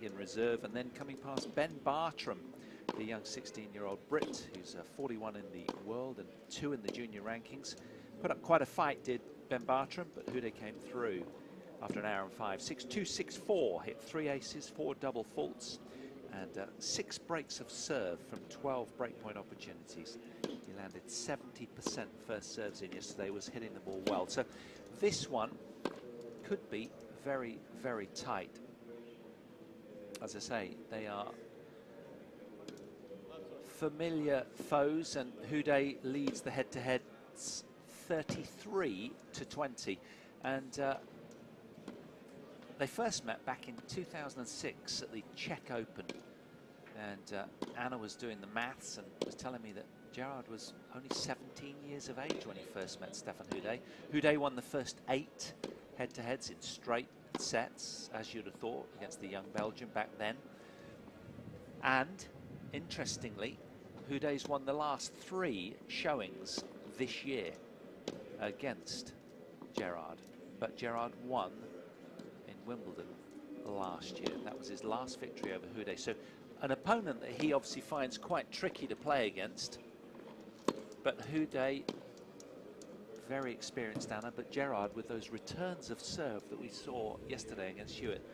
in reserve, and then coming past Ben Bartram, the young 16-year-old Brit, who's 41 in the world and 2 in the junior rankings. Put up quite a fight, did Ben Bartram, but Houday came through after an hour and 5. 6-2, 6-4, hit 3 aces, 4 double faults, and 6 breaks of serve from 12 breakpoint opportunities. He landed 70% first serves in yesterday, was hitting the ball well. So this one could be very, very tight. As I say, they are familiar foes, and Houday leads the head-to-heads 33-20. And they first met back in 2006 at the Czech Open. And Anna was doing the maths and was telling me that Gerard was only 17 years of age when he first met Stefan Houday. Houday won the first 8 head-to-heads in straight sets, as you'd have thought, against the young Belgian back then. And, interestingly, Houday's won the last 3 showings this year against Gerard. But Gerard won in Wimbledon last year. That was his last victory over Houday. So, an opponent that he obviously finds quite tricky to play against. But Houday, very experienced, Anna, but Gerard, with those returns of serve that we saw yesterday against Hewitt,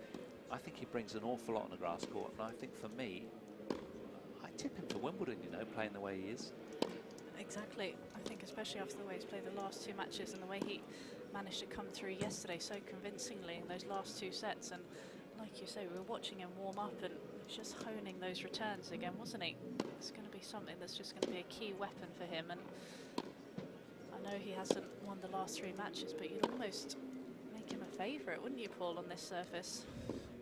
I think he brings an awful lot on the grass court. And I think for me, I tip him to Wimbledon, you know, playing the way he is. Exactly. I think especially after the way he's played the last 2 matches and the way he managed to come through yesterday so convincingly in those last 2 sets. And like you say, we were watching him warm up and just honing those returns again, wasn't he? It's going to be something that's just going to be a key weapon for him. And I know he hasn't won the last 3 matches, but you'd almost make him a favourite, wouldn't you, Paul, on this surface?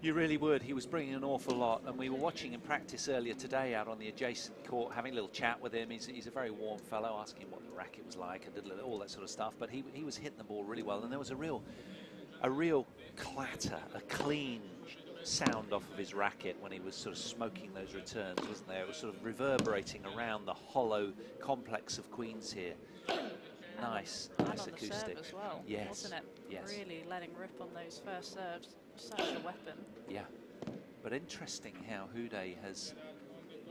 You really would. He was bringing an awful lot, and we were watching him practice earlier today out on the adjacent court, having a little chat with him. He's a very warm fellow, asking him what the racket was like and did all that sort of stuff. But he was hitting the ball really well, and there was a real clatter, a clean sound off of his racket when he was sort of smoking those returns, wasn't there? It was sort of reverberating around the hollow complex of Queens here. Nice and on acoustic. The serve as well, yes, wasn't it? Yes. Really letting rip on those first serves. Such a weapon. Yeah. But interesting how Houday has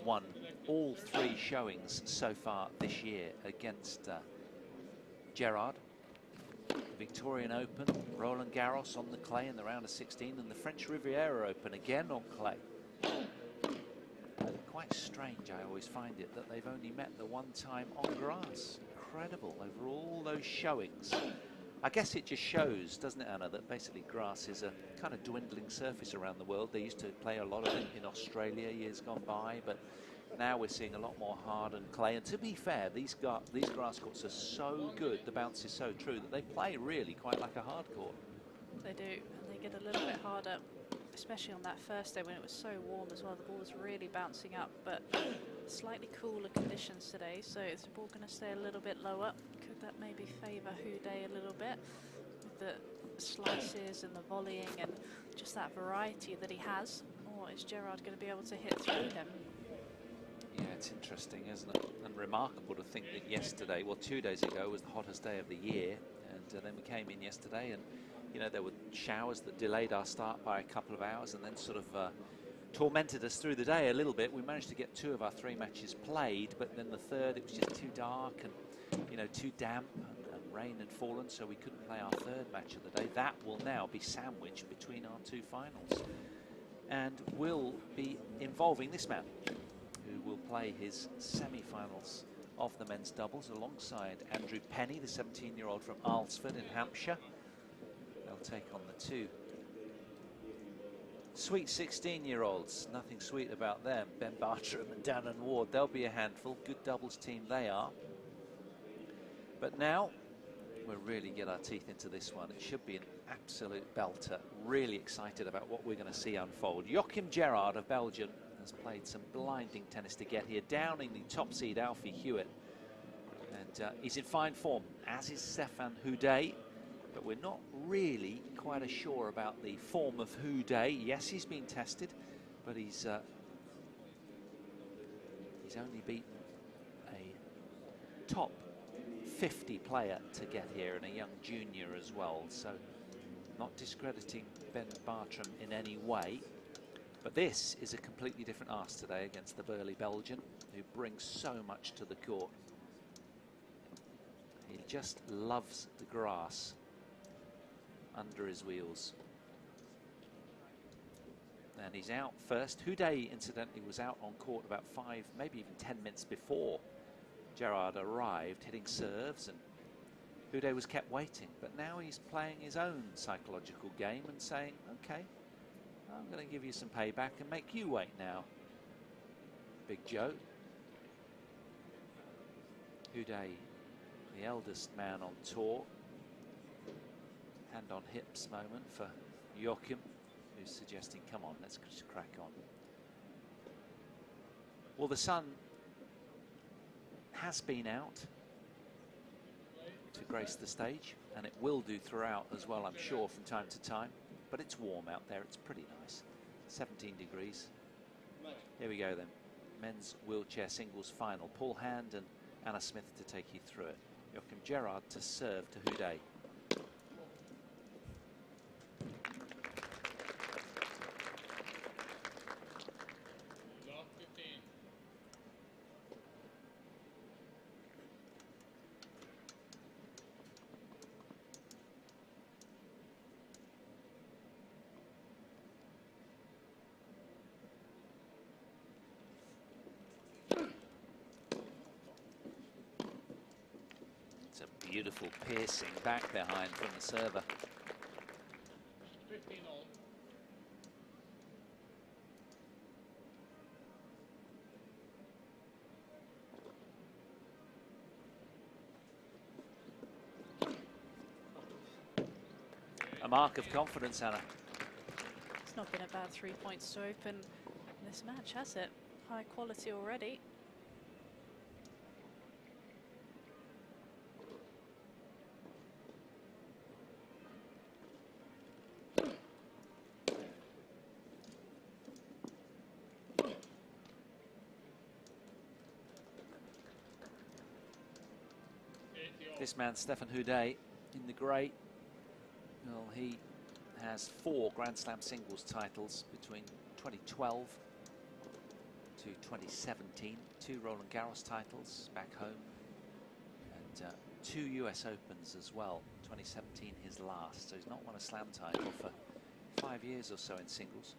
won all 3 showings so far this year against Gerard. The Victorian Open, Roland Garros on the clay in the round of 16, and the French Riviera Open again on clay. Quite strange, I always find it, that they've only met the one time on grass. Incredible, over all those showings. I guess it just shows, doesn't it, Anna, that basically grass is a kind of dwindling surface around the world. They used to play a lot of it in Australia years gone by, but now we're seeing a lot more hard and clay. And to be fair, these grass courts are so good, the bounce is so true, that they play really quite like a hard court. They do, and they get a little bit harder, especially on that first day when it was so warm as well. The ball was really bouncing up, but slightly cooler conditions today, so is the ball going to stay a little bit lower? Could that maybe favour Houday a little bit with the slices and the volleying and just that variety that he has? Or is Gerard going to be able to hit through him? Yeah, it's interesting, isn't it? And remarkable to think that yesterday, well, 2 days ago was the hottest day of the year, and then we came in yesterday and, you know, there were showers that delayed our start by a couple of hours and then sort of tormented us through the day a little bit. We managed to get 2 of our 3 matches played, but then the third, it was just too dark and, you know, too damp, and rain had fallen, so we couldn't play our 3rd match of the day. That will now be sandwiched between our 2 finals and will be involving this man, who will play his semi-finals of the men's doubles alongside Andrew Penny, the 17-year-old from Alfie in Hampshire. They'll take on the 2 sweet 16-year-olds. Nothing sweet about them. Ben Bartram and Dannon Ward. They'll be a handful. Good doubles team they are. But now we'll really get our teeth into this one. It should be an absolute belter. Really excited about what we're going to see unfold. Joachim Gerard of Belgium has played some blinding tennis to get here, downing the top seed Alfie Hewitt. And he's in fine form, as is Stefan Houday. But we're not really quite as sure about the form of Houday. Yes, he's been tested, but he's only beaten a top 50 player to get here, and a young junior as well. So not discrediting Ben Bartram in any way, but this is a completely different ask today against the burly Belgian, who brings so much to the court. He just loves the grass under his wheels. And he's out first. Houday, incidentally, was out on court about 5, maybe even 10 minutes before Gerard arrived, hitting serves, and Houday was kept waiting. But now he's playing his own psychological game and saying, okay, I'm going to give you some payback and make you wait now, Big Joe. Houday, the eldest man on tour. Hand on hips moment for Joachim, who's suggesting, come on, let's just crack on. Well, the sun has been out to grace the stage, and it will do throughout as well, I'm sure, from time to time. But it's warm out there, it's pretty nice. 17 degrees. Here we go then. Men's wheelchair singles final. Paul Hand and Anna Smith to take you through it. Joachim Gerard to serve to Houday. Beautiful piercing back behind from the server. 15 all. A mark of confidence, Anna. It's not been a bad 3 points to open this match, has it? High quality already. This man, Stefan Houday, in the grey, well, he has 4 Grand Slam singles titles between 2012 to 2017, 2 Roland Garros titles back home, and 2 US Opens as well. 2017 his last, so he's not won a Slam title for 5 years or so in singles.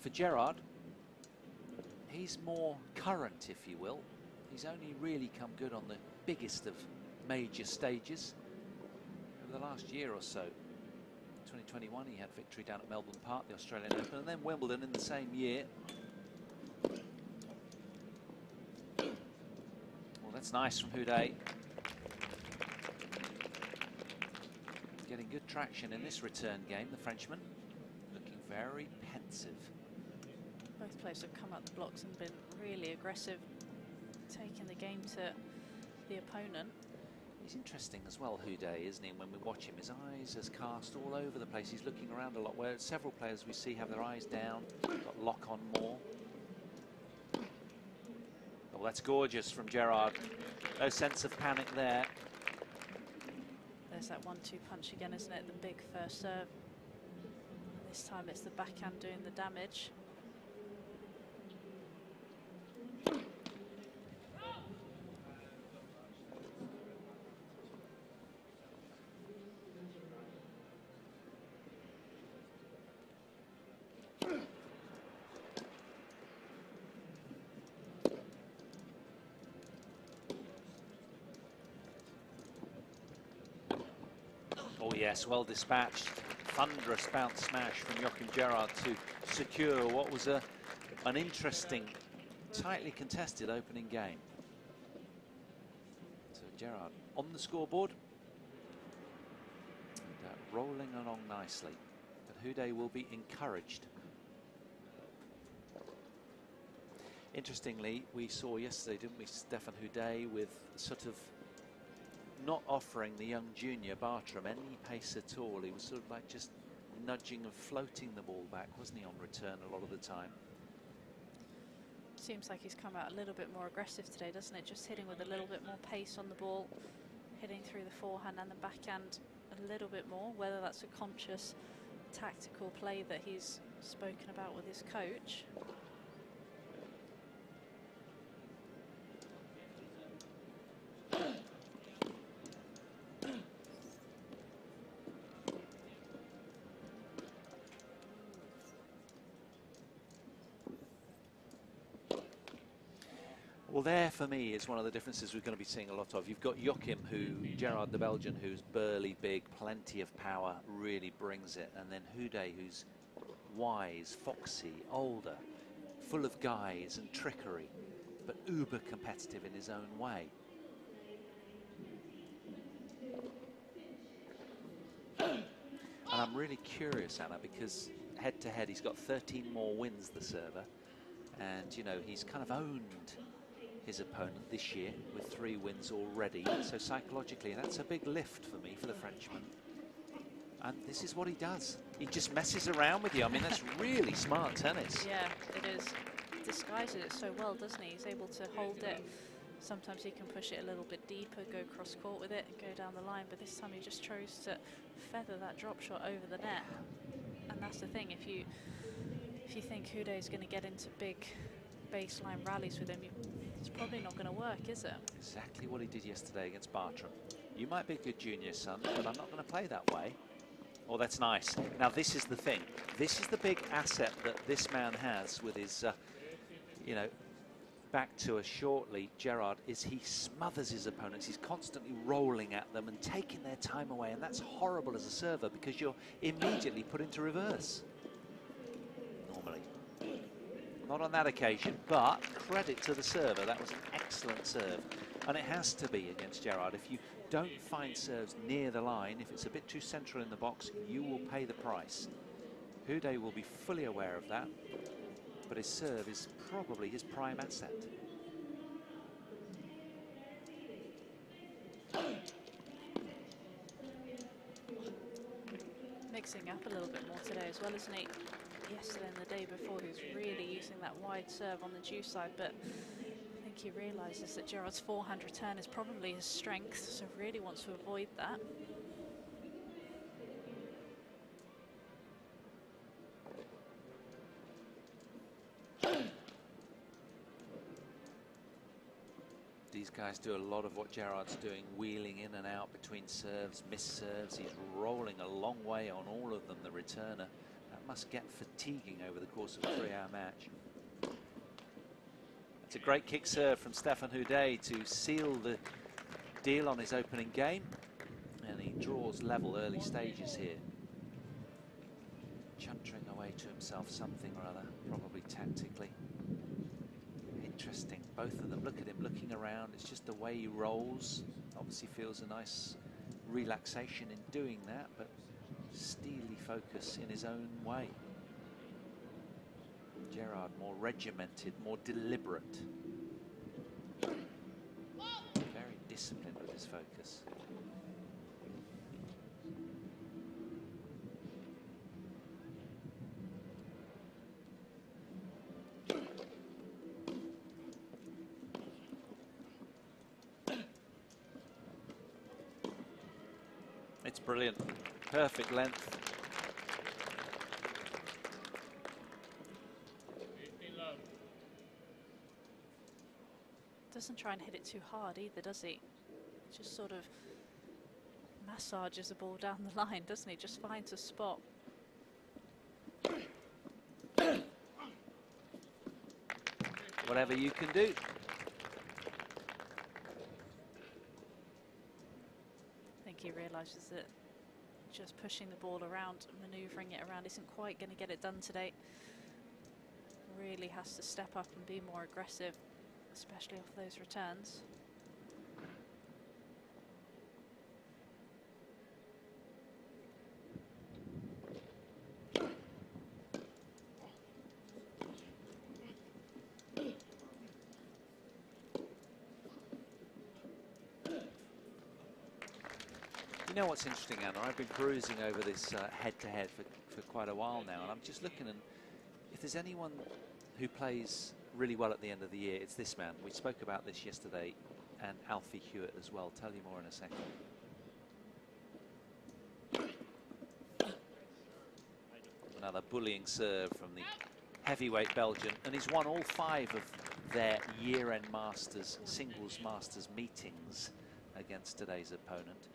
For Gerard, he's more current, if you will. He's only really come good on the biggest of major stages over the last year or so. 2021 he had victory down at Melbourne Park, the Australian Open, and then Wimbledon in the same year. Well, that's nice from Houday. Getting good traction in this return game, the Frenchman. Looking very pensive. Both players have come up the blocks and been really aggressive, taking the game to the opponent. He's interesting as well, Houday, isn't he? When we watch him, his eyes are cast all over the place. He's looking around a lot, where several players we see have their eyes down, got lock on more. Oh, that's gorgeous from Gerard. No sense of panic there. There's that 1-2 punch again, isn't it? The big first serve. This time it's the backhand doing the damage. Oh yes, well dispatched. Thunderous bounce smash from Joachim Gerard to secure what was an interesting, tightly contested opening game. So Gerard on the scoreboard and rolling along nicely. But Houday will be encouraged. Interestingly, we saw yesterday, didn't we, Stefan Houday with sort of not offering the young junior Bartram any pace at all. He was sort of like just nudging and floating the ball back, wasn't he, on return a lot of the time? Seems like he's come out a little bit more aggressive today, doesn't it? Just hitting with a little bit more pace on the ball, hitting through the forehand and the backhand a little bit more, whether that's a conscious tactical play that he's spoken about with his coach. Well, there for me is one of the differences we're going to be seeing a lot of. You've got Joachim, Gerard the Belgian, who's burly, big, plenty of power, really brings it. And then Houday, who's wise, foxy, older, full of guise and trickery, but uber competitive in his own way. And I'm really curious, Anna, because head-to-head he's got 13 more wins, the server. And, you know, he's kind of owned his opponent this year with 3 wins already. So psychologically, that's a big lift for me, for the Frenchman. And this is what he does. He just messes around with you. I mean, that's really smart tennis. Yeah, it is. Disguises it so well, doesn't he? He's able to hold it. Sometimes he can push it a little bit deeper, go cross court with it, and go down the line. But this time he just chose to feather that drop shot over the net. And that's the thing. If you think Houday is going to get into big baseline rallies with him, it's probably not going to work, is it? Exactly what he did yesterday against Bartram. You might be a good junior, son, but I'm not going to play that way. Oh, that's nice. Now, this is the thing. This is the big asset that this man has with his, you know, back to us shortly, Gerard, is he smothers his opponents. He's constantly rolling at them and taking their time away, and that's horrible as a server because you're immediately put into reverse. Normally. Not on that occasion, but credit to the server. That was an excellent serve. And it has to be against Gerard. If you don't find serves near the line, if it's a bit too central in the box, you will pay the price. Houday will be fully aware of that, but his serve is probably his prime asset. Mixing up a little bit more today as well, isn't he? Yesterday and the day before, he was really using that wide serve on the due side, but I think he realises that Gerard's forehand return is probably his strength, so really wants to avoid that. These guys do a lot of what Gerard's doing, wheeling in and out between serves, missed serves. He's rolling a long way on all of them, the returner. That must get fatiguing over the course of a 3-hour match. It's a great kick serve from Stefan Houday to seal the deal on his opening game. And he draws level early stages here. Chuntering away to himself something or other, probably tactically. Interesting, both of them. Look at him looking around. It's just the way he rolls. Obviously feels a nice relaxation in doing that, but steely focus in his own way. Gerard more regimented, more deliberate. Very disciplined with his focus. It's brilliant. Perfect length. Doesn't try and hit it too hard either, does he? Just sort of massages the ball down the line, doesn't he? Just finds a spot. Whatever you can do. I think he realises that just pushing the ball around, manoeuvring it around isn't quite going to get it done today. Really has to step up and be more aggressive, especially off those returns. You know what's interesting, Anna? I've been cruising over this head-to-head for quite a while now, and I'm just looking, and if there's anyone who plays really well at the end of the year, it's this man. We spoke about this yesterday, and Alfie Hewitt as well. Tell you more in a second. another bullying serve from the heavyweight Belgian, and he's won all 5 of their year-end Masters, singles Masters meetings against today's opponent.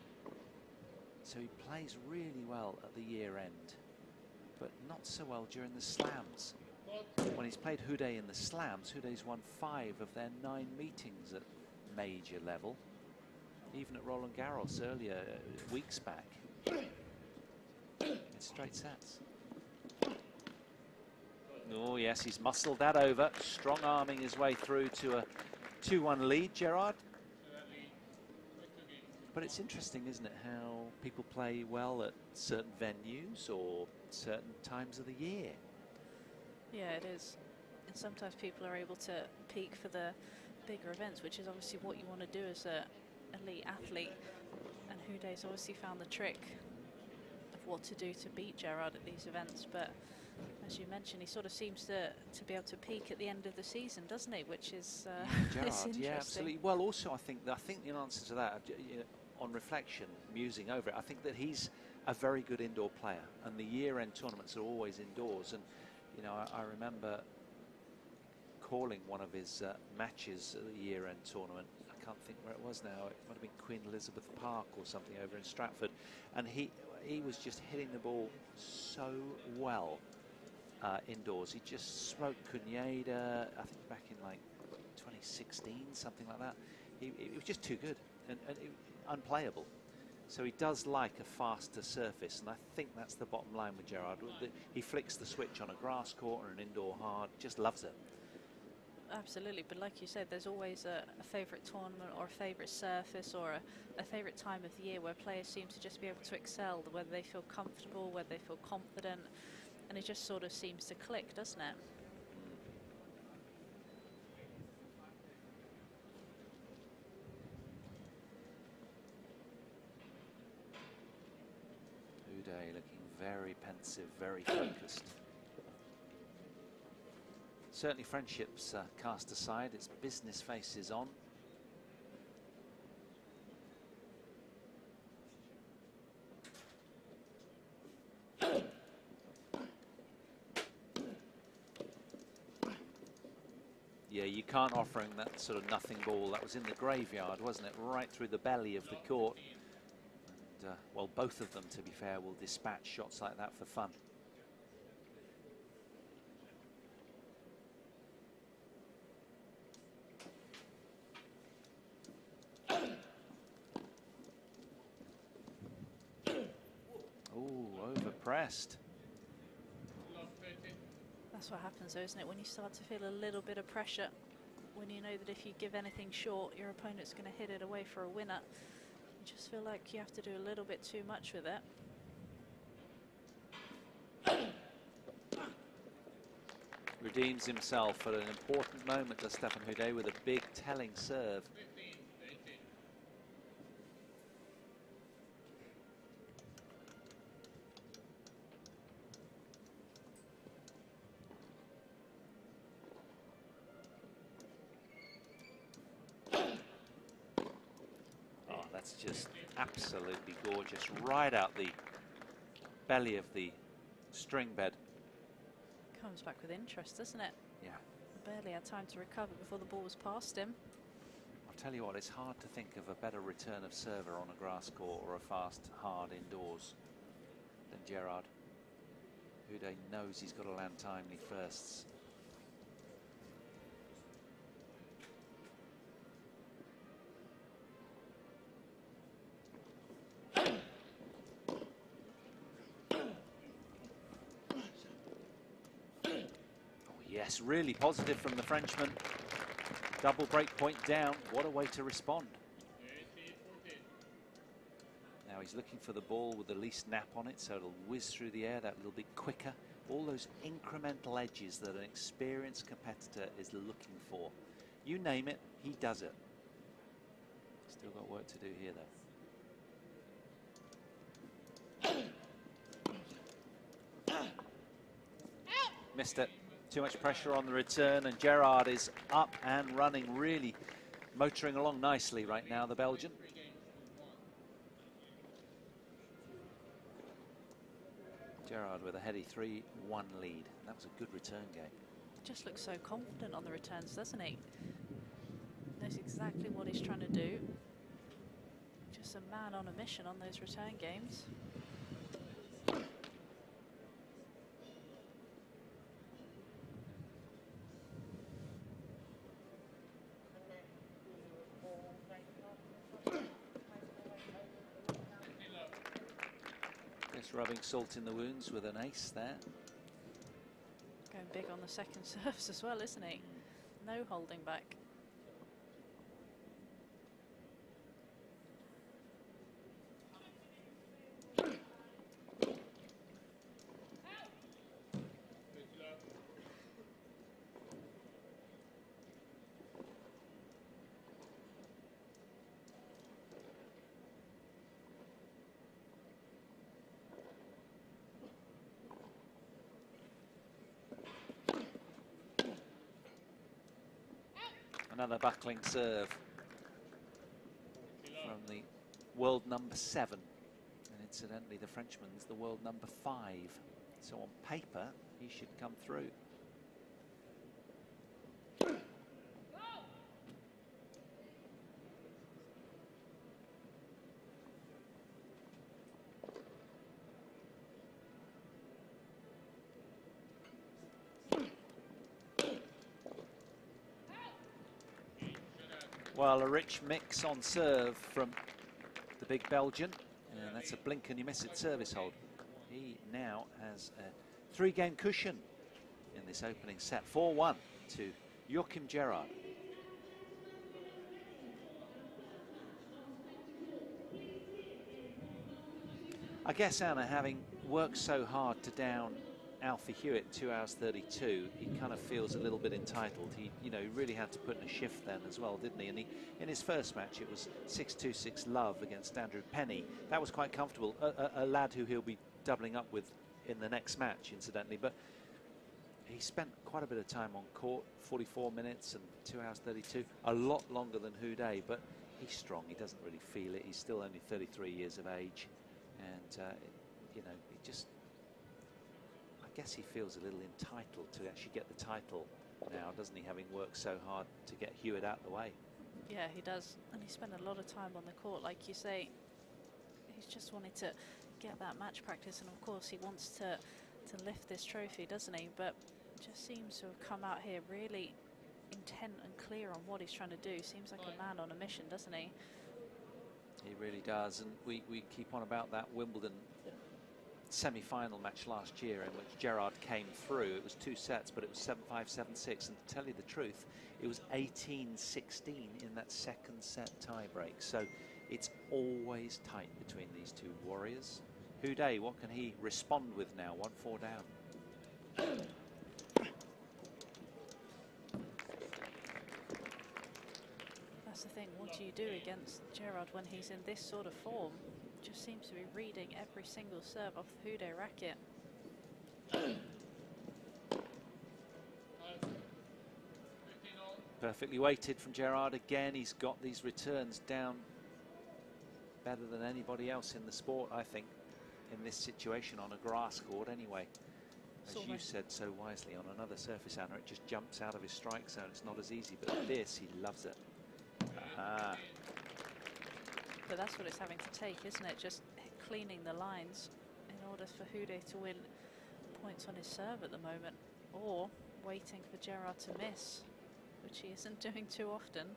So he plays really well at the year end, but not so well during the slams. When he's played Houday in the slams, Houday's won 5 of their 9 meetings at major level, even at Roland Garros earlier, weeks back. In straight sets. Oh yes, he's muscled that over, strong arming his way through to a 2-1 lead, Gerard. But it's interesting, isn't it, how people play well at certain venues or certain times of the year. Yeah, it is. And sometimes people are able to peak for the bigger events, which is obviously what you want to do as a elite athlete. And Houday's obviously found the trick of what to do to beat Gerard at these events. But as you mentioned, he sort of seems to be able to peak at the end of the season, doesn't he? Which is Gerard, interesting. yeah, absolutely. Well, also I think the answer to that, on reflection, musing over it, I think that he's a very good indoor player, and the year-end tournaments are always indoors. And you know, I remember calling one of his matches at the year-end tournament. I can't think where it was now. It might have been Queen Elizabeth Park or something over in Stratford, and he was just hitting the ball so well indoors. He just smoked Cunhada, I think back in like 2016, something like that. He was just too good and unplayable. So he does like a faster surface, and I think that's the bottom line with Gerard. He flicks the switch on a grass court or an indoor hard, just loves it. Absolutely, but like you said, there's always a favourite tournament or a favourite surface or a favourite time of the year where players seem to just be able to excel, whether they feel comfortable, whether they feel confident, and it just sort of seems to click, doesn't it? Houday looking very pensive, very focused. Certainly friendships cast aside, it's business faces on. Yeah, you can't offer him that sort of nothing ball. That was in the graveyard, wasn't it? Right through the belly of the court. And, well, both of them, to be fair, will dispatch shots like that for fun. Oh, overpressed. That's what happens though, isn't it? When you start to feel a little bit of pressure, when you know that if you give anything short, your opponent's going to hit it away for a winner. You just feel like you have to do a little bit too much with it. Redeems himself at an important moment, does Stefan Houday, with a big telling serve. That's just absolutely gorgeous, right out the belly of the string bed. Comes back with interest, doesn't it? Yeah. Barely had time to recover before the ball was past him. I'll tell you what, it's hard to think of a better return of server on a grass court or a fast, hard indoors than Gerard. Houday knows he's got to land timely firsts. Yes, really positive from the Frenchman. Double break point down. What a way to respond. Now he's looking for the ball with the least nap on it, so it'll whiz through the air that little bit quicker. All those incremental edges that an experienced competitor is looking for. You name it, he does it. Still got work to do here, though. Missed it. Too much pressure on the return, and Gerard is up and running, really motoring along nicely right now, the Belgian. Gerard with a heady 3-1 lead. That was a good return game. Just looks so confident on the returns, doesn't he? Knows exactly what he's trying to do. Just a man on a mission on those return games. Just rubbing salt in the wounds with an ace there. Going big on the second serves as well, isn't he? No holding back. Another buckling serve from the world number 7. And incidentally, the Frenchman's the world number 5. So on paper, he should come through. Well, a rich mix on serve from the big Belgian, and that's a blink and you miss it service hold. He now has a 3-game cushion in this opening set, 4-1 to Joachim Gerard. I guess, Anna, having worked so hard to down Alfie Hewitt 2 hours 32, he kind of feels a little bit entitled. He, you know, really had to put in a shift then as well, didn't he? And in his first match, it was 6-2, 6 love against Andrew Penny. That was quite comfortable. A lad who he'll be doubling up with in the next match, incidentally. But he spent quite a bit of time on court, 44 minutes and 2 hours 32, a lot longer than Houday. But he's strong. He doesn't really feel it. He's still only 33 years of age, and you know, he just. I guess he feels a little entitled to actually get the title now, doesn't he, having worked so hard to get Hewitt out the way. Yeah, he does. And he spent a lot of time on the court, like you say. He's just wanted to get that match practice, and of course he wants to lift this trophy, doesn't he? But just seems to have come out here really intent and clear on what he's trying to do. Seems like a man on a mission, doesn't he? He really does. And we keep on about that Wimbledon semi-final match last year in which Gerard came through. It was 2 sets, but it was 7-5, 7-6, and to tell you the truth, it was 18-16 in that second set tie-break. So it's always tight between these two warriors. Houday, what can he respond with now? 1-4 down. That's the thing, what do you do against Gerard when he's in this sort of form? Just seems to be reading every single serve off the Houday racket. Perfectly weighted from Gerard again. He's got these returns down better than anybody else in the sport, I think, in this situation on a grass court anyway. As you said so wisely, on another surface, Anna, it just jumps out of his strike zone. It's not as easy, but this, he loves it. Aha. But that's what it's having to take, isn't it? Just cleaning the lines in order for Houday to win points on his serve at the moment, or waiting for Gerard to miss, which he isn't doing too often.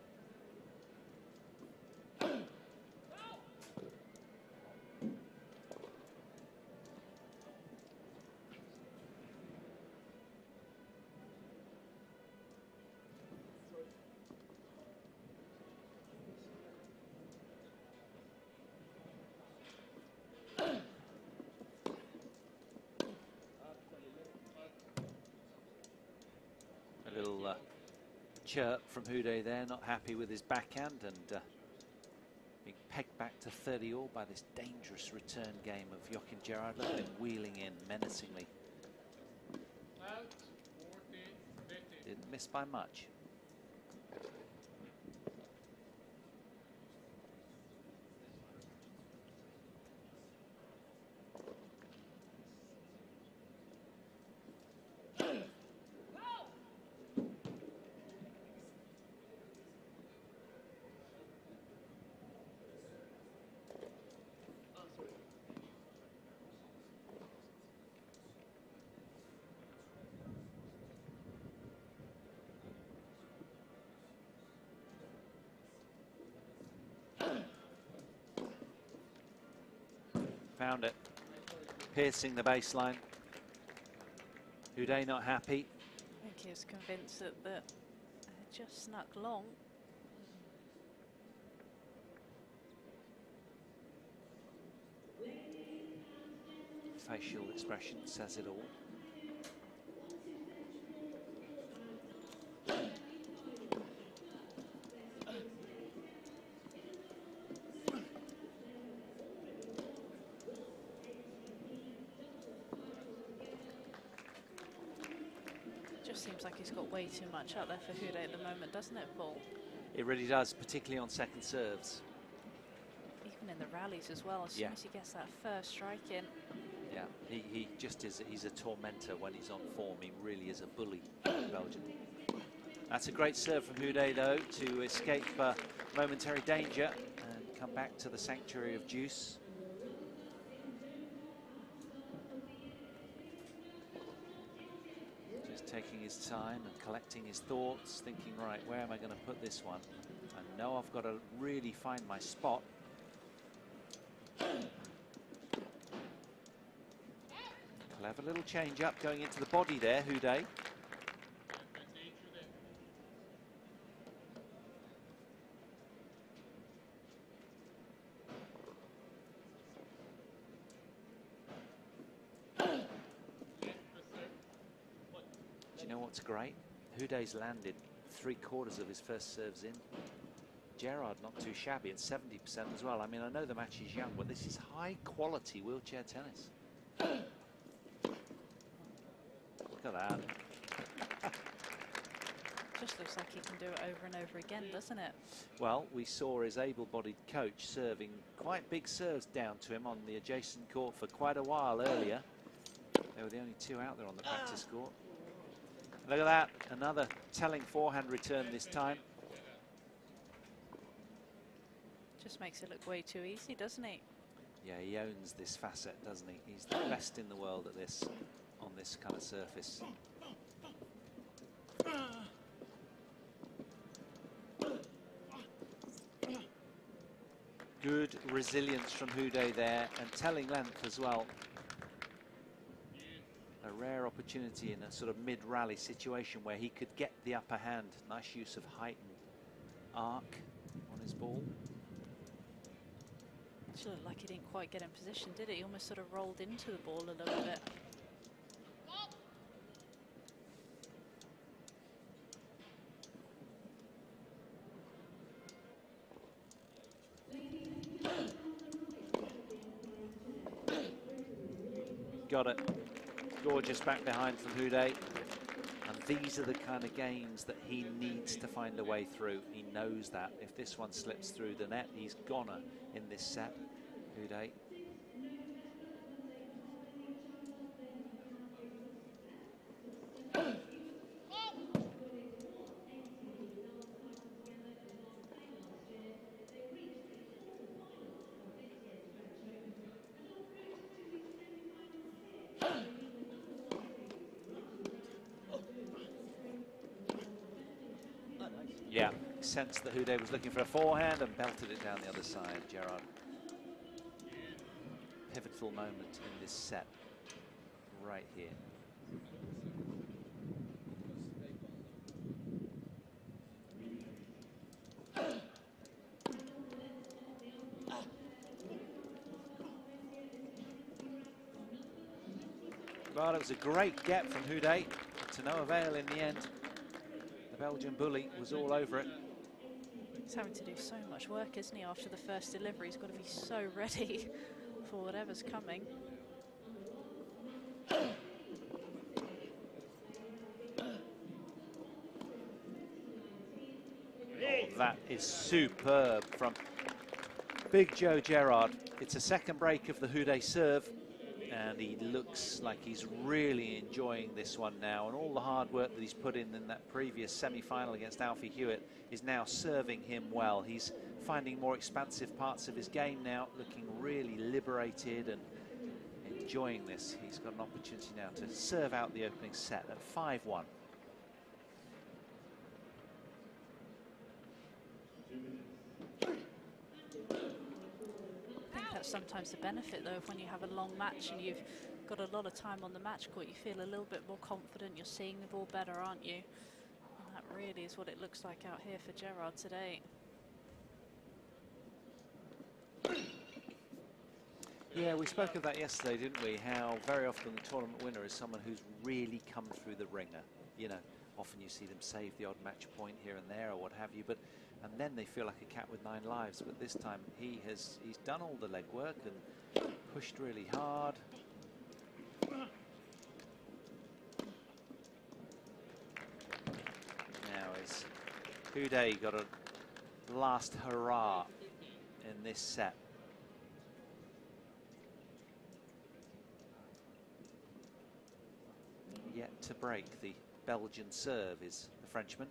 Chirp from Houday there, not happy with his backhand, and being pegged back to 30 all by this dangerous return game of Joachim Gerard. Look at him wheeling in menacingly. Didn't miss by much. Found it. Piercing the baseline. Houday not happy. I think he was convinced that it just snuck long. Facial expression says it all. Just seems like he's got way too much out there for Houday at the moment, doesn't it, Paul? It really does, particularly on second serves. Even in the rallies as well, as soon as he gets that first strike in. Yeah, he just is, he's a tormentor when he's on form. He really is a bully, Belgium. That's a great serve from Houday, though, to escape momentary danger and come back to the sanctuary of juice. Just taking his time and collecting his thoughts, thinking, right, where am I going to put this one? I know I've got to really find my spot. Clever little change up going into the body there, Houday. Do you know what's great? Houday's landed 3/4 of his first serves in. Gerard not too shabby at 70% as well. I mean, I know the match is young, but this is high quality wheelchair tennis. Look at that. Just looks like he can do it over and over again, doesn't it? Well, we saw his able-bodied coach serving quite big serves down to him on the adjacent court for quite a while earlier. They were the only two out there on the practice court. Look at that, another telling forehand return this time. Just makes it look way too easy, doesn't he? Yeah, he owns this facet, doesn't he? He's the best in the world at this, on this kind of surface. Good resilience from Houday there, and telling length as well. A rare opportunity in a sort of mid-rally situation where he could get the upper hand. Nice use of height and arc on his ball. It looked like he didn't quite get in position, did it? He almost sort of rolled into the ball a little bit. Got it. Gorgeous back behind from Houday. And these are the kind of games that he needs to find a way through. He knows that. If this one slips through the net, he's goner in this set, Houday. Yeah, sensed that Houday was looking for a forehand and belted it down the other side, Gerard. Pivotal moment in this set, right here. Well, it was a great get from Houday, to no avail in the end. The Belgian bully was all over it. He's having to do so much work, isn't he, after the first delivery? He's got to be so ready for whatever's coming. Oh, that is superb from Big Joe Gerard. It's a second break of the Houday serve, and he looks like he's really enjoying this one now, and all the hard work that he's put in that previous semi-final against Alfie Hewitt is now serving him well. He's finding more expansive parts of his game now, looking really liberated and enjoying this. He's got an opportunity now to serve out the opening set at 5-1. that's sometimes the benefit, though, of when you have a long match and you've got a lot of time on the match court. You feel a little bit more confident. You're seeing the ball better, aren't you? And that really is what it looks like out here for Gerard today. Yeah, we spoke of that yesterday, didn't we? How very often the tournament winner is someone who's really come through the ringer. You know, often you see them save the odd match point here and there or what have you, and then they feel like a cat with 9 lives. But this time he's done all the legwork and pushed really hard. Now is Houday got a last hurrah in this set. Yet to break the Belgian serve is the Frenchman.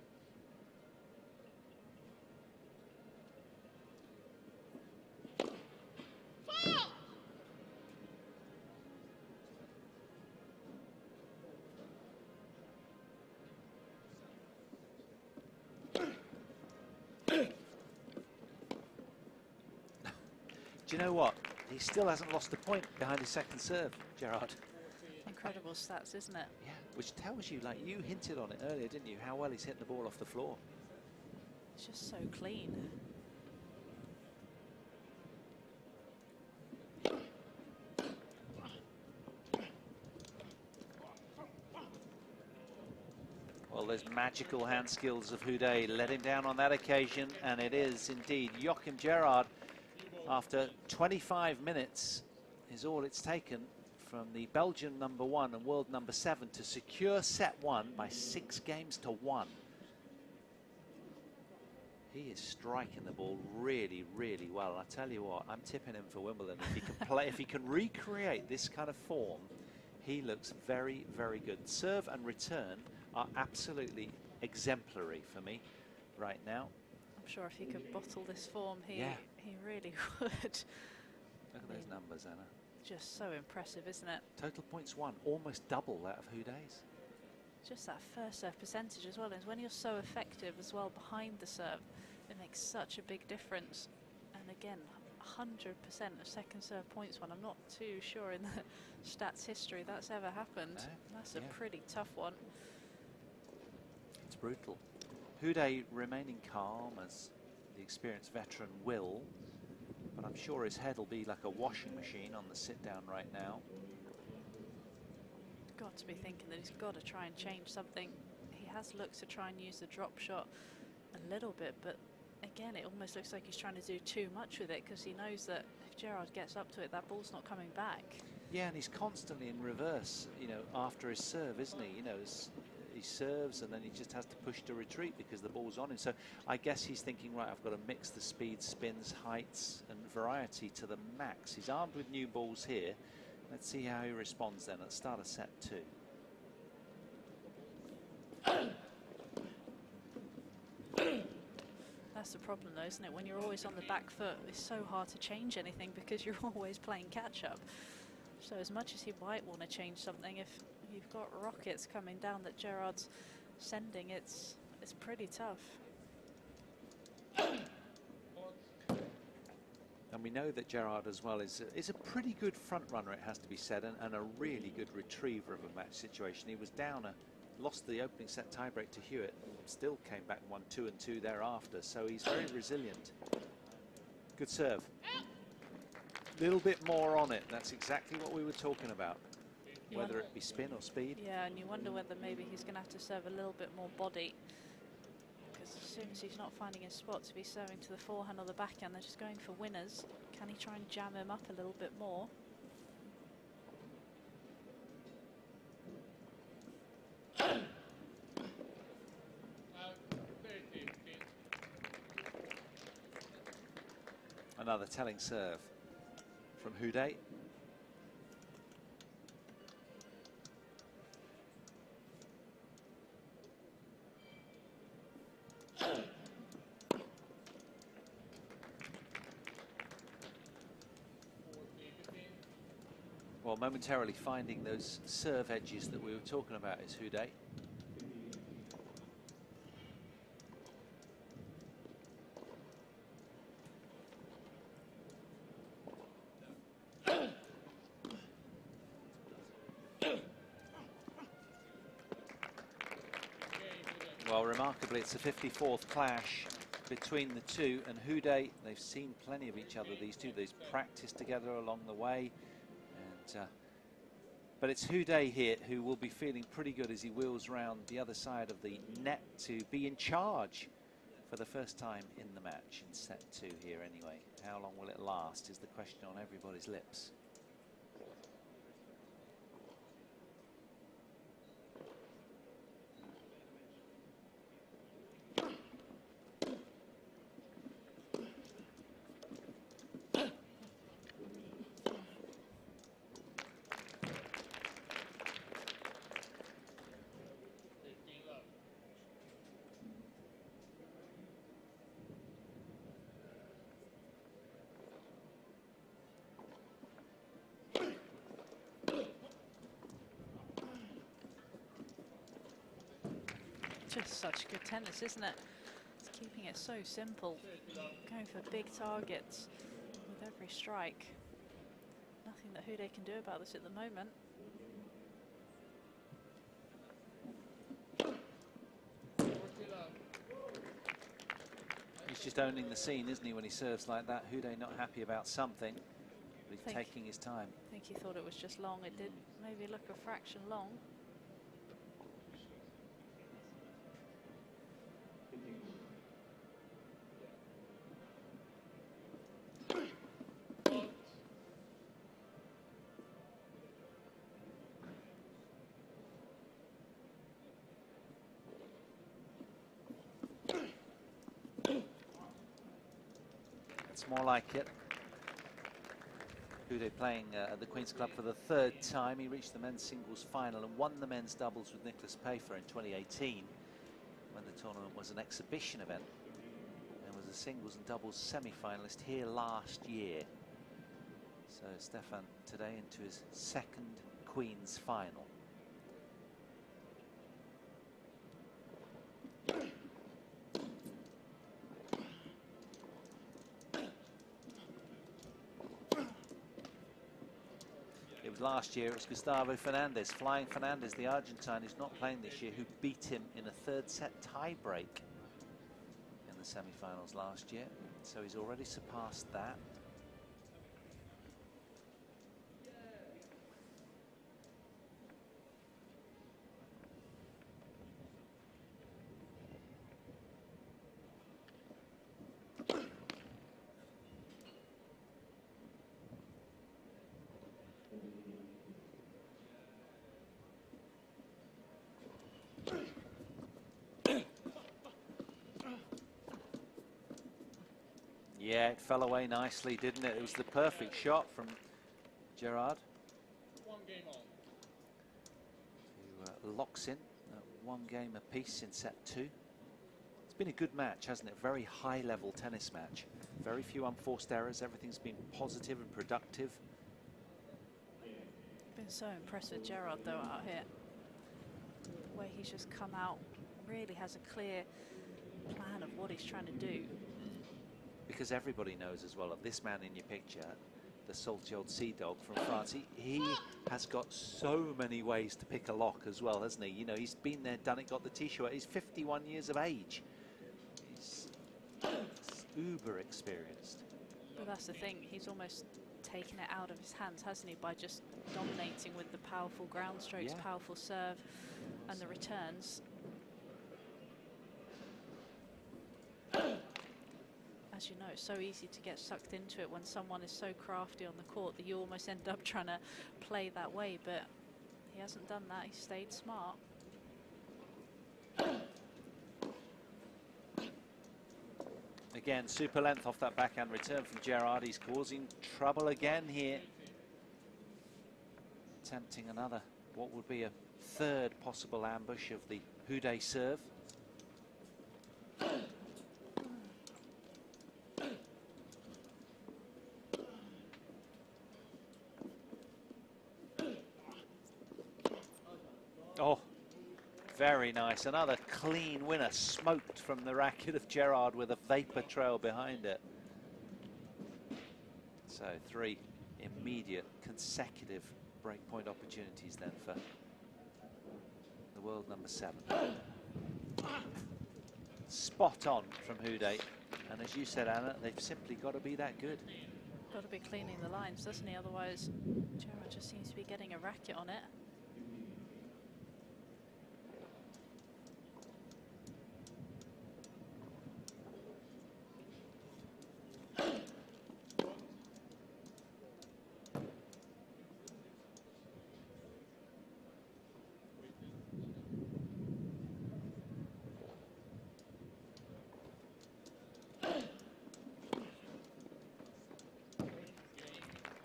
Do you know what? He still hasn't lost a point behind his second serve, Gerard. Incredible stats, isn't it? Yeah, which tells you, like you hinted on it earlier, didn't you, how well he's hit the ball off the floor. It's just so clean. Well, those magical hand skills of Houday let him down on that occasion, and it is indeed Joachim Gerard, after 25 minutes, is all it's taken from the Belgian #1 and world #7 to secure set 1 by 6 games to 1. He is striking the ball really, really well. I tell you what, I'm tipping him for Wimbledon. If he can play, if he can recreate this kind of form, he looks very, very good. Serve and return are absolutely exemplary for me right now. I'm sure if he could bottle this form, he really would. Look at those numbers, Anna. Just so impressive, isn't it? Total points won, almost double that of Houday's. Just that first serve percentage as well. And when you're so effective as well behind the serve, it makes such a big difference. And again, 100% of second serve points won. I'm not too sure in the stats history that's ever happened. No? That's a pretty tough one. It's brutal. Houday remaining calm as the experienced veteran will, but I'm sure his head will be like a washing machine on the sit down right now. Got to be thinking that he's got to try and change something. He has looked to try and use the drop shot a little bit, but again, it almost looks like he's trying to do too much with it, because he knows that if Gerard gets up to it, that ball's not coming back. Yeah, and he's constantly in reverse, you know, after his serve, isn't he? You know, he serves and then he just has to push to retreat because the ball's on him. So I guess he's thinking, right, I've got to mix the speed, spins, heights and variety to the max. He's armed with new balls here. Let's see how he responds then at the start of set 2. That's the problem though, isn't it? When you're always on the back foot, it's so hard to change anything because you're always playing catch up. So as much as he might want to change something, if you've got rockets coming down that Gerard's sending, it's pretty tough. And we know that Gerard as well is a pretty good front runner, it has to be said, and a really good retriever of a match situation. He was down, lost the opening set tiebreak to Hewitt, and still came back and won 2 and 2 thereafter. So he's very resilient. Good serve. Little bit more on it. That's exactly what we were talking about. Whether it be spin or speed. Yeah, and you wonder whether maybe he's going to have to serve a little bit more body. Because as soon as he's not finding his spot to be serving to the forehand or the backhand, they're just going for winners. Can he try and jam him up a little bit more? Another telling serve from Houday. Well, momentarily finding those serve edges that we were talking about is Houday. remarkably, it's the 54th clash between the two, and Houday, they've seen plenty of each other, these two. They've practiced together along the way. And but it's Houday here who will be feeling pretty good as he wheels round the other side of the net to be in charge for the first time in the match, in set 2 here anyway. How long will it last is the question on everybody's lips. Just such good tennis, isn't it? It's keeping it so simple, going for big targets with every strike. Nothing that Houday can do about this at the moment. He's just owning the scene, isn't he, when he serves like that? Houday not happy about something, but he's taking his time. I think he thought it was just long. It did maybe look a fraction long. More like it. Houday playing at the Queen's Club for the 3rd time. He reached the men's singles final and won the men's doubles with Nicholas Pfeiffer in 2018 when the tournament was an exhibition event, and was a singles and doubles semi-finalist here last year. So Stefan today into his 2nd Queen's final. Last year it was Gustavo Fernandez, Flying Fernandez, the Argentine who's not playing this year, who beat him in a 3rd set tie-break in the semi-finals last year. So he's already surpassed that. Yeah, it fell away nicely, didn't it? It was the perfect shot from Gerard. Who locks in 1 game apiece in set 2. It's been a good match, hasn't it? Very high-level tennis match. Very few unforced errors. Everything's been positive and productive. Been so impressed with Gerard, though, out here. The way he's just come out really has a clear plan of what he's trying to do. Because everybody knows as well of this man in your picture, the salty old sea dog from France. He has got so many ways to pick a lock as well, hasn't he? You know, he's been there, done it, got the t-shirt. He's 51 years of age. He's uber experienced. But that's the thing, he's almost taken it out of his hands, hasn't he, by just dominating with the powerful ground strokes, powerful serve and the returns. As you know, it's so easy to get sucked into it when someone is so crafty on the court that you almost end up trying to play that way, but he hasn't done that. He stayed smart. Again, super length off that backhand return from Gerard. He's causing trouble again here. Attempting another, what would be a 3rd possible ambush of the Houday serve. Oh, very nice. Another clean winner, smoked from the racket of Gerard with a vapor trail behind it. So 3 immediate consecutive breakpoint opportunities then for the world number 7. spot on from Houday. And as you said, Anna, they've simply got to be that good. Got to be cleaning the lines, doesn't he? Otherwise, Gerard just seems to be getting a racket on it.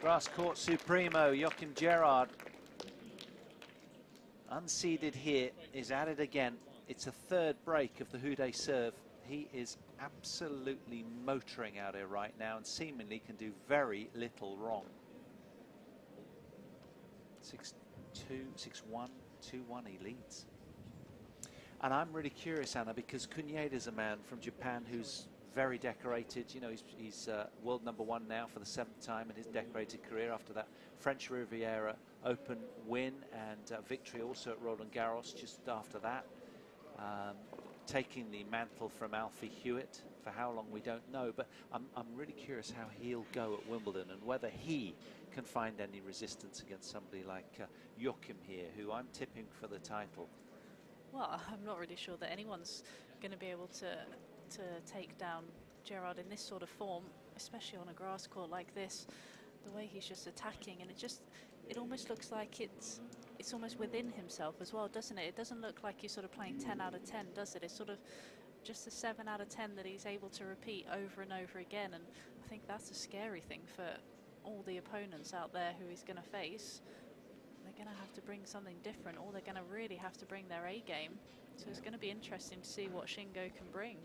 Grass court supremo, Joachim Gerard. Unseeded here is at it again. It's a third break of the Houday serve. He is absolutely motoring out here right now and seemingly can do very little wrong. 6-2, 6-1, 2-1 he leads. And I'm really curious, Anna, because Kunyeda's a man from Japan who's very decorated. You know, he's world #1 now for the 7th time in his decorated career after that French Riviera Open win and victory also at Roland Garros just after that. Taking the mantle from Alfie Hewitt for how long we don't know, but I'm really curious how he'll go at Wimbledon and whether he can find any resistance against somebody like Joachim here, who I'm tipping for the title. Well, I'm not really sure that anyone's going to be able to take down Gerard in this sort of form, especially on a grass court like this. The way he's just attacking, and it almost looks like it's almost within himself as well, doesn't it? It doesn't look like he's sort of playing 10 out of 10, does it? It's sort of just a 7 out of 10 that he's able to repeat over and over again, and I think that's a scary thing for all the opponents out there who he's going to face. They're going to have to bring something different, or they're going to really have to bring their A game. So it's going to be interesting to see what Shingo can bring.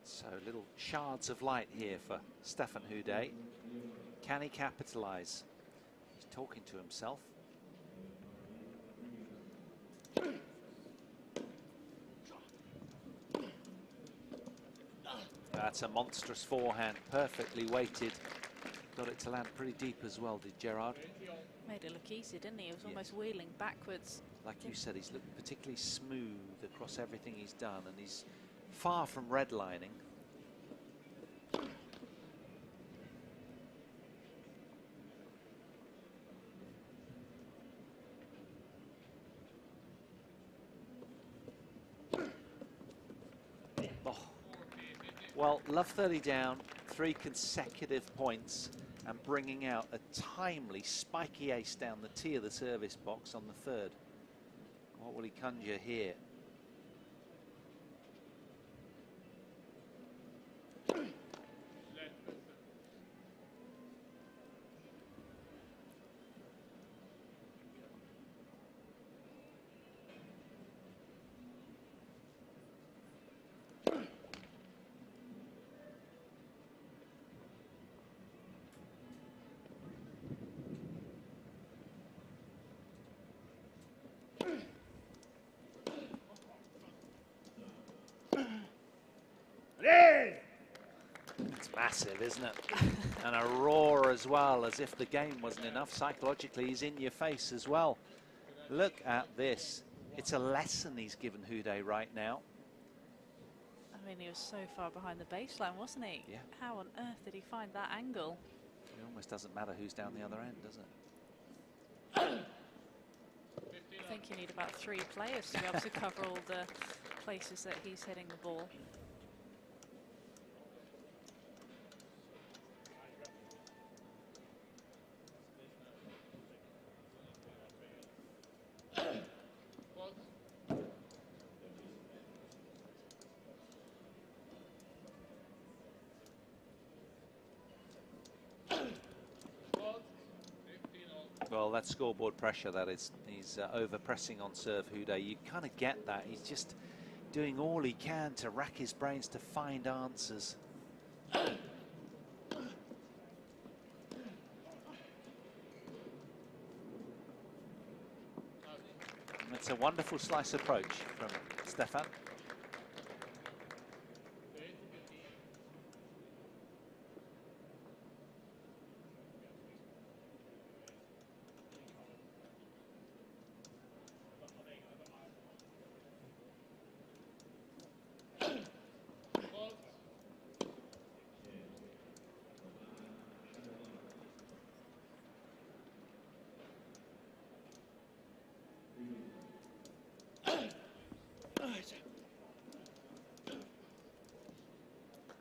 So little shards of light here for Stefan Houday. Can he capitalise? He's talking to himself. That's a monstrous forehand, perfectly weighted. Got it to land pretty deep as well, did Gerard? Made it look easy, didn't he? He was almost wheeling backwards. Like you said, he's looked particularly smooth across everything he's done, and he's far from redlining. Well, love 30 down, 3 consecutive points, and bringing out a timely spiky ace down the tee of the service box on the 3rd. What will he conjure here? Massive, isn't it? And a roar as well, as if the game wasn't enough. Psychologically, he's in your face as well. Look at this. It's a lesson he's given Houday right now. I mean, he was so far behind the baseline, wasn't he? Yeah. How on earth did he find that angle? It almost doesn't matter who's down the other end, does it? I think you need about 3 players to be able to cover all the places that he's hitting the ball. Well, that's scoreboard pressure, that is. He's over-pressing on serve, Houday. You kind of get that. He's just doing all he can to rack his brains to find answers. It's a wonderful slice approach from Stefan.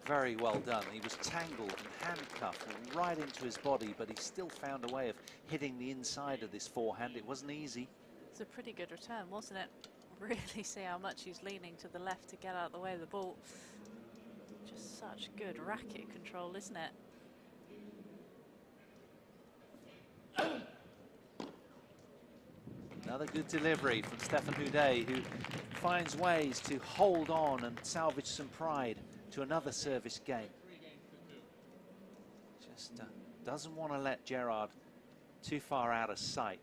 Very well done. He was tangled and handcuffed right into his body, but he still found a way of hitting the inside of this forehand. It wasn't easy. It's a pretty good return, wasn't it? Really see how much he's leaning to the left to get out of the way of the ball. Just such good racket control, isn't it? Another good delivery from Stefan Houday, who finds ways to hold on and salvage some pride to another service game. Just doesn't want to let Gerard too far out of sight.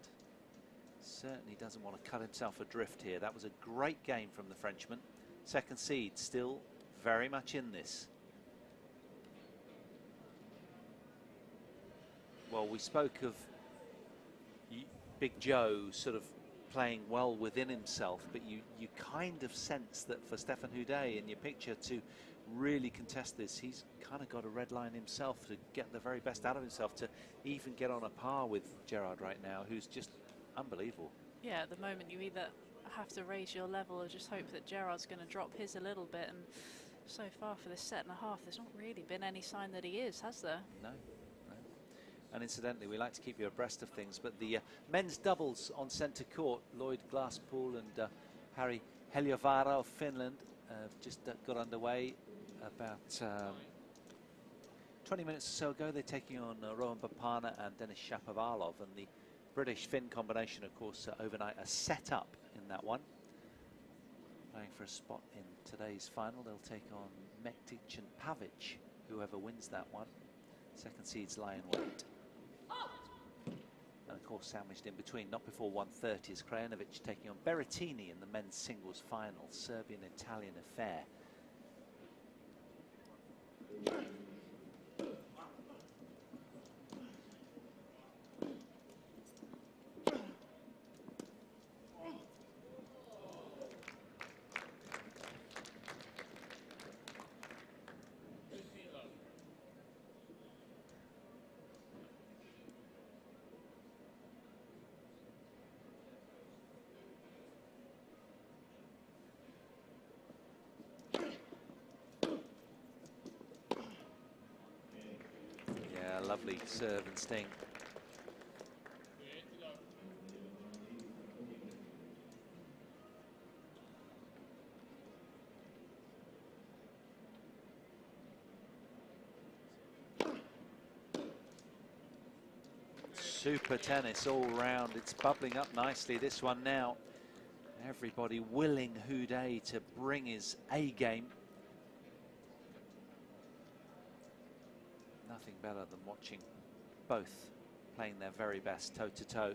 Certainly doesn't want to cut himself adrift here. That was a great game from the Frenchman. Second seed still very much in this. Well, we spoke of Big Joe sort of playing well within himself, but you kind of sense that for Stefan Houday in your picture to really contest this, he's kind of got a red line himself to get the very best out of himself, to even get on a par with Gerard right now, who's just unbelievable. Yeah, at the moment you either have to raise your level or just hope that Gerard's going to drop his a little bit, and so far for this set and a half there's not really been any sign that he is, has there? No. And incidentally, we like to keep you abreast of things, but the men's doubles on centre court, Lloyd Glasspool and Harry Heliövara of Finland, just got underway about 20 minutes or so ago. They're taking on Rohan Bopanna and Denis Shapovalov, and the British-Finn combination, of course, overnight are set up in that one. Playing for a spot in today's final. They'll take on Mektic and Pavic, whoever wins that one. Second seeds lie in wait. And of course, sandwiched in between, not before 1:30, is Krajinovic taking on Berrettini in the men's singles final. Serbian-Italian affair. Lovely serve and sting. Super tennis all round. It's bubbling up nicely, this one now. Everybody willing Houday to bring his A game. Nothing better than watching both playing their very best toe to toe.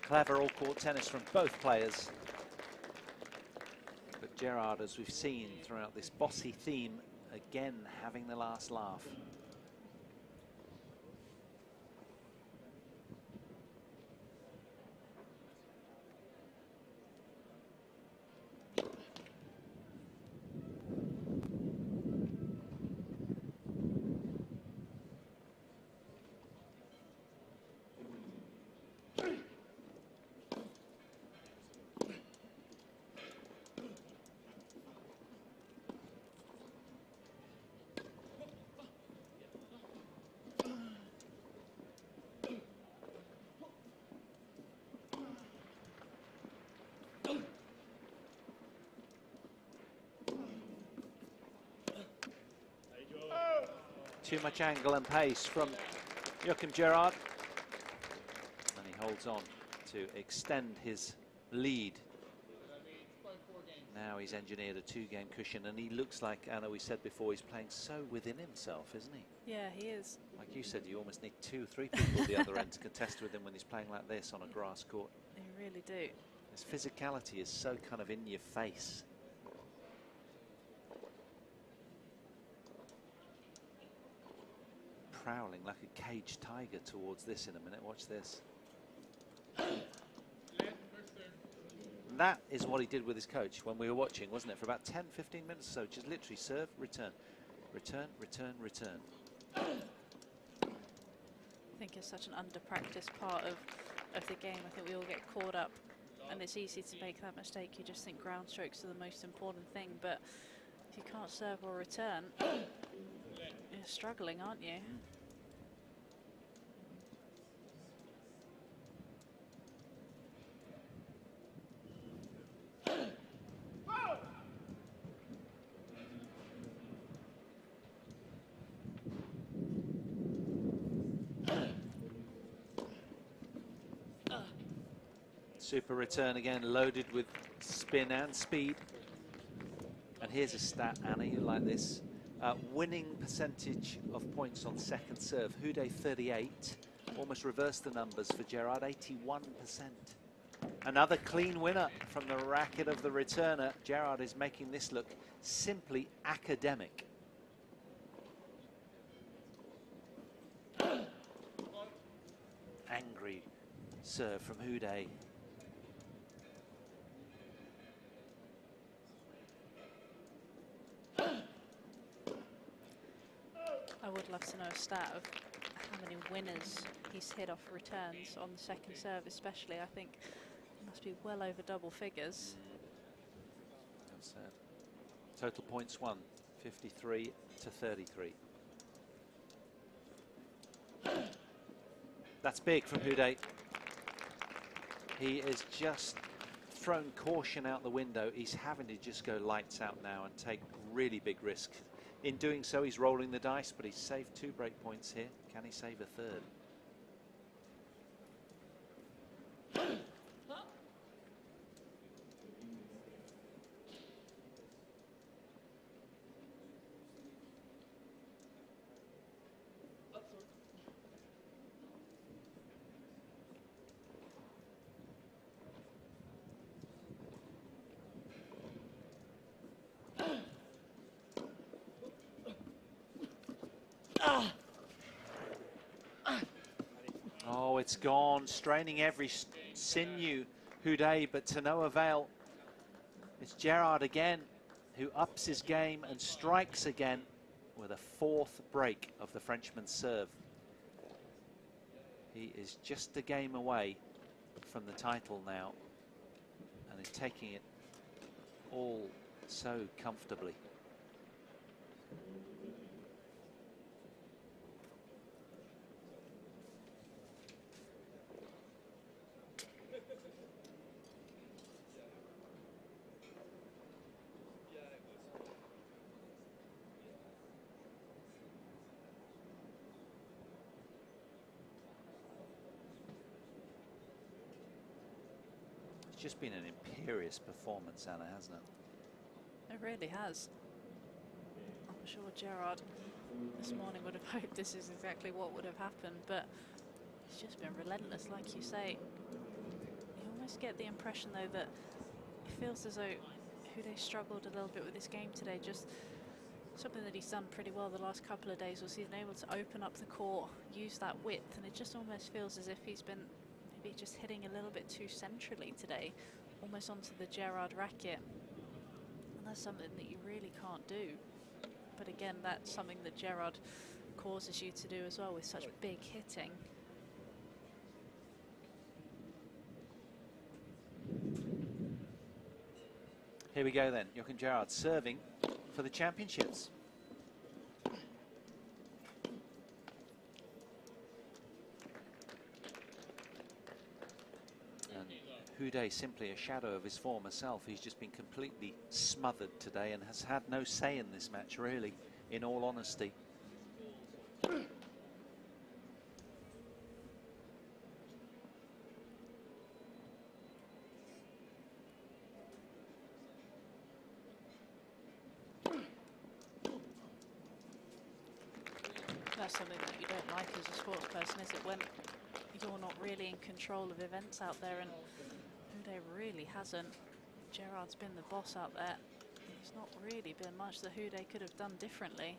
Clever all-court tennis from both players. But Gerard, as we've seen throughout this bossy theme, again having the last laugh. Too much angle and pace from Joachim Gerard, and he holds on to extend his lead. Now he's engineered a 2-game cushion, and he looks like, Anna, we said before, he's playing so within himself, isn't he? Yeah, he is. Like you said, you almost need 2 or 3 people at the other end to contest with him when he's playing like this on a grass court. You really do. His physicality is so kind of in your face. Prowling like a caged tiger towards this in a minute. Watch this. That is what he did with his coach when we were watching, wasn't it? For about 10, 15 minutes or so, just literally serve, return, return, return, return. I think it's such an under-practiced part of the game. I think we all get caught up, and it's easy to make that mistake. You just think ground strokes are the most important thing, but if you can't serve or return, you're struggling, aren't you? Super return again, loaded with spin and speed. And here's a stat, Anna, you like this. Winning percentage of points on second serve. Houday 38, almost reversed the numbers for Gerard, 81%. Another clean winner from the racket of the returner. Gerard is making this look simply academic. Angry serve from Houday. I would love to know a stat of how many winners he's hit off returns on the second serve, especially. I think it must be well over double figures. That's total points won, 53 to 33. That's big from Houday. He is just thrown caution out the window. He's having to just go lights out now and take really big risks. In doing so, he's rolling the dice, but he's saved 2 break points here. Can he save a third? Oh, it's gone, straining every sinew, Houday, but to no avail. It's Gerard again, who ups his game and strikes again with a 4th break of the Frenchman's serve. He is just a game away from the title now, and is taking it all so comfortably. It's just been an imperious performance, Anna, hasn't it? It really has. I'm sure Gerard this morning would have hoped this is exactly what would have happened, but it's just been relentless, like you say. almost get the impression, though, that it feels as though Houday struggled a little bit with this game today. Just something that he's done pretty well the last couple of days was he's been able to open up the court, use that width, and it just almost feels as if he's been maybe just hitting a little bit too centrally today, almost onto the Gerard racket. And that's something that you really can't do. But again, that's something that Gerard causes you to do as well with such big hitting. Here we go then, Joachim Gerard serving for the championships. And Houday simply a shadow of his former self. He's just been completely smothered today and has had no say in this match, really, in all honesty. That's something that you don't like as a sports person, is it, when you're not really in control of events out there, and Houday really hasn't. Gerard's been the boss out there. There's not really been much that Houday could have done differently.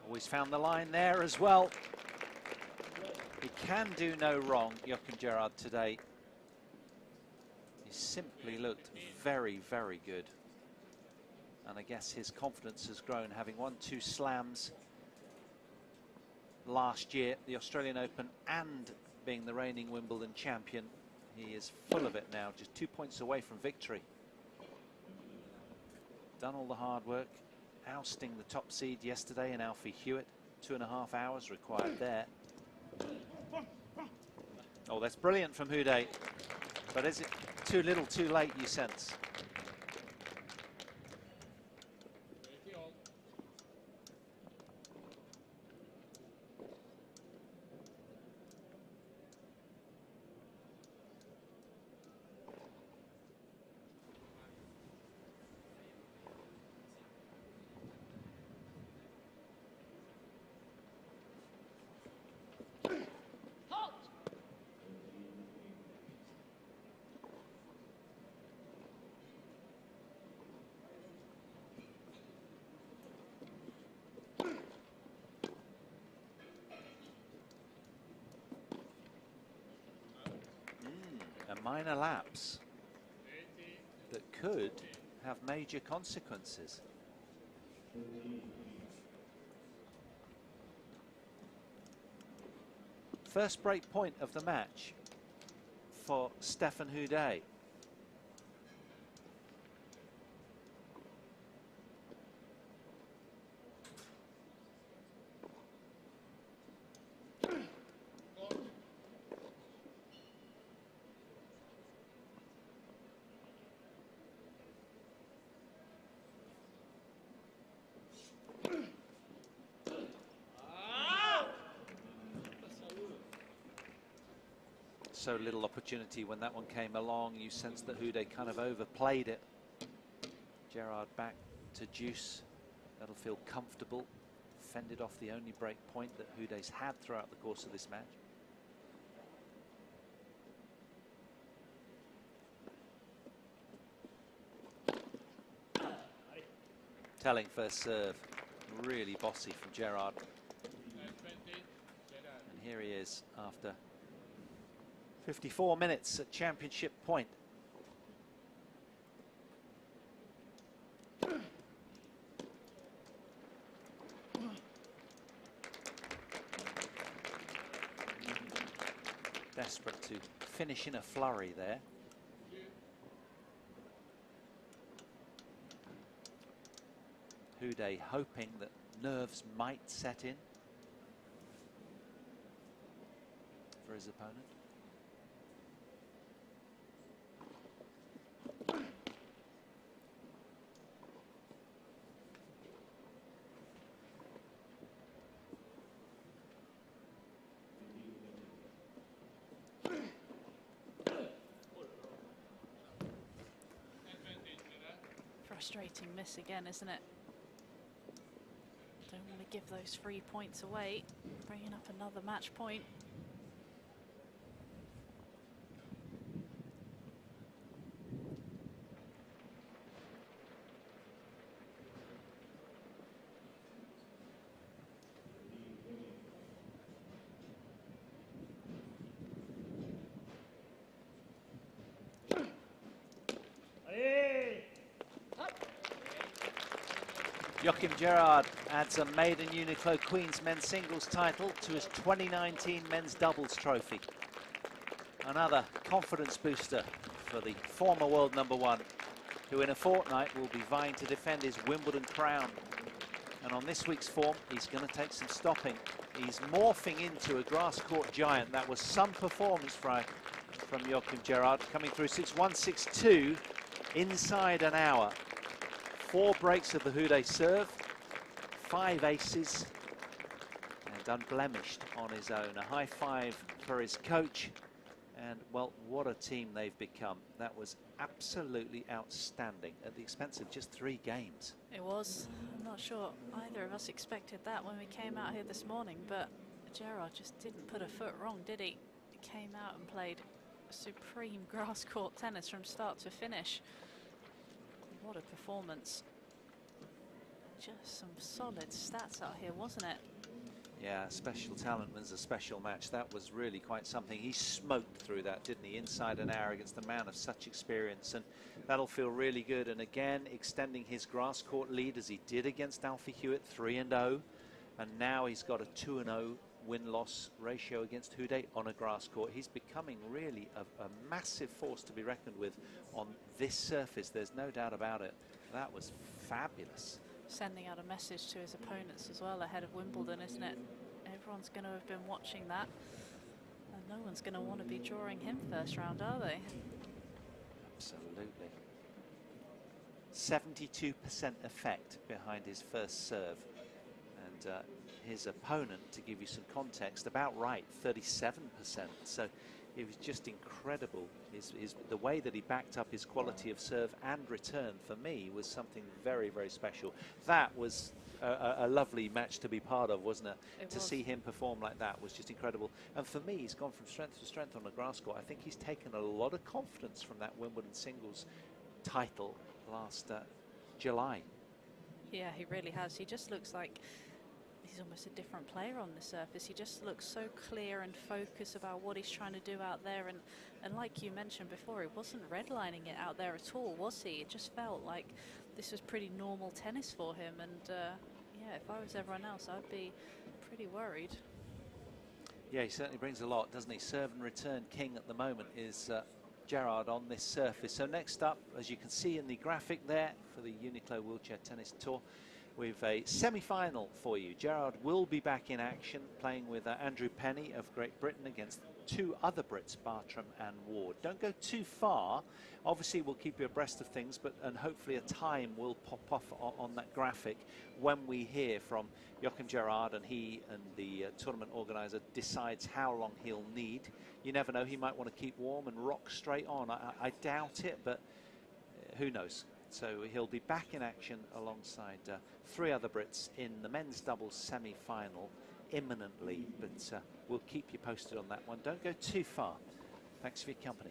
Always found the line there as well. He can do no wrong, Joachim Gerard, today. He simply looked very, very good. And I guess his confidence has grown, having won 2 slams last year, the Australian Open, and being the reigning Wimbledon champion. He is full of it now, just 2 points away from victory. Done all the hard work, ousting the top seed yesterday in Alfie Hewitt. 2.5 hours required there. Oh, that's brilliant from Houday. But is it too little, too late, you sense? A minor lapse that could have major consequences. First break point of the match for Stefan Houday. So little opportunity when that one came along. You sense that Houday kind of overplayed it. Gerard back to deuce. That'll feel comfortable. Fended off the only break point that Houday's had throughout the course of this match. Telling first serve. Really bossy from Gerard. And here he is after 54 minutes at championship point. Desperate to finish in a flurry there. Houday hoping that nerves might set in for his opponent. Frustrating miss again, isn't it? Don't want to give those 3 points away. Bringing up another match point. Joachim Gerard adds a maiden Uniqlo Queen's men's singles title to his 2019 men's doubles trophy. Another confidence booster for the former world #1, who in a fortnight will be vying to defend his Wimbledon crown. And on this week's form, he's going to take some stopping. He's morphing into a grass court giant. That was some performance from Joachim Gerard, coming through 6-1, 6-2 inside an hour. 4 breaks of the Houday serve, 5 aces, and unblemished on his own. A high five for his coach, and well, what a team they've become. That was absolutely outstanding at the expense of just 3 games. It was. I'm not sure either of us expected that when we came out here this morning, but Gerard just didn't put a foot wrong, did he? He came out and played supreme grass court tennis from start to finish. What a performance. Just some solid stats out here, wasn't it? Yeah, special talent wins a special match. That was really quite something. He smoked through that, didn't he? Inside an hour against a man of such experience, and that'll feel really good. And again, extending his grass court lead as he did against Alfie Hewitt, 3-0. And now he's got a 2-0 win-loss ratio against Houday on a grass court. He's becoming really a massive force to be reckoned with on this surface. There's no doubt about it. That was fabulous. Sending out a message to his opponents as well ahead of Wimbledon, isn't it? Everyone's going to have been watching that, and no one's going to want to be drawing him first round, are they? Absolutely. 72% effect behind his first serve, and his opponent, to give you some context, about right, 37%. So it was just incredible. The way that he backed up his quality of serve and return, for me, was something very, very special. That was a lovely match to be part of, wasn't it? To see him perform like that was just incredible. And for me, he's gone from strength to strength on the grass court. I think he's taken a lot of confidence from that Wimbledon singles title last July. Yeah, he really has. He just looks like he's almost a different player on the surface. He just looks so clear and focused about what he's trying to do out there. And like you mentioned before, he wasn't redlining it out there at all, was he? It just felt like this was pretty normal tennis for him. And yeah, if I was everyone else, I'd be pretty worried. Yeah, he certainly brings a lot, doesn't he? Serve and return king at the moment is Gerard on this surface. So next up, as you can see in the graphic there for the Uniqlo Wheelchair Tennis Tour, we've a semi-final for you. Gerard will be back in action, playing with Andrew Penny of Great Britain against 2 other Brits, Bartram and Ward. Don't go too far. Obviously, we'll keep you abreast of things, and hopefully a time will pop off on that graphic when we hear from Joachim Gerard and he and the tournament organizer decides how long he'll need. You never know, he might want to keep warm and rock straight on. I doubt it, but who knows? So he'll be back in action alongside 3 other Brits in the men's doubles semi-final imminently, but we'll keep you posted on that one. Don't go too far. Thanks for your company.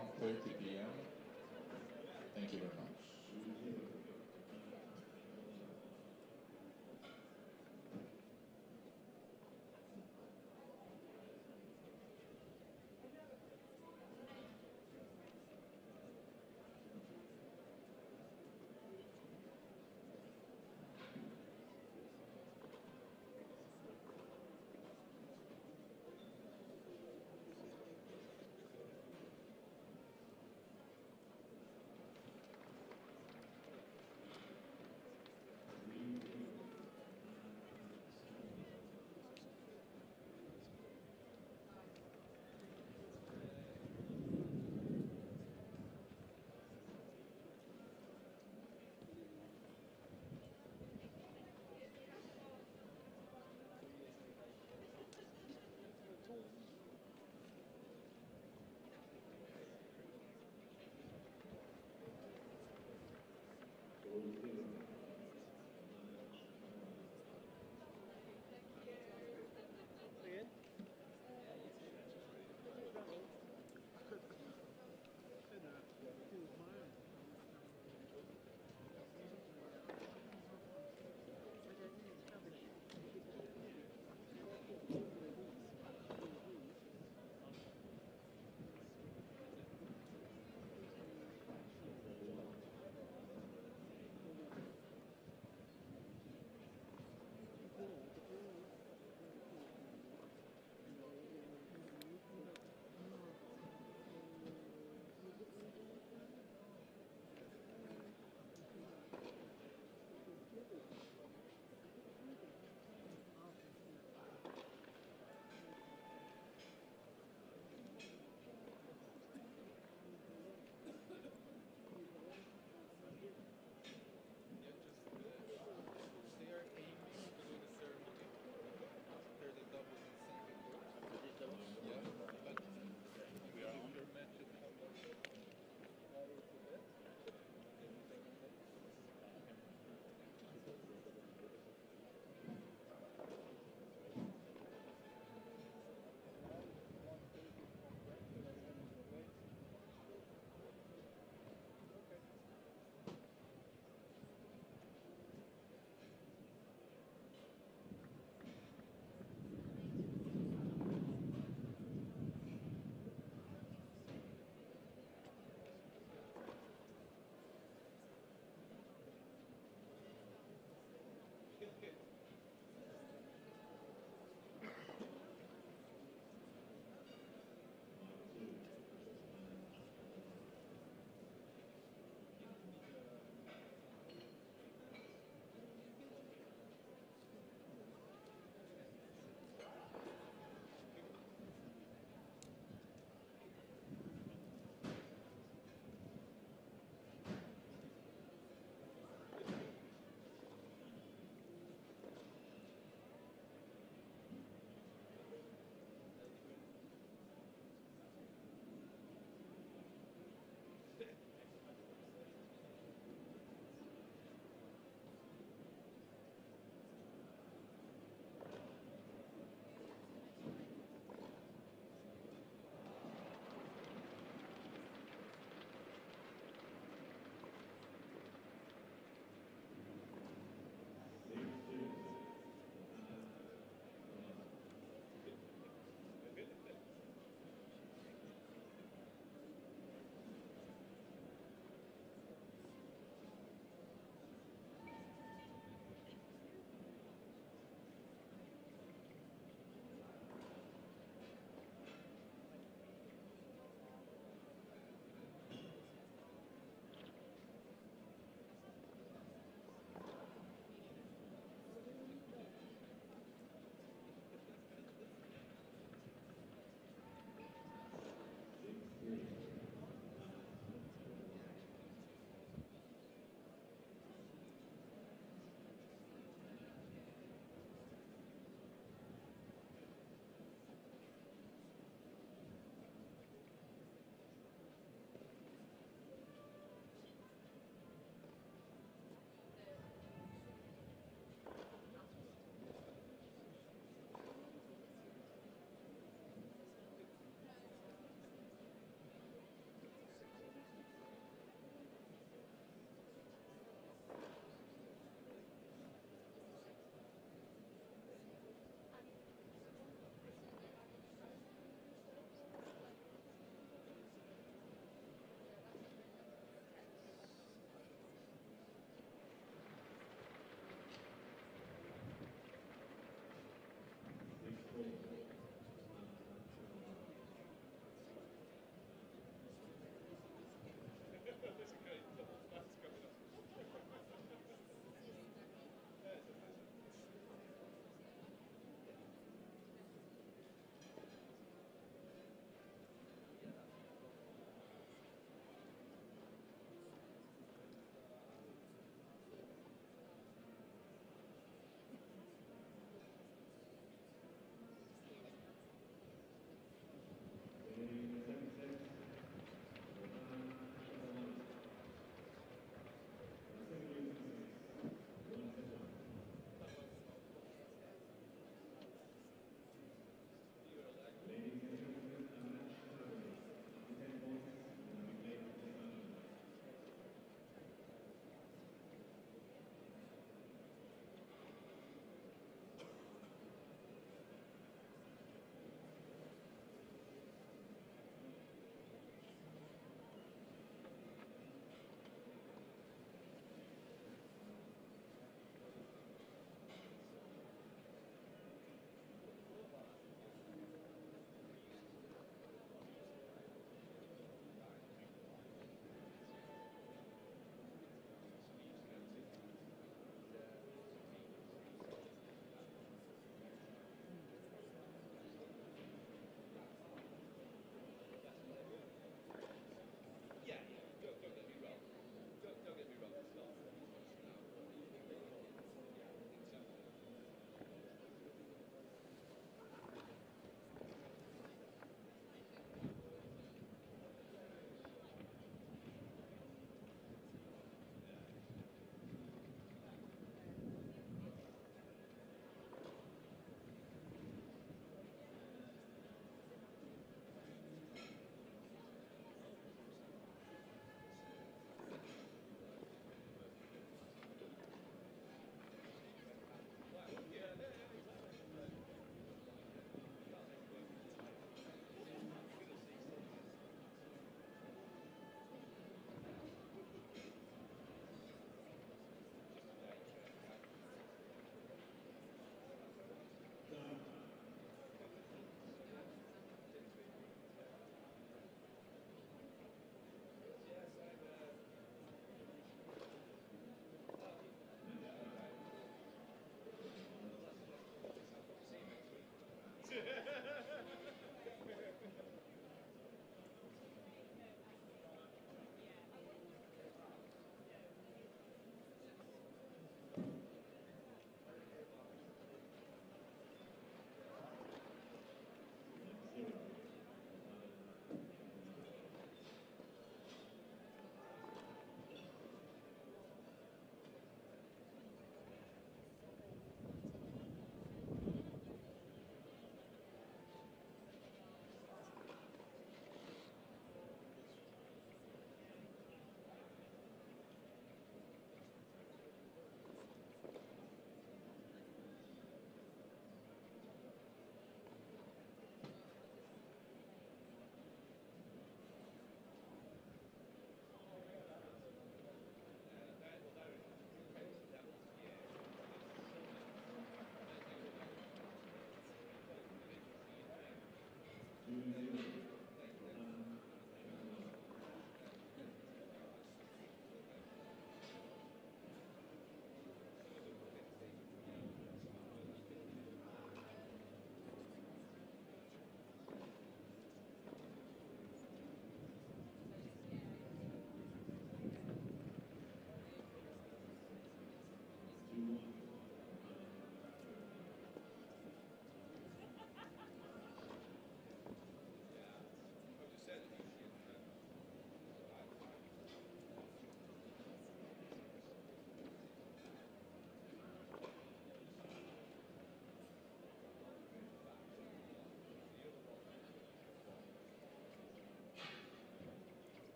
1:30 p.m. Thank you very much.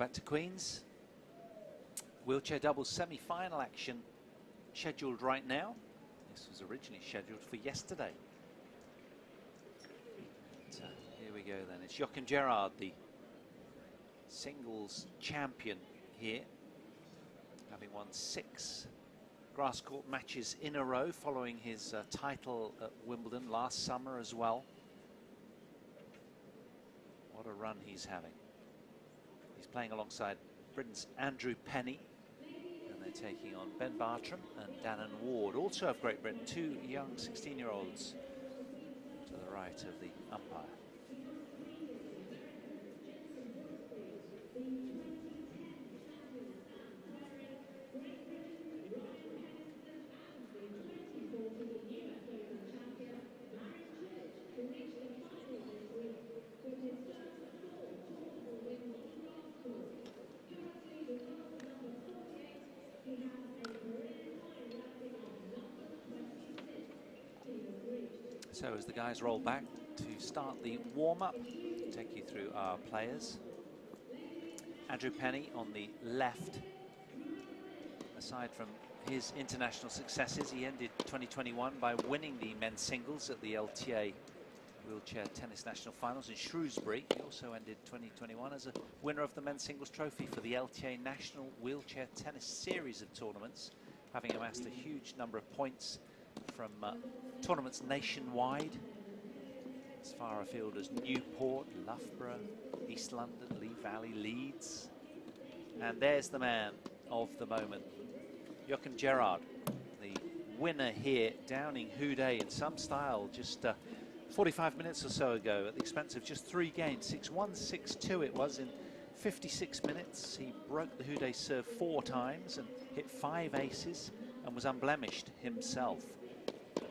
back to Queens. Wheelchair doubles semi-final action scheduled right now. This was originally scheduled for yesterday. So here we go then. It's Joachim Gerard, the singles champion here, having won 6 grass court matches in a row following his title at Wimbledon last summer as well. What a run he's having. He's playing alongside Britain's Andrew Penny, and they're taking on Ben Bartram and Dannon Ward, also of Great Britain, 2 young 16-year-olds to the right of the umpire. So as the guys roll back to start the warm-up, take you through our players. Andrew Penny on the left. Aside from his international successes, he ended 2021 by winning the men's singles at the LTA Wheelchair Tennis National Finals in Shrewsbury. He also ended 2021 as a winner of the men's singles trophy for the LTA National Wheelchair Tennis Series of tournaments, having amassed a huge number of points from tournaments nationwide, as far afield as Newport, Loughborough, East London, Lee Valley, Leeds. And there's the man of the moment, Joachim Gerard, the winner here, downing Houday in some style just 45 minutes or so ago at the expense of just 3 games. 6-1, 6-2 it was in 56 minutes. He broke the Houday serve 4 times and hit 5 aces and was unblemished himself.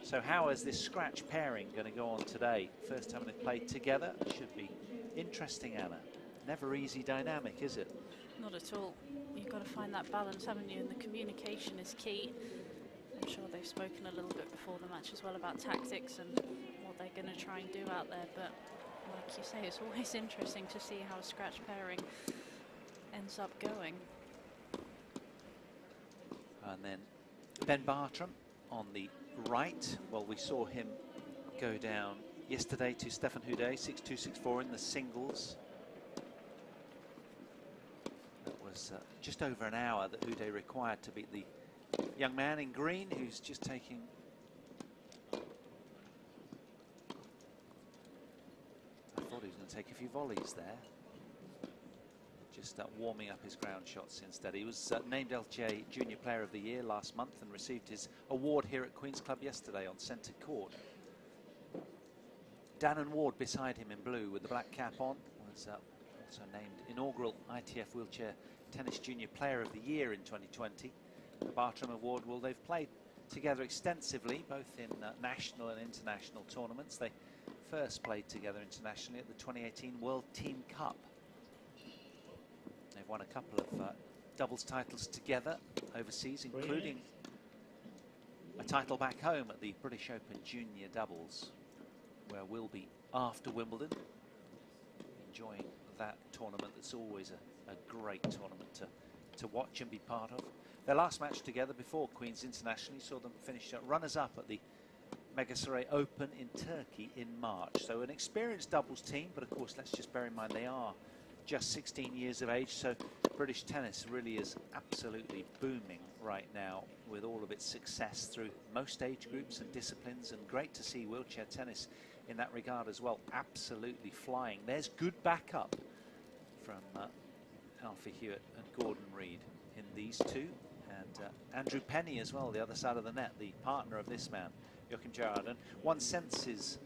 So how is this scratch pairing going to go on today? First time they've played together. Should be interesting, Anna. Never easy dynamic, is it? Not at all. You've got to find that balance, haven't you? And the communication is key. I'm sure they've spoken a little bit before the match as well about tactics and what they're going to try and do out there. But like you say, it's always interesting to see how a scratch pairing ends up going. And then Ben Bartram on the right. Well, we saw him go down yesterday to Stefan Houday, 6-2, 6-4 in the singles. That was just over an hour that Houday required to beat the young man in green, who's just taking I thought he was going to take a few volleys there. Just warming up his ground shots instead. He was named LTA Junior Player of the Year last month and received his award here at Queen's Club yesterday on centre court. Dannon Ward beside him in blue with the black cap on was also named inaugural ITF Wheelchair Tennis Junior Player of the Year in 2020. The Bartram Award, well, they've played together extensively, both in national and international tournaments. They first played together internationally at the 2018 World Team Cup. They've won a couple of doubles titles together overseas, including a title back home at the British Open Junior Doubles, where we'll be after Wimbledon, enjoying that tournament. That's always a great tournament to watch and be part of. Their last match together before Queen's International saw them finish runners-up at the Megasuray Open in Turkey in March. So an experienced doubles team, but of course let's just bear in mind they are just 16 years of age, so British tennis really is absolutely booming right now with all of its success through most age groups and disciplines, and great to see wheelchair tennis in that regard as well, absolutely flying. There's good backup from Alfie, Hewitt and Gordon Reid in these two, and Andrew Penny as well, the other side of the net, the partner of this man, Joachim Gerard. And one senses,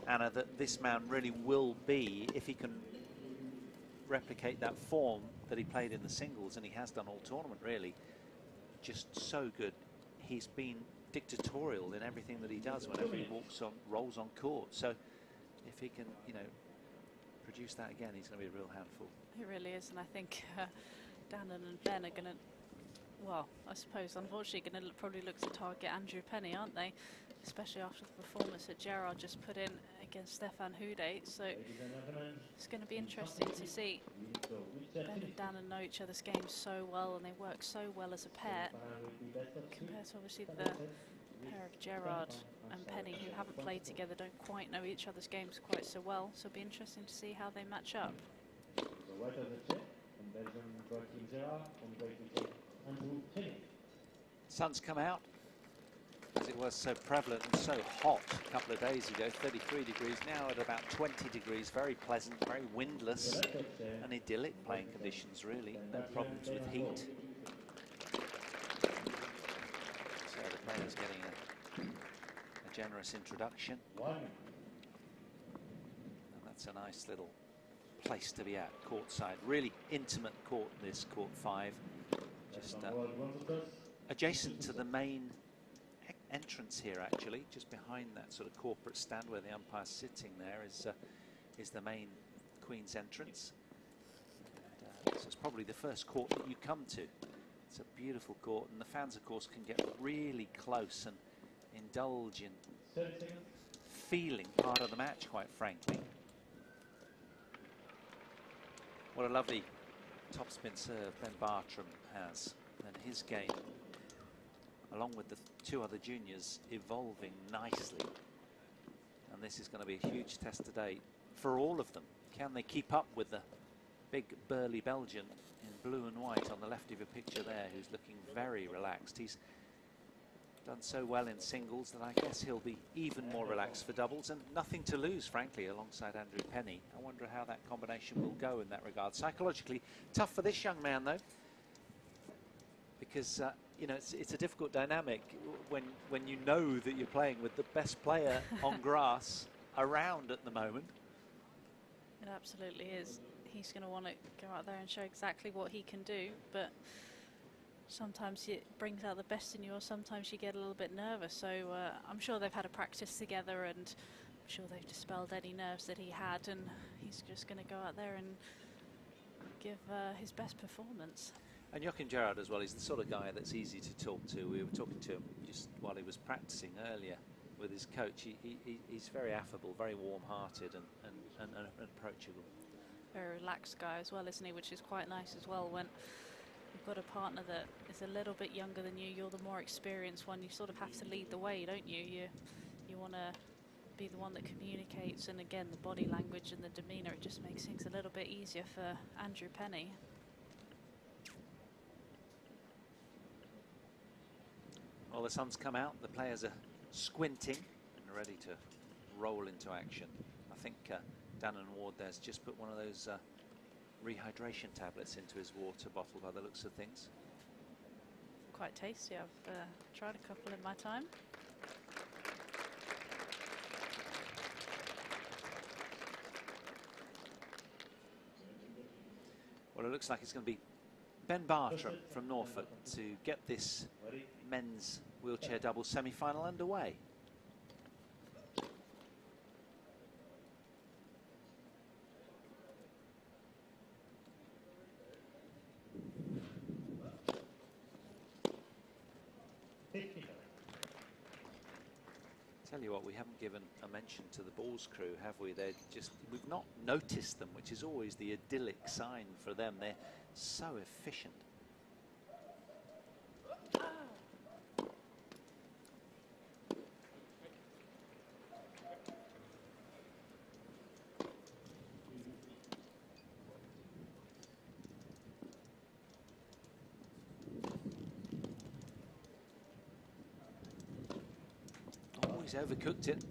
Anna, that this man really will be, if he can replicate that form that he played in the singles, and he has done all tournament really, just so good. He's been dictatorial in everything that he does whenever he rolls on court. So if he can, you know, produce that again, he's going to be a real handful. It really is, and I think Dannon and Ben are going to, well, I suppose unfortunately going to probably look to target Andrew Penny, aren't they? Especially after the performance that Gerard just put in. against Stefan Houday, so it's going to be interesting to see. Ben and Dana know each other's games so well, and they work so well as a pair, compared to obviously the pair of Gerard and Penny, who haven't played together, don't quite know each other's games quite so well, so it'll be interesting to see how they match up. Sun's come out, as it was so prevalent and so hot a couple of days ago, 33 degrees, now at about 20 degrees, very pleasant, very windless, and idyllic playing conditions really, no problems with heat. So the player's getting a generous introduction. And that's a nice little place to be at, courtside. Really intimate court, this court 5. Just adjacent to the main entrance here, actually, just behind that sort of corporate stand where the umpire's sitting there is the main Queen's entrance. And, so it's probably the first court that you come to. It's a beautiful court, and the fans, of course, can get really close and indulge in feeling part of the match, quite frankly. What a lovely topspin serve Ben Bartram has, and his game, along with the 2 other juniors, evolving nicely. And this is going to be a huge test today for all of them. Can they keep up with the big burly Belgian in blue and white on the left of your picture there, who's looking very relaxed? He's done so well in singles that I guess he'll be even more relaxed for doubles, and nothing to lose, frankly, alongside Andrew Penny. I wonder how that combination will go in that regard. Psychologically tough for this young man, though, because you know, it's a difficult dynamic when you know that you're playing with the best player on grass around at the moment. It absolutely is. He's going to want to go out there and show exactly what he can do, but sometimes it brings out the best in you, or sometimes you get a little bit nervous. So I'm sure they've had a practice together, and I'm sure they've dispelled any nerves that he had, and he's just going to go out there and give his best performance. And Joachim Gerard as well, he's the sort of guy that's easy to talk to. We were talking to him just while he was practicing earlier with his coach. He's very affable, very warm-hearted and approachable. Very relaxed guy as well, isn't he? Which is quite nice as well. When you've got a partner that is a little bit younger than you, you're the more experienced one. You sort of have to lead the way, don't you? You want to be the one that communicates, and again, the body language and the demeanour, it just makes things a little bit easier for Andrew Penny. Well, the sun's come out, the players are squinting and ready to roll into action. I think Dan and Ward there's just put one of those rehydration tablets into his water bottle by the looks of things. Quite tasty. I've tried a couple in my time. Well, it looks like it's going to be Ben Bartram from Norfolk to get this men's wheelchair double semi-final underway. Tell you what, we haven't given a mention to the balls crew, have we? They're just, we've not noticed them, which is always the idyllic sign for them. They're so efficient. He's overcooked it.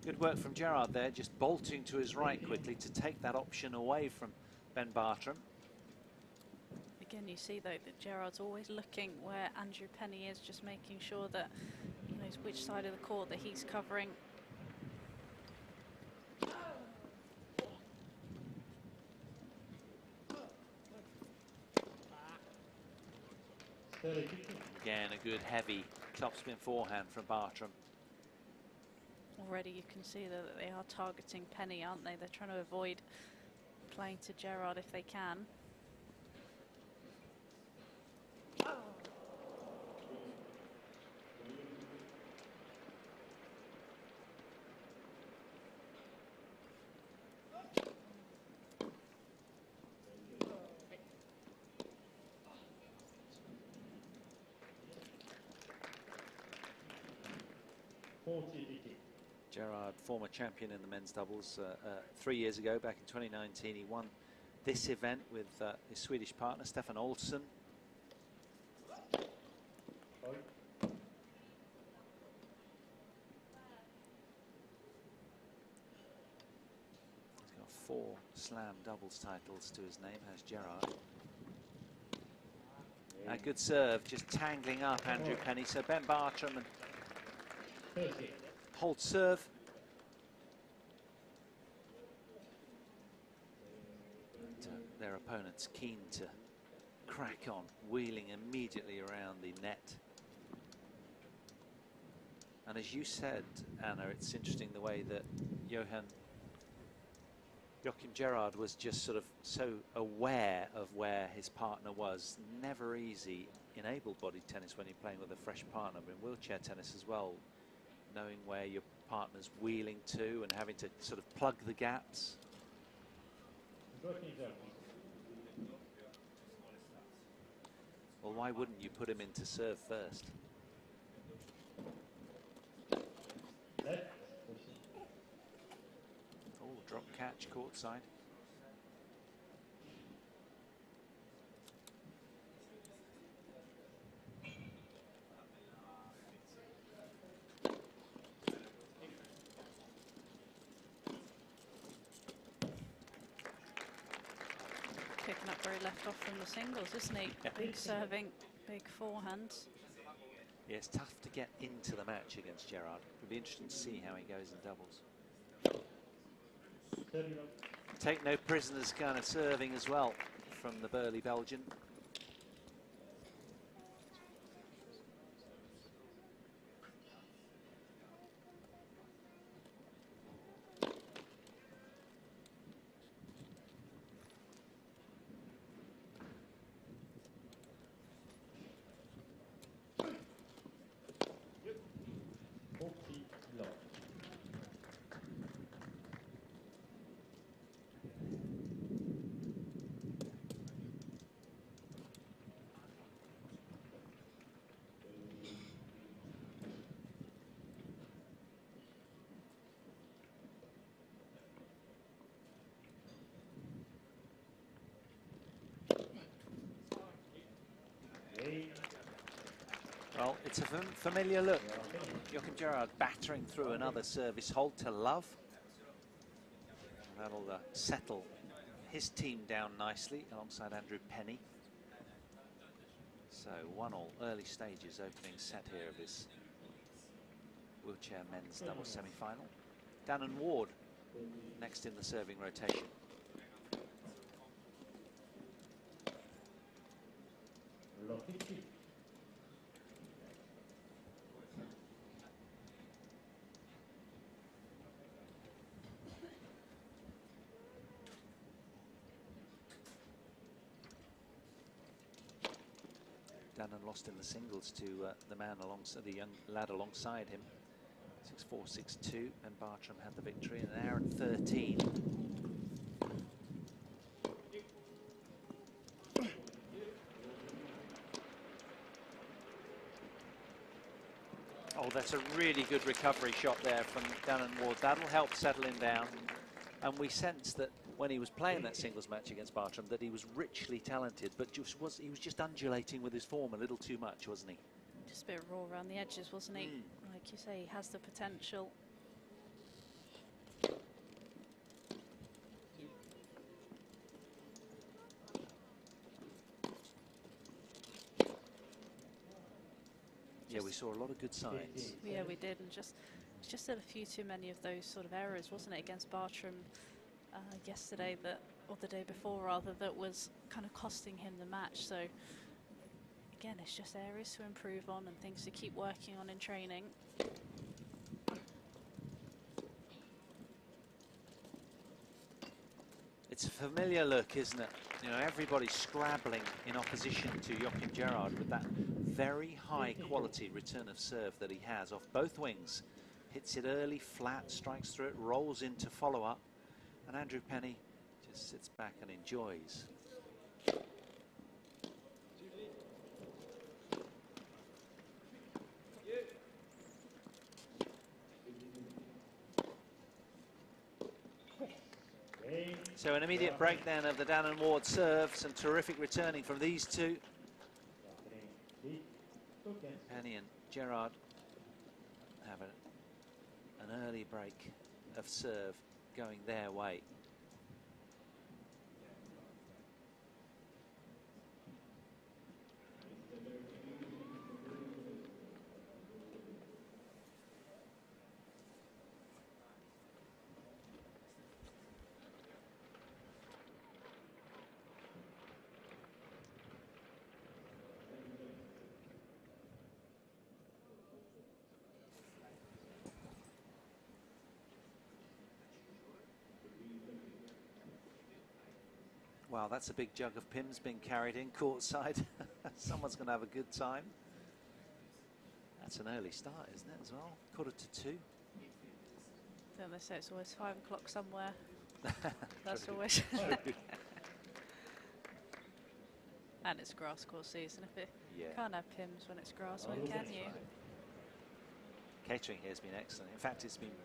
Good work from Gerard there, just bolting to his right quickly to take that option away from Ben Bartram. Again, you see though that Gerard's always looking where Andrew Penny is, just making sure that he knows which side of the court that he's covering. Again, a good heavy topspin forehand from Bartram. Already you can see that they are targeting Penny, aren't they? They're trying to avoid playing to Gerard if they can. Gerard, former champion in the men's doubles 3 years ago, back in 2019. He won this event with his Swedish partner, Stefan Olsson. He's got 4 slam doubles titles to his name, has Gerard. A good serve, just tangling up Andrew Penny. So Ben Bartram and hold serve. And, their opponents keen to crack on, wheeling immediately around the net. And as you said, Anna, it's interesting the way that Joachim Gerard was just sort of so aware of where his partner was. Never easy in able-bodied tennis when you're playing with a fresh partner, but in wheelchair tennis as well, knowing where your partner's wheeling to and having to sort of plug the gaps. Well, why wouldn't you put him into serve first? Oh, drop catch, courtside. Picking up where he left off from the singles, isn't he? Yeah. Big serving, big forehands. Yeah, it's tough to get into the match against Gerard. It'll be interesting to see how he goes in doubles. Take no prisoners kind of serving as well from the burly Belgian. Well, it's a familiar look. Joachim Gerard battering through another service hold to love. That'll settle his team down nicely alongside Andrew Penny. So 1-1 early stages, opening set here of this wheelchair men's double semi-final. Dannon Ward next in the serving rotation. Dannon lost in the singles to the man alongside, the young lad alongside him. 6-4, 6-2, and Bartram had the victory in 1 hour and 13. Oh, that's a really good recovery shot there from Dannon Ward. That'll help settle him down. And we sensed that when he was playing that singles match against Bartram that he was richly talented, but he was just undulating with his form a little too much, wasn't he? Just a bit raw around the edges, wasn't he? Like you say, he has the potential. Yeah, we saw a lot of good signs. Yeah, we did, and just had a few too many of those sort of errors, wasn't it, against Bartram yesterday, or the day before rather, that was kind of costing him the match. So again, it's just areas to improve on and things to keep working on in training. It's a familiar look, isn't it? You know, everybody's scrabbling in opposition to Joachim Gerard with that very high quality return of serve that he has off both wings. Hits it early, flat, strikes through it, rolls into follow-up, and Andrew Penny just sits back and enjoys. So an immediate breakdown of the Dan and Ward serve. Some terrific returning from these two. Penny and Gerard have an early break of serve going their way. Wow, that's a big jug of Pimm's being carried in courtside. Someone's going to have a good time. That's an early start, isn't it, as well? 1:45. Don't they say it's always 5 o'clock somewhere? That's always. And it's grass court season. If it can't have Pimm's when it's grass, when can you? Catering here has been excellent. In fact, it's been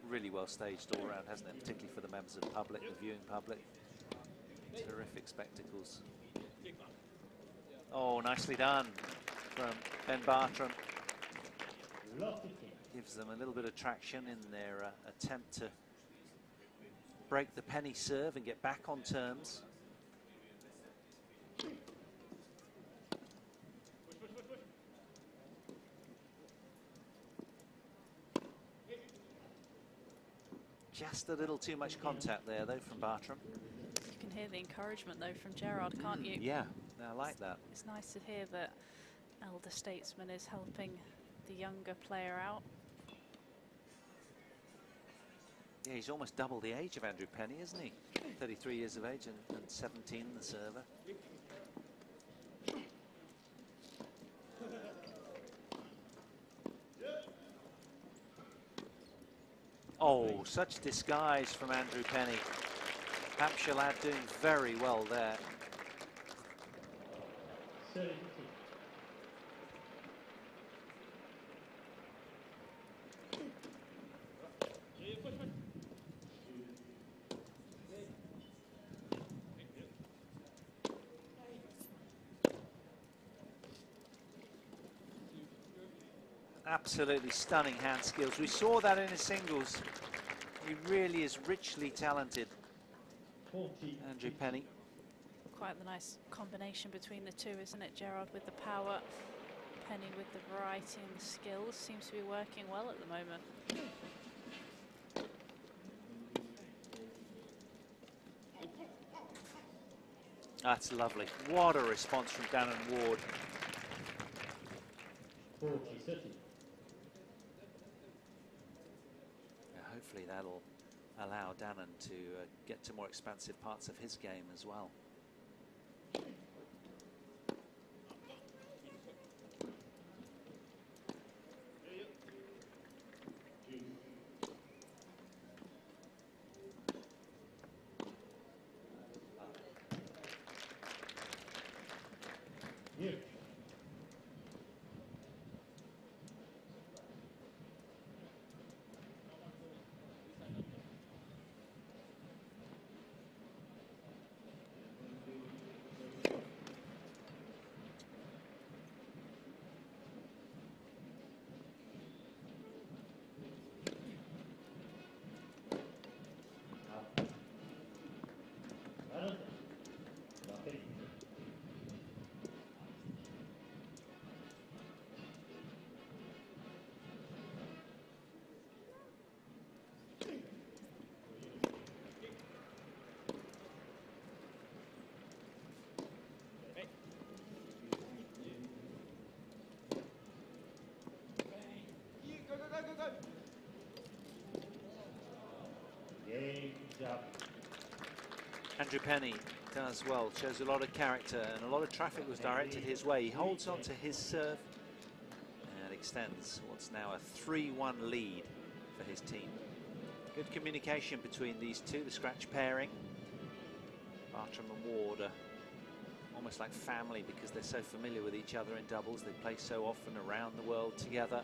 really well staged all around, hasn't it? Particularly for the members of the public, the viewing public. Terrific spectacles. Oh, nicely done from Ben Bartram. Gives them a little bit of traction in their attempt to break the Penny serve and get back on terms. Just a little too much contact there, though, from Bartram. You can hear the encouragement, though, from Gerard, can't you? Yeah, I like that. It's nice to hear that elder statesman is helping the younger player out. Yeah, he's almost double the age of Andrew Penny, isn't he? 33 years of age and 17, the server. Oh, such disguise from Andrew Penny. Hampshire lad doing very well there. Absolutely stunning hand skills. We saw that in his singles. He really is richly talented, Andrew Penny. Quite the nice combination between the two, isn't it? Gerard with the power, Penny with the variety and the skills. Seems to be working well at the moment. That's lovely. What a response from Dan and Ward. Hopefully that'll allow Dannon to get to more expansive parts of his game as well. Andrew Penny does well, shows a lot of character, and a lot of traffic was directed his way. He holds on to his serve and extends what's now a 3-1 lead for his team. Good communication between these two, the scratch pairing. Bartram and Ward are almost like family because they're so familiar with each other in doubles. They play so often around the world together.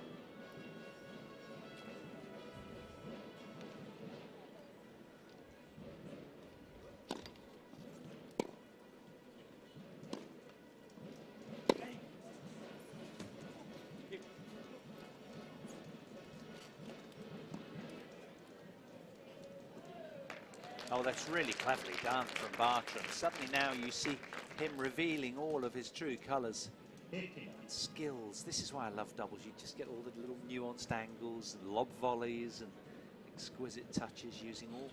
Oh, that's really cleverly done from Bartram. Suddenly now you see him revealing all of his true colours and skills. This is why I love doubles. You just get all the little nuanced angles and lob volleys and exquisite touches using all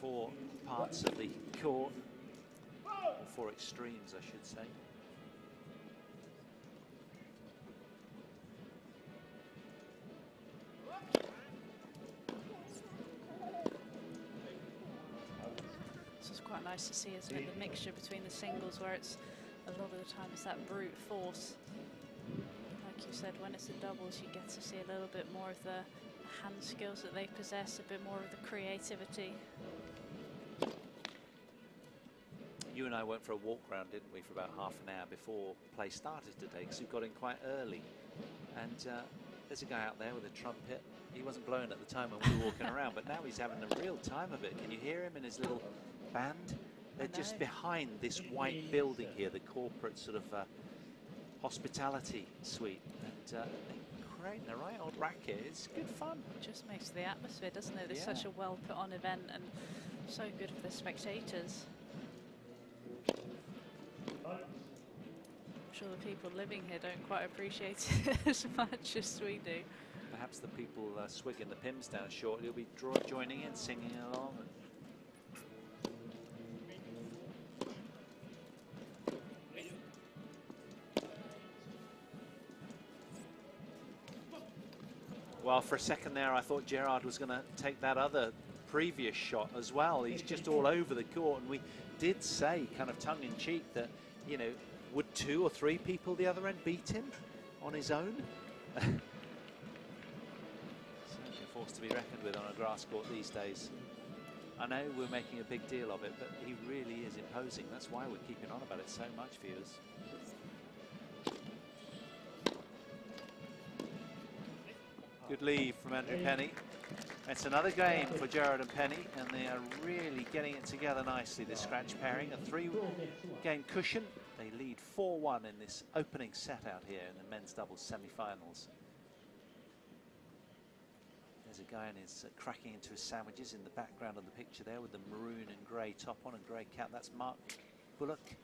four parts of the court, or four extremes, I should say. This is quite nice to see, isn't it? The mixture between the singles, where it's a lot of the time it's that brute force. Like you said, when it's the doubles, you get to see a little bit more of the hand skills that they possess, a bit more of the creativity. You and I went for a walk round, didn't we, for about half an hour before play started today, because we got in quite early. And there's a guy out there with a trumpet. He wasn't blowing at the time when we were walking around, but now he's having a real time of it. Can you hear him in his little band? They're just behind this white building here, the corporate sort of hospitality suite. And they're creating a right old racket. It's good fun. It just makes the atmosphere, doesn't it? It's such a well put on event and so good for the spectators. I'm sure the people living here don't quite appreciate it as much as we do. Perhaps the people swigging the pims down shortly will be joining in, singing along. Well, for a second there, I thought Gerard was going to take that other previous shot as well. He's just all over the court, and we did say, kind of tongue-in-cheek, that, you know, would 2 or 3 people the other end beat him on his own? Certainly a force to be reckoned with on a grass court these days. I know we're making a big deal of it, but he really is imposing. That's why we're keeping on about it so much, viewers. Good leave from Andrew Penny. It's another game for Gerard and Penny, and they are really getting it together nicely, this scratch pairing. A 3-game cushion. They lead 4-1 in this opening set out here in the men's doubles semi-finals. There's a guy in his cracking into his sandwiches in the background of the picture there with the maroon and grey top on and grey cap. That's Mark Bullock,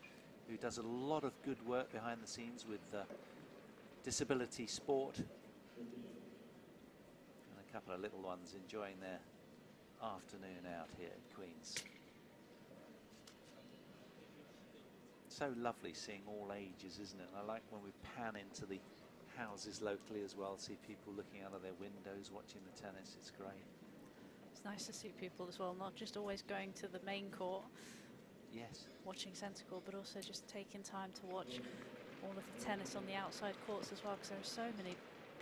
who does a lot of good work behind the scenes with disability sport. A couple of little ones enjoying their afternoon out here at Queen's. So lovely seeing all ages, isn't it? I like when we pan into the houses locally as well, see people looking out of their windows watching the tennis. It's great. It's nice to see people as well, not just always going to the main court, yes, watching centre court, but also just taking time to watch all of the tennis on the outside courts as well, because there are so many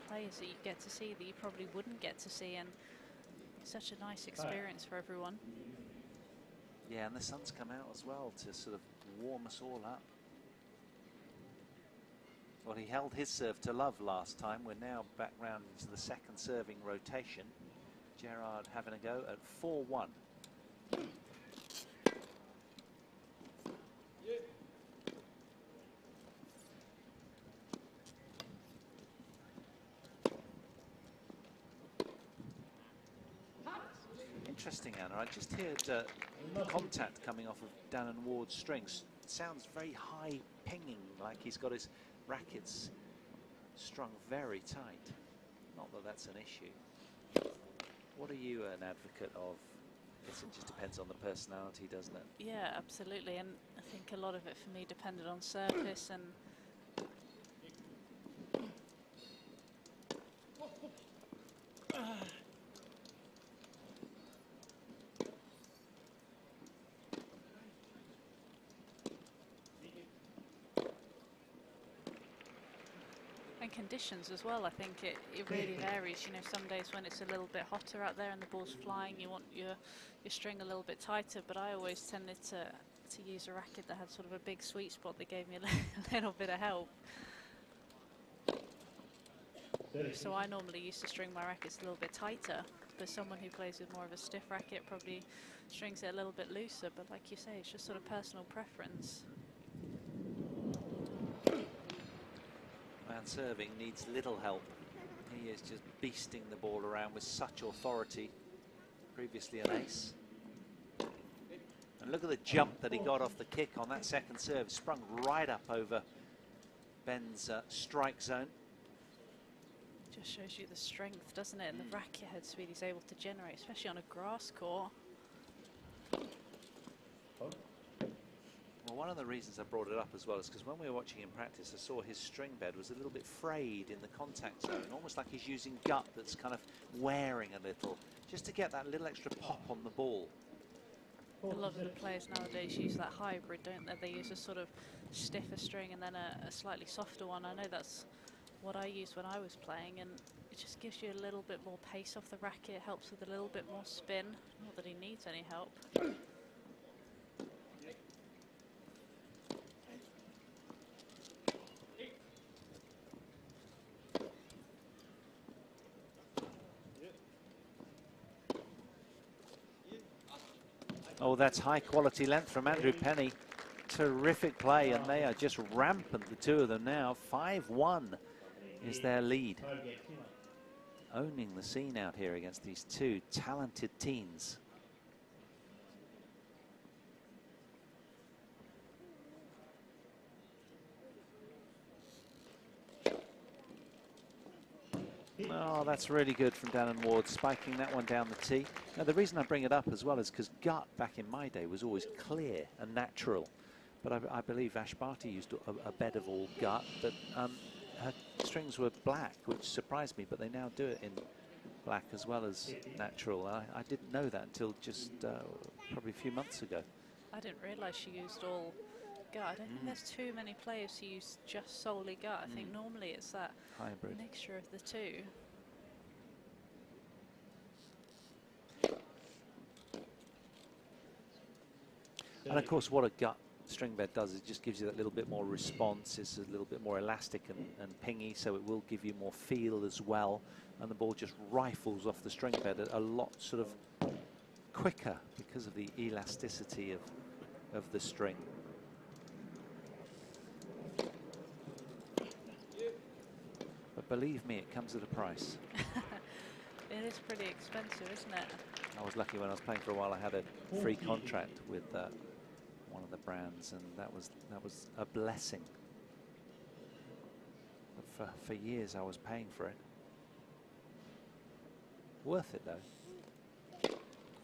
players that you get to see that you probably wouldn't get to see, and such a nice experience for everyone. Yeah, and the sun's come out as well to sort of warm us all up. Well, he held his serve to love last time. We're now back round into the second serving rotation. Gerard having a go at 4-1. Interesting, Anna. I just heard contact coming off of Dan Ward's strings. It sounds very high pinging, like he's got his rackets strung very tight. Not that that's an issue. What are you an advocate of? I guess it just depends on the personality, doesn't it? Yeah, absolutely. And I think a lot of it for me depended on surface and conditions as well. I think it really varies. You know, some days when it's a little bit hotter out there and the ball's flying, you want your string a little bit tighter, but I always tended to use a racket that had sort of a big sweet spot that gave me a little bit of help. So I normally used to string my rackets a little bit tighter, but someone who plays with more of a stiff racket probably strings it a little bit looser, but like you say, it's just sort of personal preference. Man serving needs little help. He is just beasting the ball around with such authority. Previously an ace. And look at the jump that he got off the kick on that second serve. Sprung right up over Ben's strike zone. Just shows you the strength, doesn't it? And the racket head speed he's able to generate, especially on a grass court. Well, one of the reasons I brought it up as well is because when we were watching him practice, I saw his string bed was a little bit frayed in the contact zone, almost like he's using gut that's kind of wearing a little, just to get that little extra pop on the ball. A lot of the players nowadays use that hybrid, don't they? They use a sort of stiffer string and then a slightly softer one. I know that's what I used when I was playing, and it just gives you a little bit more pace off the racket, helps with a little bit more spin. Not that he needs any help. Oh, that's high quality length from Andrew Penny. Terrific play, and they are just rampant, the two of them now. 5-1 is their lead. Owning the scene out here against these two talented teens. Oh, that's really good from Dan and Ward, spiking that one down the tee. Now, the reason I bring it up as well is because gut back in my day was always clear and natural. But I believe Ash Barty used a bed of all gut, but her strings were black, which surprised me, but they now do it in black as well as natural. I didn't know that until just probably a few months ago. I didn't realise she used all gut. I don't think there's too many players who use just solely gut. I think normally it's that hybrid mixture of the two. And of course, what a gut string bed does is it just gives you that little bit more response. It's a little bit more elastic and pingy, so it will give you more feel as well. And the ball just rifles off the string bed a lot sort of quicker because of the elasticity of the string. But believe me, it comes at a price. It is pretty expensive, isn't it? I was lucky when I was playing for a while. I had a free contract with one of the brands, and that was a blessing. But for years I was paying for it. Worth it though.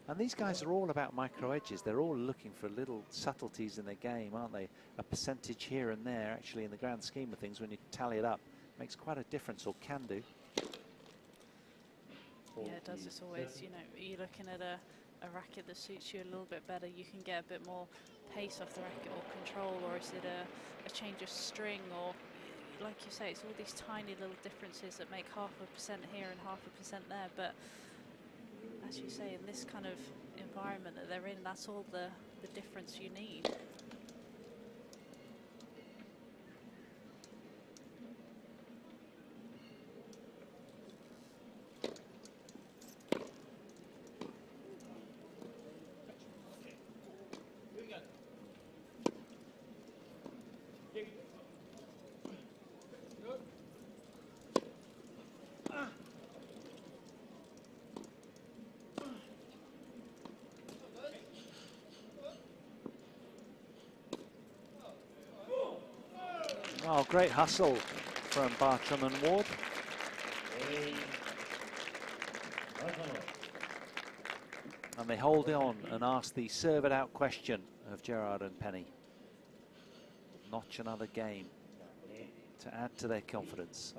And these guys are all about micro edges. They're all looking for little subtleties in their game, aren't they? A percentage here and there, actually, in the grand scheme of things, when you tally it up, makes quite a difference, or can do. Yeah, it does. It's always, you know, you're looking at a racket that suits you a little bit better. You can get a bit more pace off the racket or control, or is it a change of string, or like you say, it's all these tiny little differences that make 0.5% here and 0.5% there. But as you say, in this kind of environment that they're in, that's all the difference you need. Oh, great hustle from Bartram and Ward. And they hold on and ask the serve it out question of Gerard and Penny. Notch another game to add to their confidence.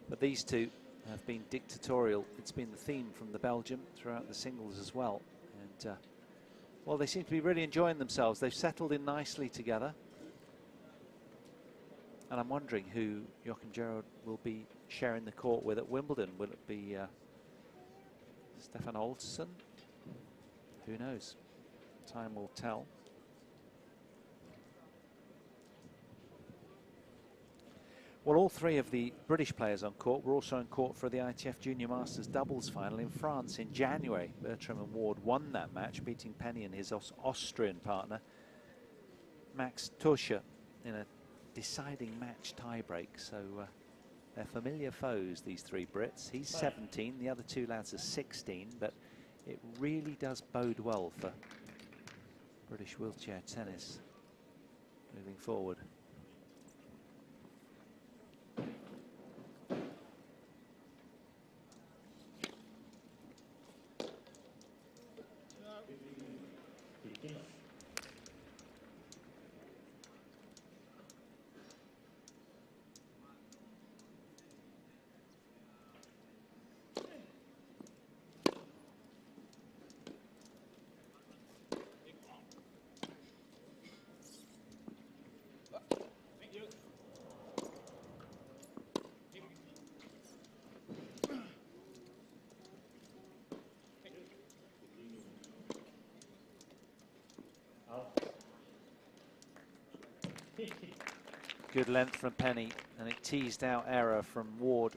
But these two have been dictatorial. It's been the theme from the Belgium throughout the singles as well. And, well, they seem to be really enjoying themselves. They've settled in nicely together. And I'm wondering who Joachim Gerard will be sharing the court with at Wimbledon. Will it be Stefan Olsson? Who knows? Time will tell. Well, all three of the British players on court were also on court for the ITF Junior Masters doubles final in France in January. Bartram and Ward won that match, beating Penny and his Austrian partner, Max Toscher, in a deciding match tiebreak. So they're familiar foes, these three Brits. He's 17, the other two lads are 16, but it really does bode well for British wheelchair tennis moving forward. Good length from Penny, and it teased out error from Ward.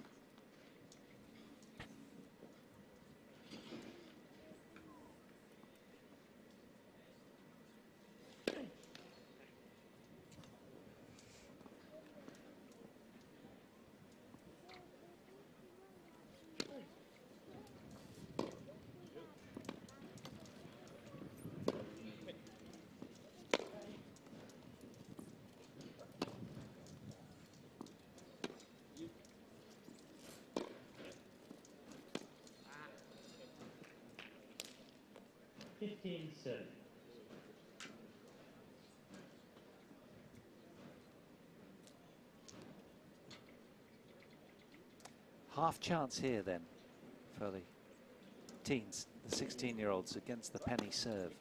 Half chance here then for the teens, the 16-year-olds against the Penny serve.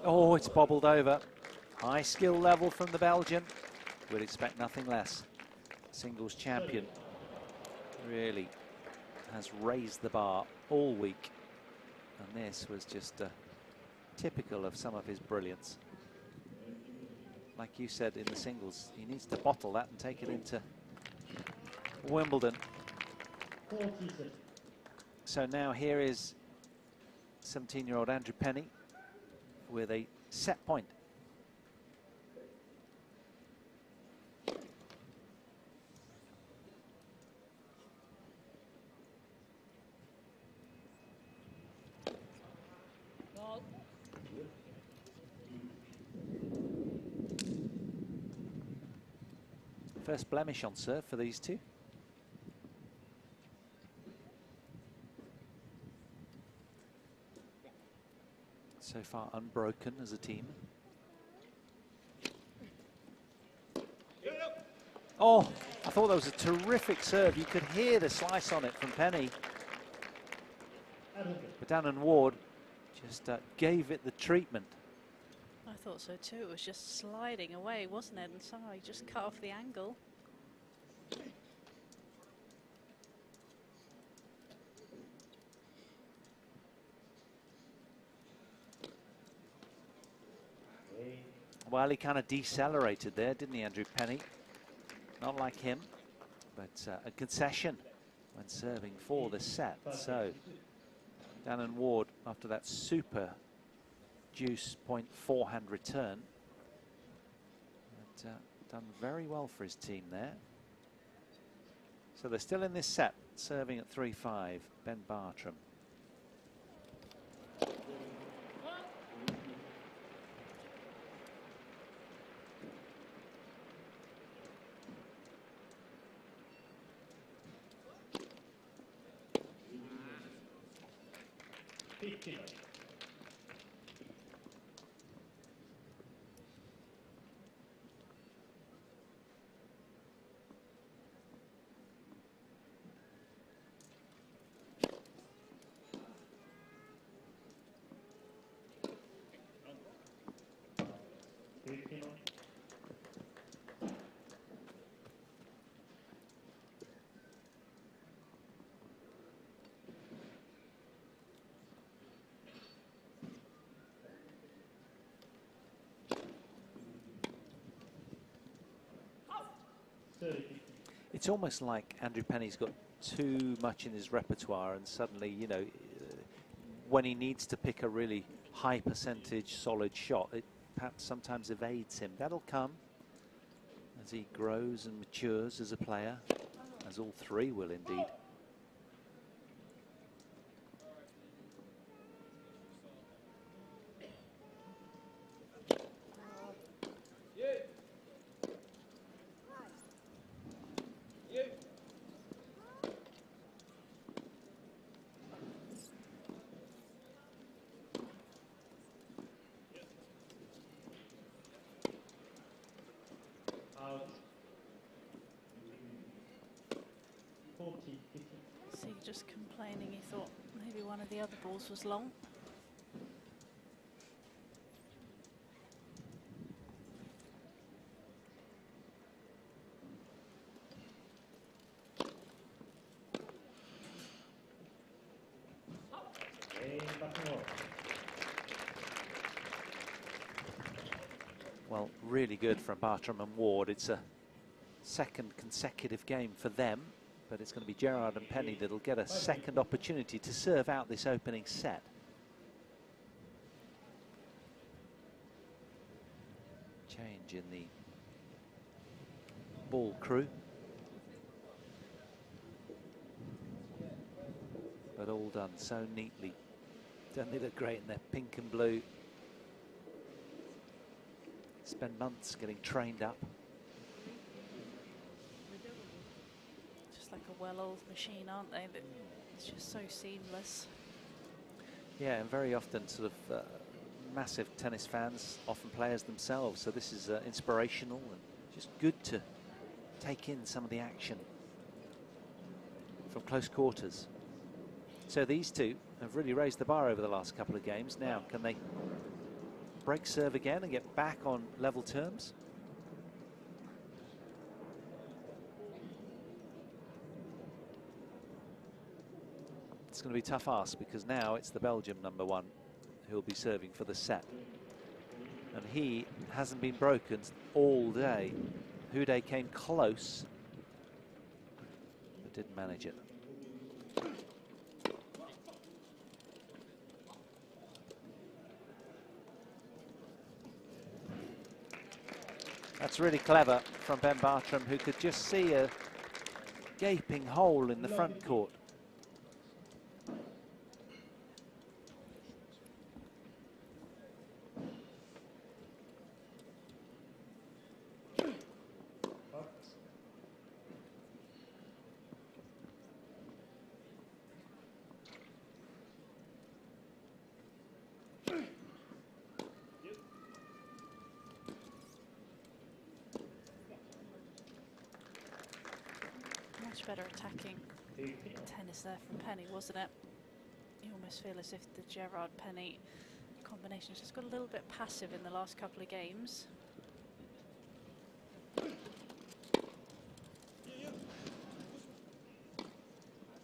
Oh, it's bobbled over. High skill level from the Belgian. Would expect nothing less. Singles champion really has raised the bar all week. And this was just typical of some of his brilliance. Like you said in the singles, he needs to bottle that and take it into Wimbledon. So now here is 17-year-old Andrew Penny with a set point. First blemish on serve for these two. So far unbroken as a team. Oh, I thought that was a terrific serve. You could hear the slice on it from Penny. But Dan and Ward just gave it the treatment. I thought so too. It was just sliding away, wasn't it? And somehow he just cut off the angle. Well, he kind of decelerated there, didn't he, Andrew Penny? Not like him, but a concession when serving for the set. So, Dan and Ward, after that super deuce point forehand return, had done very well for his team there. So they're still in this set, serving at 3-5, Ben Bartram. It's almost like Andrew Penny's got too much in his repertoire, and suddenly, you know, when he needs to pick a really high percentage solid shot, perhaps sometimes evades him. That'll come as he grows and matures as a player, as all three will indeed. So you're just complaining, he thought maybe one of the other balls was long. Well, really good from Bartram and Ward. It's a second consecutive game for them, but it's going to be Gerard and Penny that'll get a second opportunity to serve out this opening set. Change in the ball crew, but all done so neatly. Don't they look great in their pink and blue? Spend months getting trained up. Just like a well-oiled machine, aren't they? But it's just so seamless. Yeah, and very often sort of massive tennis fans, often players themselves. So this is inspirational and just good to take in some of the action from close quarters. So these two have really raised the bar over the last couple of games. Now, can they break serve again and get back on level terms? It's going to be a tough ask because now it's the Belgium #1 who'll be serving for the set. And he hasn't been broken all day. Houday came close, but didn't manage it. That's really clever from Ben Bartram, who could just see a gaping hole in the front court. Much better attacking tennis there from Penny, wasn't it? You almost feel as if the Gerard-Penny combination's just got a little bit passive in the last couple of games.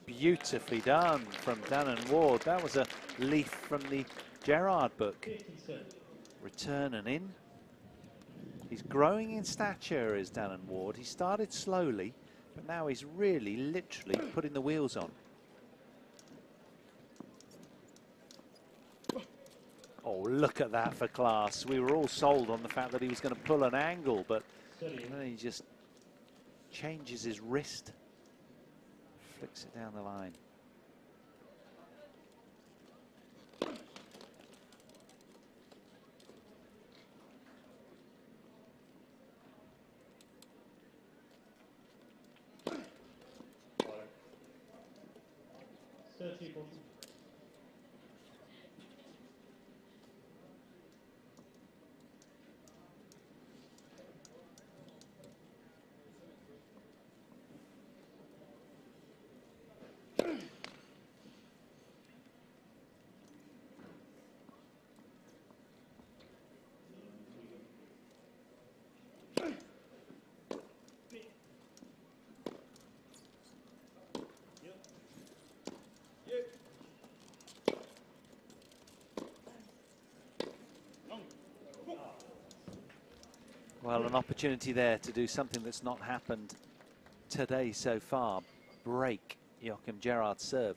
Beautifully done from Dan and Ward. That was a leaf from the Gerard book. Return and in. He's growing in stature, is Dan and Ward. He started slowly, but now he's really literally putting the wheels on. Oh, look at that for class. We were all sold on the fact that he was going to pull an angle, but then he just changes his wrist, flicks it down the line. Well, an opportunity there to do something that's not happened today so far. Break Joachim Gerard's serve.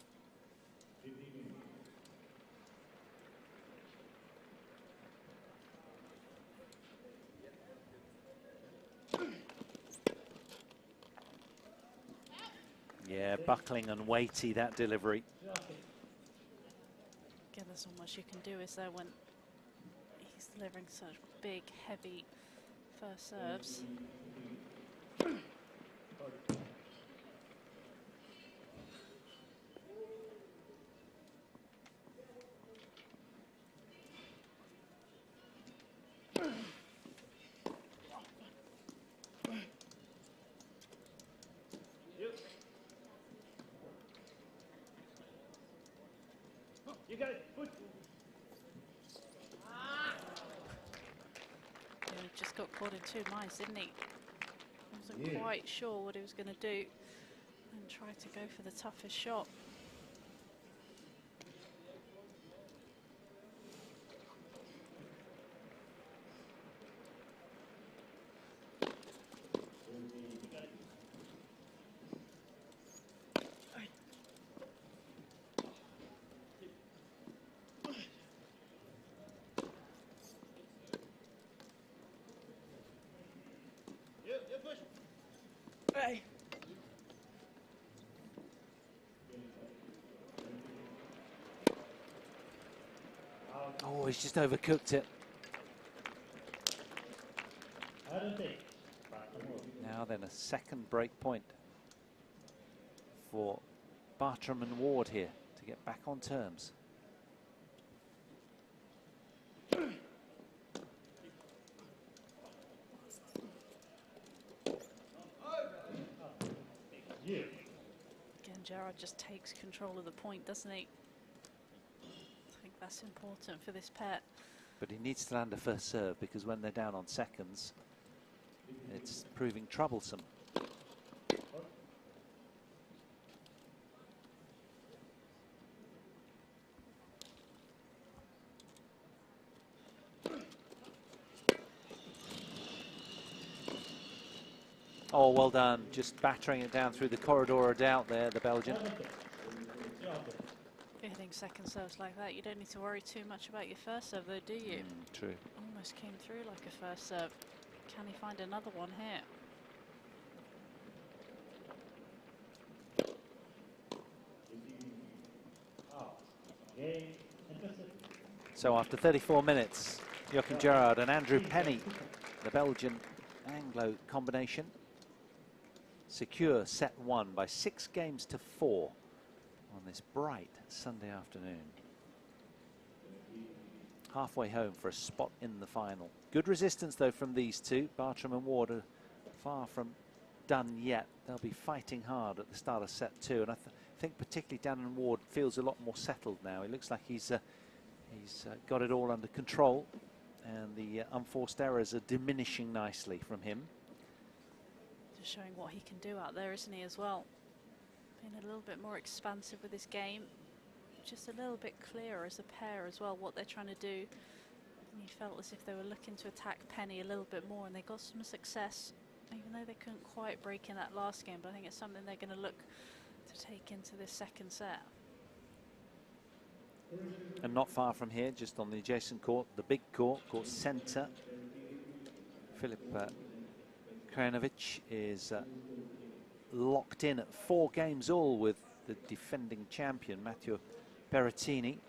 Yeah, buckling and weighty, that delivery. Again, there's not much you can do, is there, when he's delivering such big, heavy first serves. You got it. Good. He just got caught in two minds, didn't he? Wasn't quite sure what he was going to do and tried to go for the toughest shot. Oh, he's just overcooked it. Now then, a second break point for Bartram and Ward here to get back on terms. Again, Gerard just takes control of the point, doesn't he? I think that's important for this pair. But he needs to land a first serve, because when they're down on seconds, it's proving troublesome. Oh, well done. Just battering it down through the corridor of doubt there, the Belgian. Hitting second serves like that, you don't need to worry too much about your first serve though, do you? True. Almost came through like a first serve. Can he find another one here? So after 34 minutes, Joachim Gerard and Andrew Penny, the Belgian Anglo combination, secure set one by 6 games to 4 on this bright Sunday afternoon. Halfway home for a spot in the final. Good resistance though from these two. Bartram and Ward are far from done yet. They'll be fighting hard at the start of set 2, and I think particularly Darren Ward feels a lot more settled now. He looks like he's got it all under control, and the unforced errors are diminishing nicely from him. Just showing what he can do out there, isn't he, as well? Being a little bit more expansive with his game. Just a little bit clearer as a pair as well, what they're trying to do. And he felt as if they were looking to attack Penny a little bit more, and they got some success, even though they couldn't quite break in that last game. But I think it's something they're going to look to take into this second set. And not far from here, just on the adjacent court, the big court centre, Filip Krajinovic is locked in at 4 games all with the defending champion, Matteo Berrettini.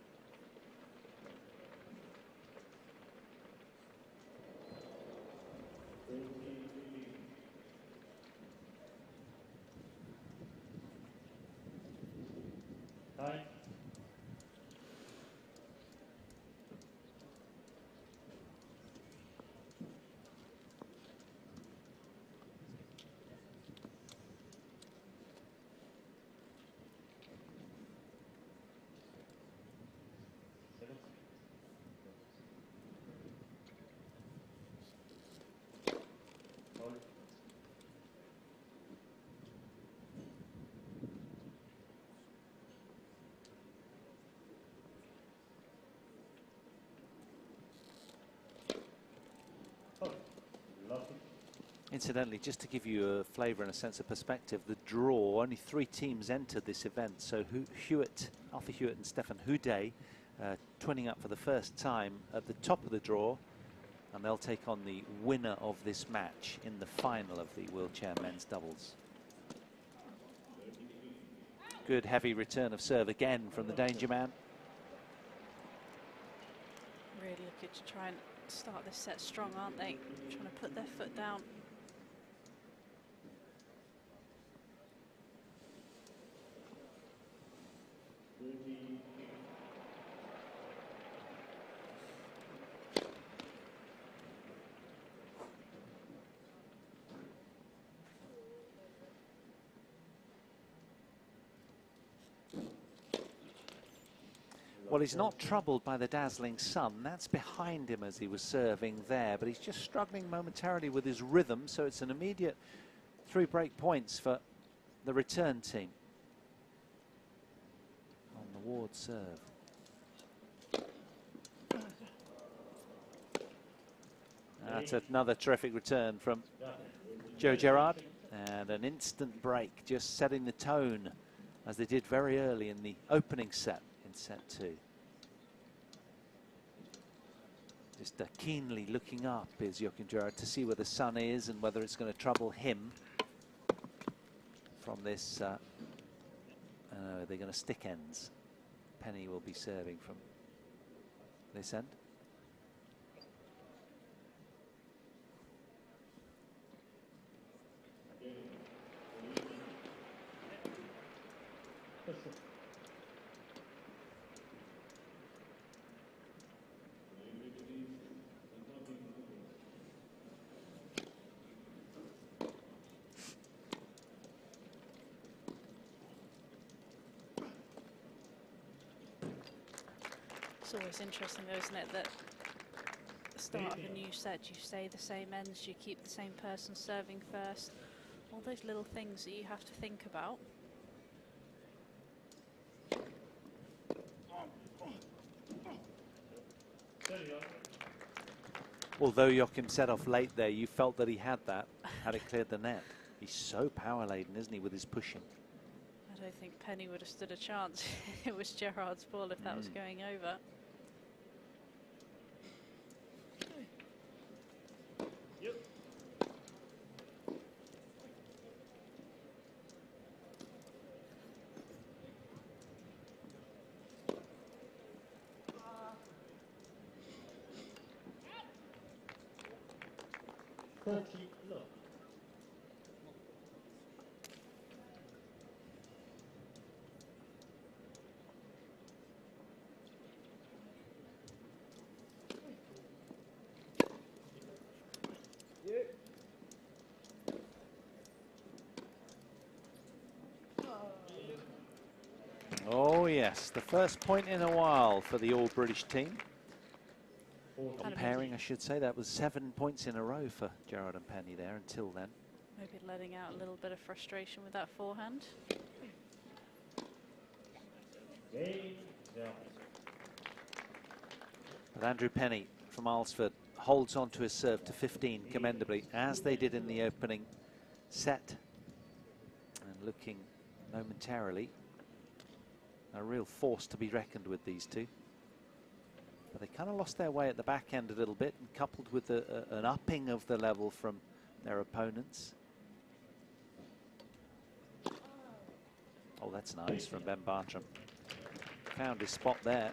Incidentally, just to give you a flavour and a sense of perspective, the draw, only 3 teams entered this event. So Hewitt, Alfie Hewitt and Stefan Houday twinning up for the first time at the top of the draw, and they'll take on the winner of this match in the final of the wheelchair men's doubles. Good heavy return of serve again from the danger man. Really looking to try and start this set strong, aren't they? Trying to put their foot down. Well, he's not troubled by the dazzling sun. That's behind him as he was serving there, but he's just struggling momentarily with his rhythm, so it's an immediate 3 break points for the return team. On the Ward serve. That's another terrific return from Gerard, and an instant break, just setting the tone as they did very early in the opening set. Set 2. Just keenly looking up is Joachim Gerard to see where the sun is and whether it's going to trouble him from this. They're going to stick ends. Penny will be serving from this end. It's always interesting though, isn't it, that at the start of a new set you stay the same ends, you keep the same person serving first. All those little things that you have to think about. Although Joachim set off late there, you felt that he had that, had it cleared the net. He's so power laden, isn't he, with his pushing. I don't think Penny would have stood a chance. It was Gerard's ball if that was going over. Oh yes, the first point in a while for the all-British team. On pairing, I should say. That was 7 points in a row for Gerard and Penny there until then. Maybe letting out a little bit of frustration with that forehand. But Andrew Penny from Alsford holds on to his serve to 15 commendably, as they did in the opening set. And looking momentarily a real force to be reckoned with, these two. But they kind of lost their way at the back end a little bit, and coupled with an upping of the level from their opponents. Oh, that's nice from Ben Bartram. Found his spot there.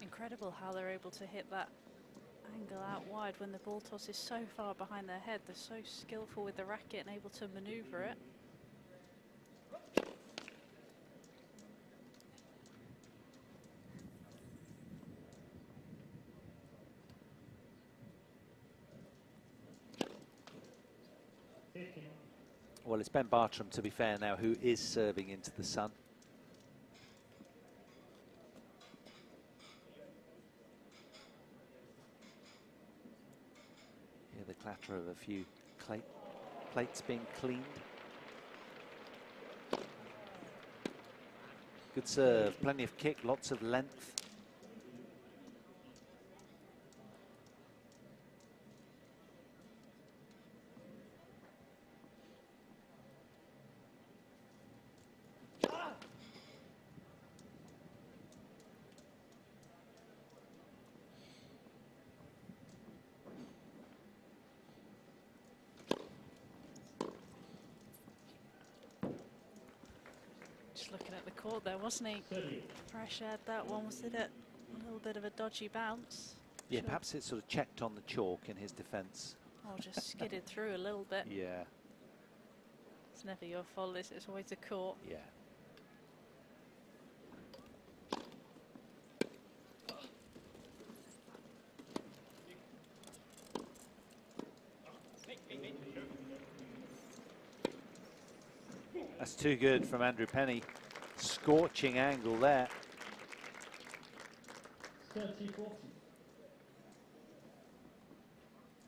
Incredible how they're able to hit that angle out wide when the ball toss is so far behind their head. They're so skillful with the racket and able to maneuver it. Well, it's Ben Bartram, to be fair now, who is serving into the sun. Hear the clatter of a few plates being cleaned. Good serve, plenty of kick, lots of length. court there, wasn't he? Fresh aired that one, was it? A little bit of a dodgy bounce. Yeah, Sure. perhaps it sort of checked on the chalk in his defence. Or just skidded through a little bit. Yeah. It's never your fault, is it? It's always the court. Yeah. That's too good from Andrew Penny. Scorching angle there. 30-40.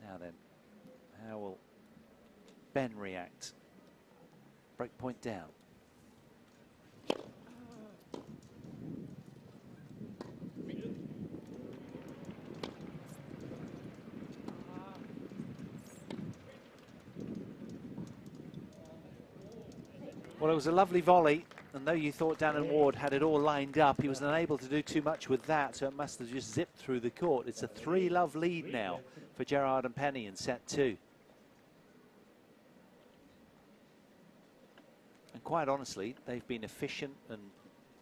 Now then, how will Ben react? Break point down. Well, it was a lovely volley, and though you thought Dannon Ward had it all lined up, he was unable to do too much with that, so it must have just zipped through the court. It's a 3-love lead now for Gerard and Penny in set 2. And quite honestly, they've been efficient and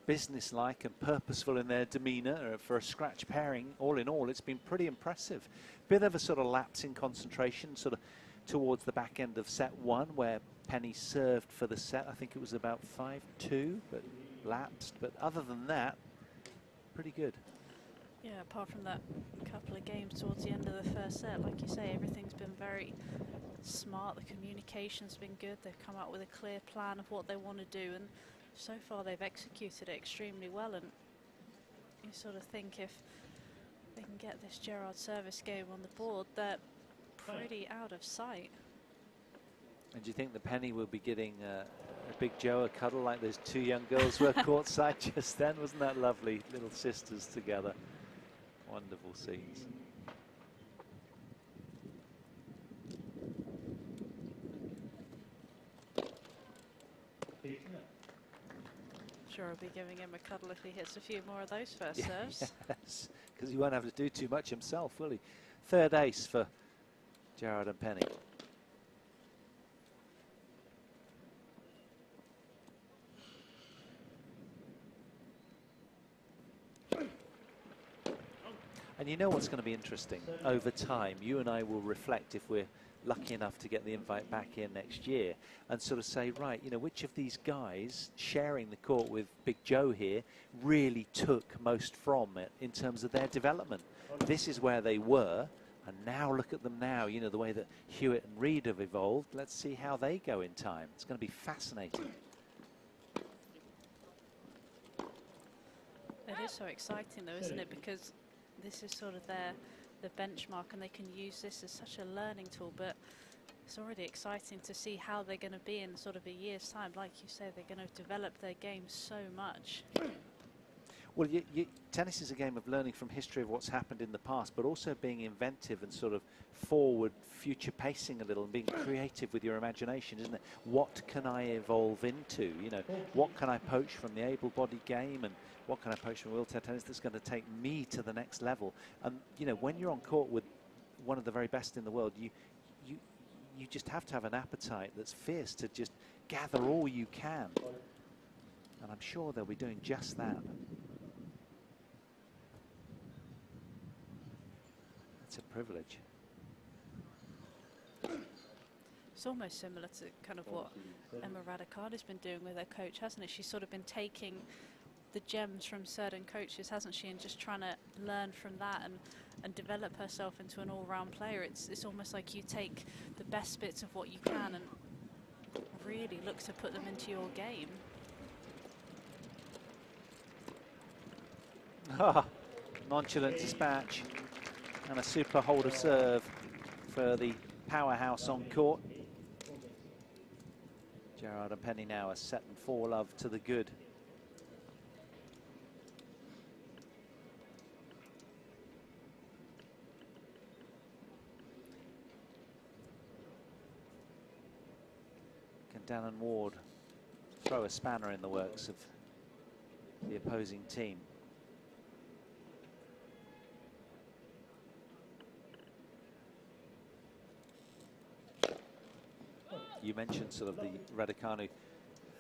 businesslike and purposeful in their demeanour for a scratch pairing. All in all, it's been pretty impressive. Bit of a sort of lapse in concentration, sort of towards the back end of set 1, where Penny served for the set. I think it was about 5-2, but lapsed. But other than that, pretty good. Yeah, apart from that couple of games towards the end of the first set, like you say, everything's been very smart. The communication's been good. They've come up with a clear plan of what they want to do, and so far they've executed it extremely well. And you sort of think if they can get this Gerard service game on the board, they're pretty out of sight. And do you think the Penny will be getting a Big Joe a cuddle like those two young girls were courtside just then? Wasn't that lovely? Little sisters together. Wonderful scenes. Sure, I'll be giving him a cuddle if he hits a few more of those first serves. Yes, because he won't have to do too much himself, will he? Third ace for Gerard and Penny. And you know what's going to be interesting? Over time, you and I will reflect if we're lucky enough to get the invite back in next year and sort of say, right, you know, which of these guys sharing the court with Big Joe here really took most from it in terms of their development? This is where they were, and now look at them now, you know, the way that Hewitt and Reed have evolved. Let's see how they go in time. It's going to be fascinating. It is so exciting though, isn't it? Because this is sort of the benchmark, and they can use this as such a learning tool, but it's already exciting to see how they're going to be in sort of a year's time. Like you say, they're going to develop their game so much. Well, tennis is a game of learning from history of what's happened in the past, but also being inventive and sort of forward, future pacing a little and being creative with your imagination, isn't it? What can I evolve into? You know, what can I poach from the able-bodied game, and what can I poach from wheelchair tennis that's going to take me to the next level? And, you know, when you're on court with one of the very best in the world, you just have to have an appetite that's fierce to just gather all you can. And I'm sure they'll be doing just that. It's a privilege. It's almost similar to kind of what Emma Raducanu's been doing with her coach, hasn't it? She's sort of been taking the gems from certain coaches, hasn't she, and just trying to learn from that and develop herself into an all-round player. It's almost like you take the best bits of what you can and really look to put them into your game. Nonchalant dispatch and a super hold of serve for the powerhouse on court. Gerard and Penny now are set and 4-love to the good. Can Dannon Ward throw a spanner in the works of the opposing team? You mentioned sort of the Raducanu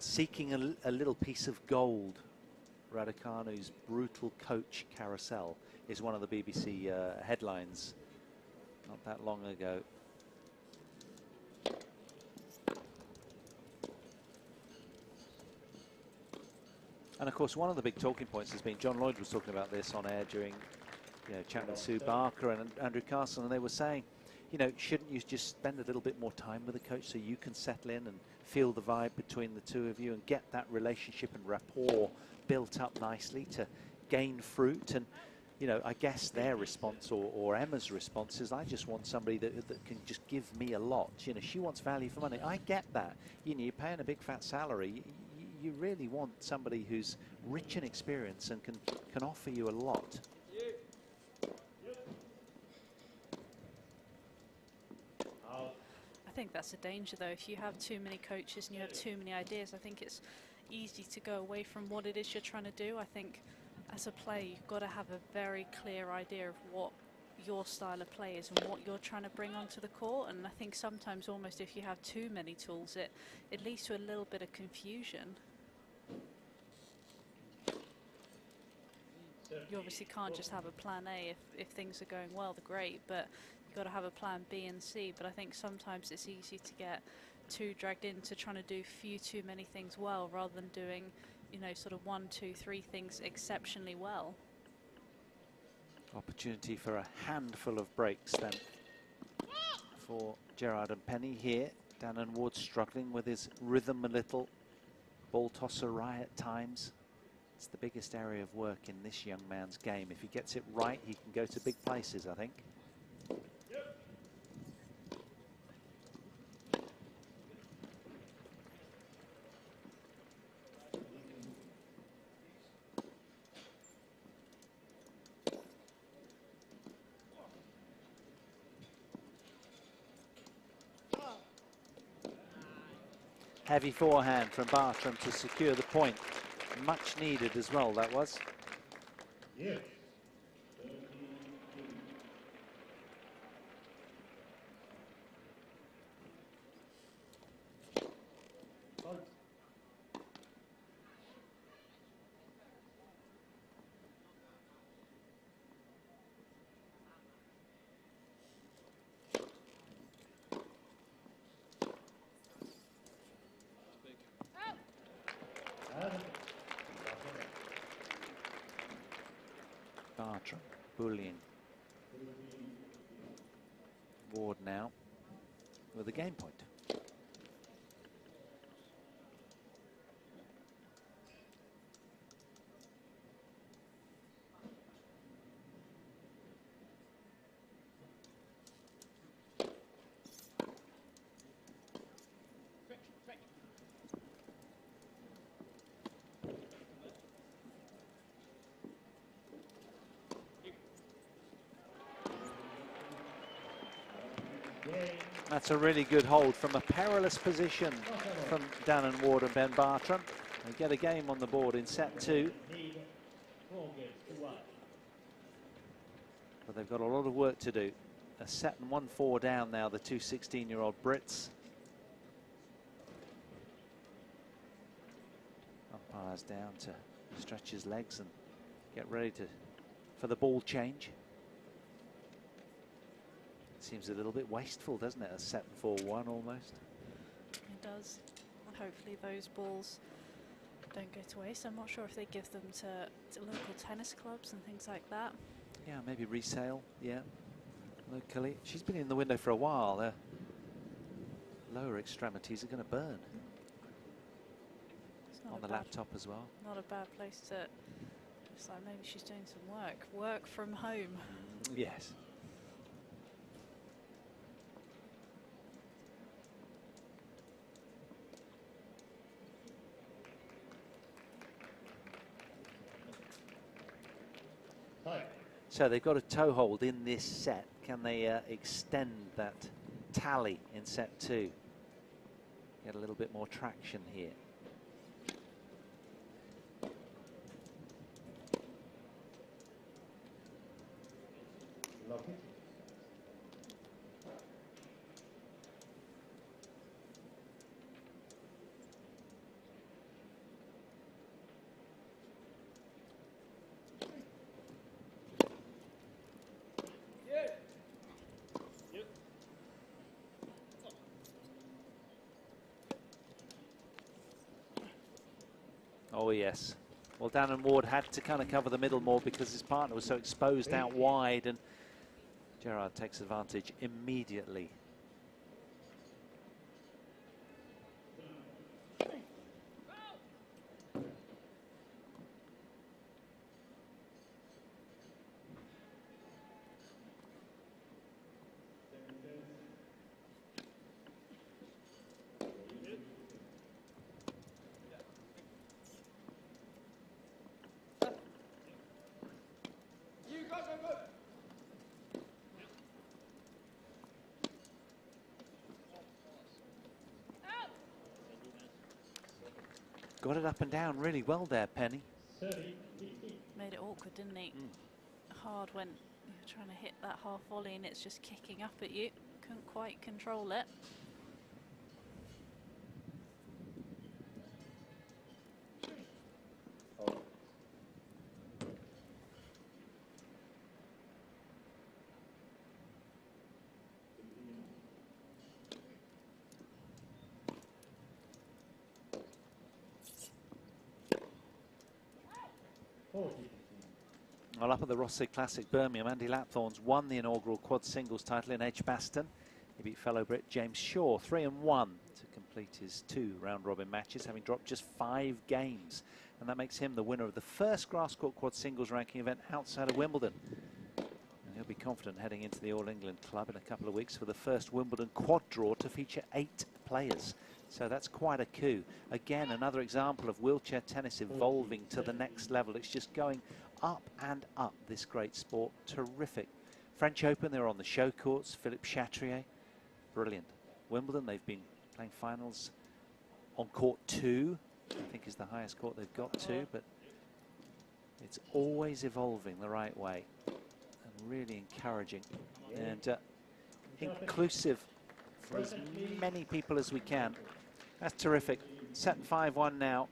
seeking a little piece of gold. Raducanu's brutal coach carousel is one of the BBC headlines not that long ago. And of course, one of the big talking points has been, John Lloyd was talking about this on air during, chat with Sue Barker and Andrew Carson, and they were saying, shouldn't you just spend a little bit more time with the coach so you can settle in and feel the vibe between the two of you and get that relationship and rapport built up nicely to gain fruit? And, I guess their response or Emma's response is, I just want somebody that can just give me a lot. She wants value for money. I get that. You're paying a big fat salary. You really want somebody who's rich in experience and can offer you a lot. I think that's a danger, though. If you have too many coaches and you have too many ideas, I think it's easy to go away from what it is you're trying to do. I think as a player, you've got to have a very clear idea of what your style of play is and what you're trying to bring onto the court. And I think sometimes almost if you have too many tools, it leads to a little bit of confusion. You obviously can't just have a plan A. If things are going well, they're great, but you've got to have a plan B and C. But I think sometimes it's easy to get too dragged into trying to do too many things well rather than doing, sort of 1, 2, 3 things exceptionally well. Opportunity for a handful of breaks then for Gerard and Penny here. Dannon Ward struggling with his rhythm a little. Ball tosser right at times. It's the biggest area of work in this young man's game. If he gets it right, he can go to big places, I think. Heavy forehand from Bartram to secure the point. Much needed as well, that was. Yeah. Bartram bullying Ward now with a game point. That's a really good hold from a perilous position from Dannon Ward and Ben Bartram. They get a game on the board in set 2. But they've got a lot of work to do. A set and 1-4 down now, the two 16-year-old Brits. Umpire's down to stretch his legs and get ready for the ball change. Seems a little bit wasteful, doesn't it? A set 4-1 almost. It does. And hopefully those balls don't go to waste. I'm not sure if they give them to local tennis clubs and things like that. Yeah, maybe resale. Yeah, locally. She's been in the window for a while. Her lower extremities are going to burn. On the laptop as well. Not a bad place to. It's like maybe she's doing some work from home. Yes. So they've got a toe hold in this set. Can they extend that tally in set 2? Get a little bit more traction here. yes. Well, Dan and Ward had to kind of cover the middle more because his partner was so exposed out wide, and Gerard takes advantage immediately. Got it up and down really well there, Penny. Made it awkward, didn't he? Hard when you're trying to hit that half volley and it's just kicking up at you. Couldn't quite control it. Well, up at the Rossley Classic Birmingham, Andy Lapthorne's won the inaugural quad singles title in Edgbaston. He beat fellow Brit James Shaw 3-1 to complete his 2 round-robin matches, having dropped just 5 games. And that makes him the winner of the first grass court quad singles ranking event outside of Wimbledon. And he'll be confident heading into the All England Club in a couple of weeks for the first Wimbledon quad draw to feature 8 players. So that's quite a coup. Again, another example of wheelchair tennis evolving to the next level. It's just going up and up, this great sport. Terrific. French Open, they're on the show courts. Philippe Chatrier, brilliant. Wimbledon, they've been playing finals on court 2, I think is the highest court they've got to, but it's always evolving the right way and really encouraging and inclusive for as many people as we can. That's terrific. Set 5-1 now.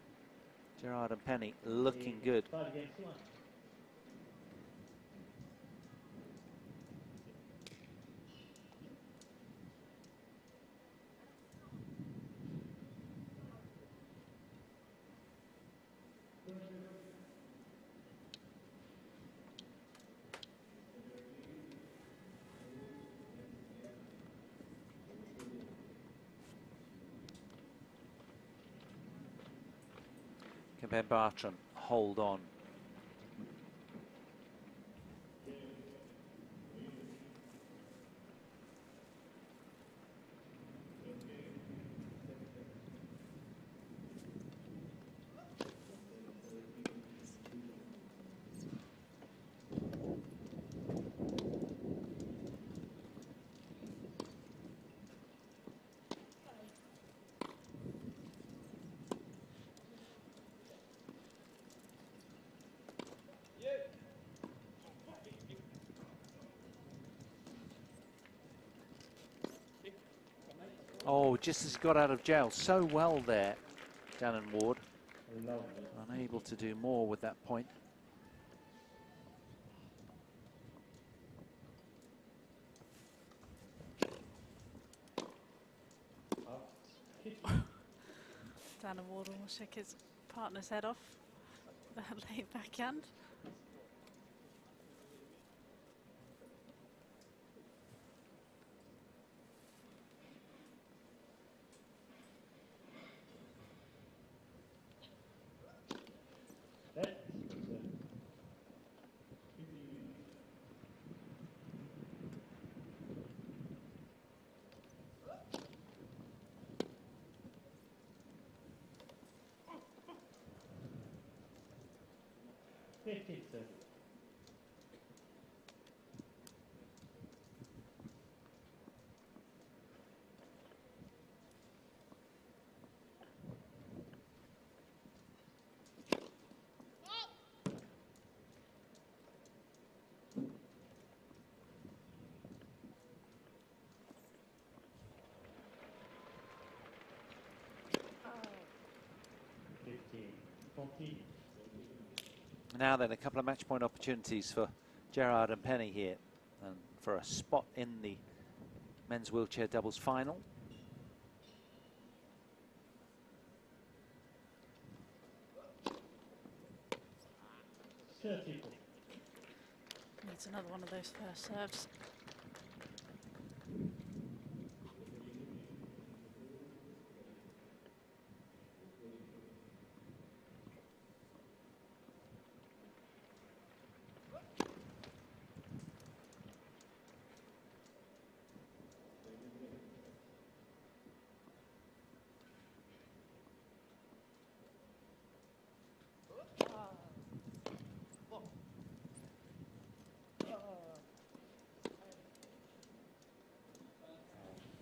Gerard and Penny looking good. Can Bartram hold on? Oh, just as he got out of jail so well there, Dan and Ward. Unable to do more with that point. Dan and Ward almost shook his partner's head off. That late backhand. Now then, a couple of match point opportunities for Gerard and Penny here, and for a spot in the men's wheelchair doubles final. 30. Needs another one of those first serves.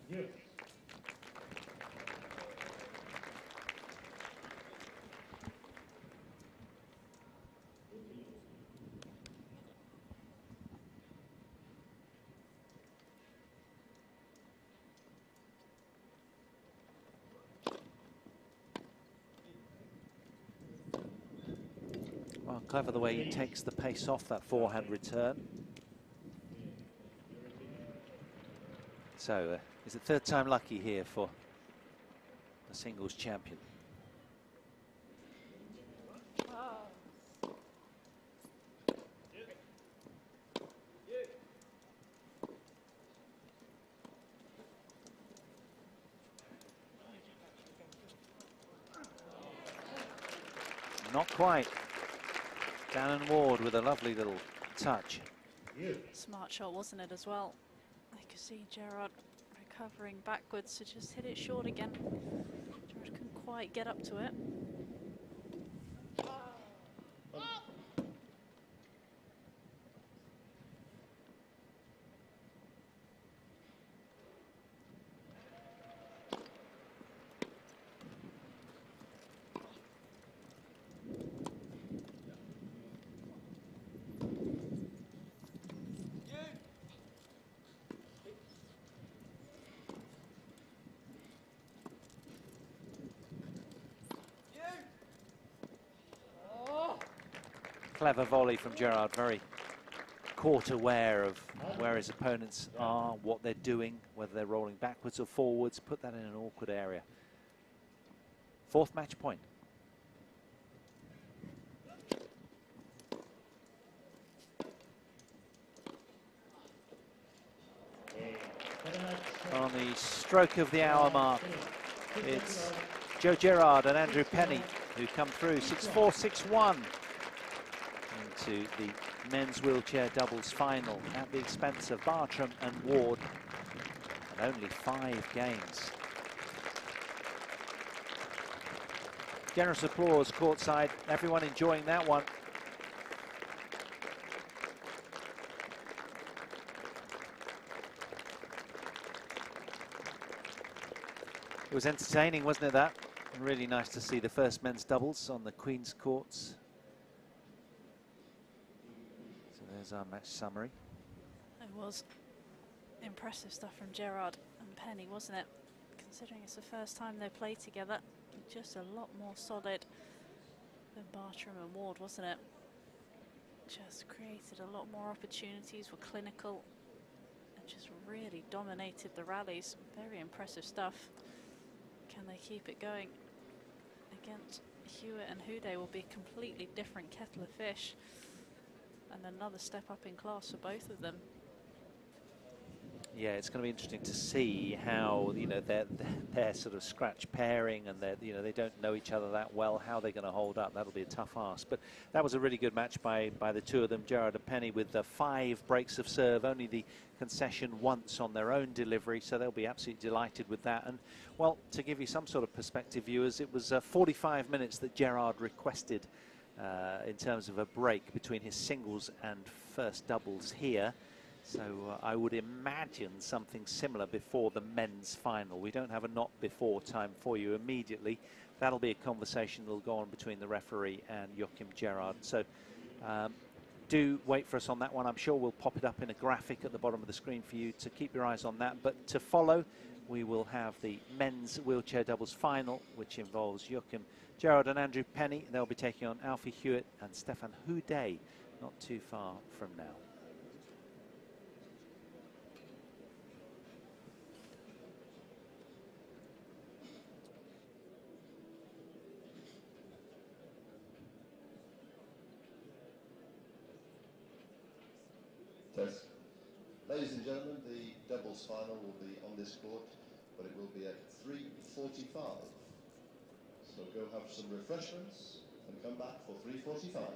Hewitt. Well, clever the way he takes the pace off that forehand return. So, is it third time lucky here for the singles champion? Not quite. Dan and Ward with a lovely little touch. Smart shot, wasn't it, as well? I could see Gerard recovering backwards to just hit it short again. Gerard couldn't quite get up to it. Clever volley from Gerard, very court aware of where his opponents are, what they're doing, whether they're rolling backwards or forwards, put that in an awkward area. Fourth match point. On the stroke of the hour mark, it's Joe Gerard and Andrew Penny who come through 6-4, 6-1 into the men's wheelchair doubles final at the expense of Bartram and Ward, and only 5 games. Generous applause courtside, everyone enjoying that one. It was entertaining, wasn't it, that? Really nice to see the first men's doubles on the Queen's Courts. So there's our match summary. It was impressive stuff from Gerard and Penny, wasn't it? Considering it's the first time they played together, just a lot more solid than Bartram and Ward, wasn't it? Just created a lot more opportunities, were clinical, and just really dominated the rallies. Very impressive stuff. Can they keep it going? Against Hewitt and Houday will be a completely different kettle of fish, and another step up in class for both of them. Yeah, it's going to be interesting to see how, you know, their sort of scratch pairing, and they don't know each other that well, how they're going to hold up. That'll be a tough ask. But that was a really good match by the two of them, Gerard and Penny, with 5 breaks of serve, only the concession once on their own delivery, so they'll be absolutely delighted with that. And, well, to give you some sort of perspective, viewers, it was 45 minutes that Gerard requested in terms of a break between his singles and first doubles here. So I would imagine something similar before the men's final. We don't have a not before time for you immediately. That'll be a conversation that'll go on between the referee and Joachim Gerard. So do wait for us on that one. I'm sure we'll pop it up in a graphic at the bottom of the screen for you to keep your eyes on that. But to follow, we will have the men's wheelchair doubles final, which involves Joachim Gerard and Andrew Penny. They'll be taking on Alfie, Hewitt and Stefan Houday, not too far from now. Test. Ladies and gentlemen, the doubles final will be on this court, but it will be at 3:45. So go have some refreshments and come back for 3:45.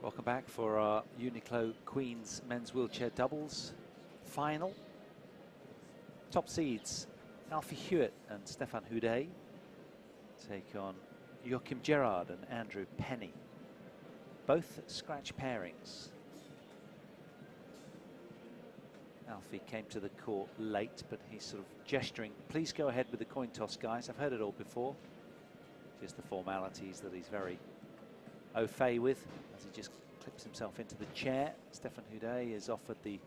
Welcome back for our Uniqlo Queens men's wheelchair doubles final. Top seeds Alfie Hewitt and Stefan Houday take on Joachim Gerard and Andrew Penny. Both scratch pairings. Alfie came to the court late, but he's sort of gesturing, please go ahead with the coin toss, guys. I've heard it all before. Just the formalities that he's very au fait with as he just clips himself into the chair. Stefan Houday is offered the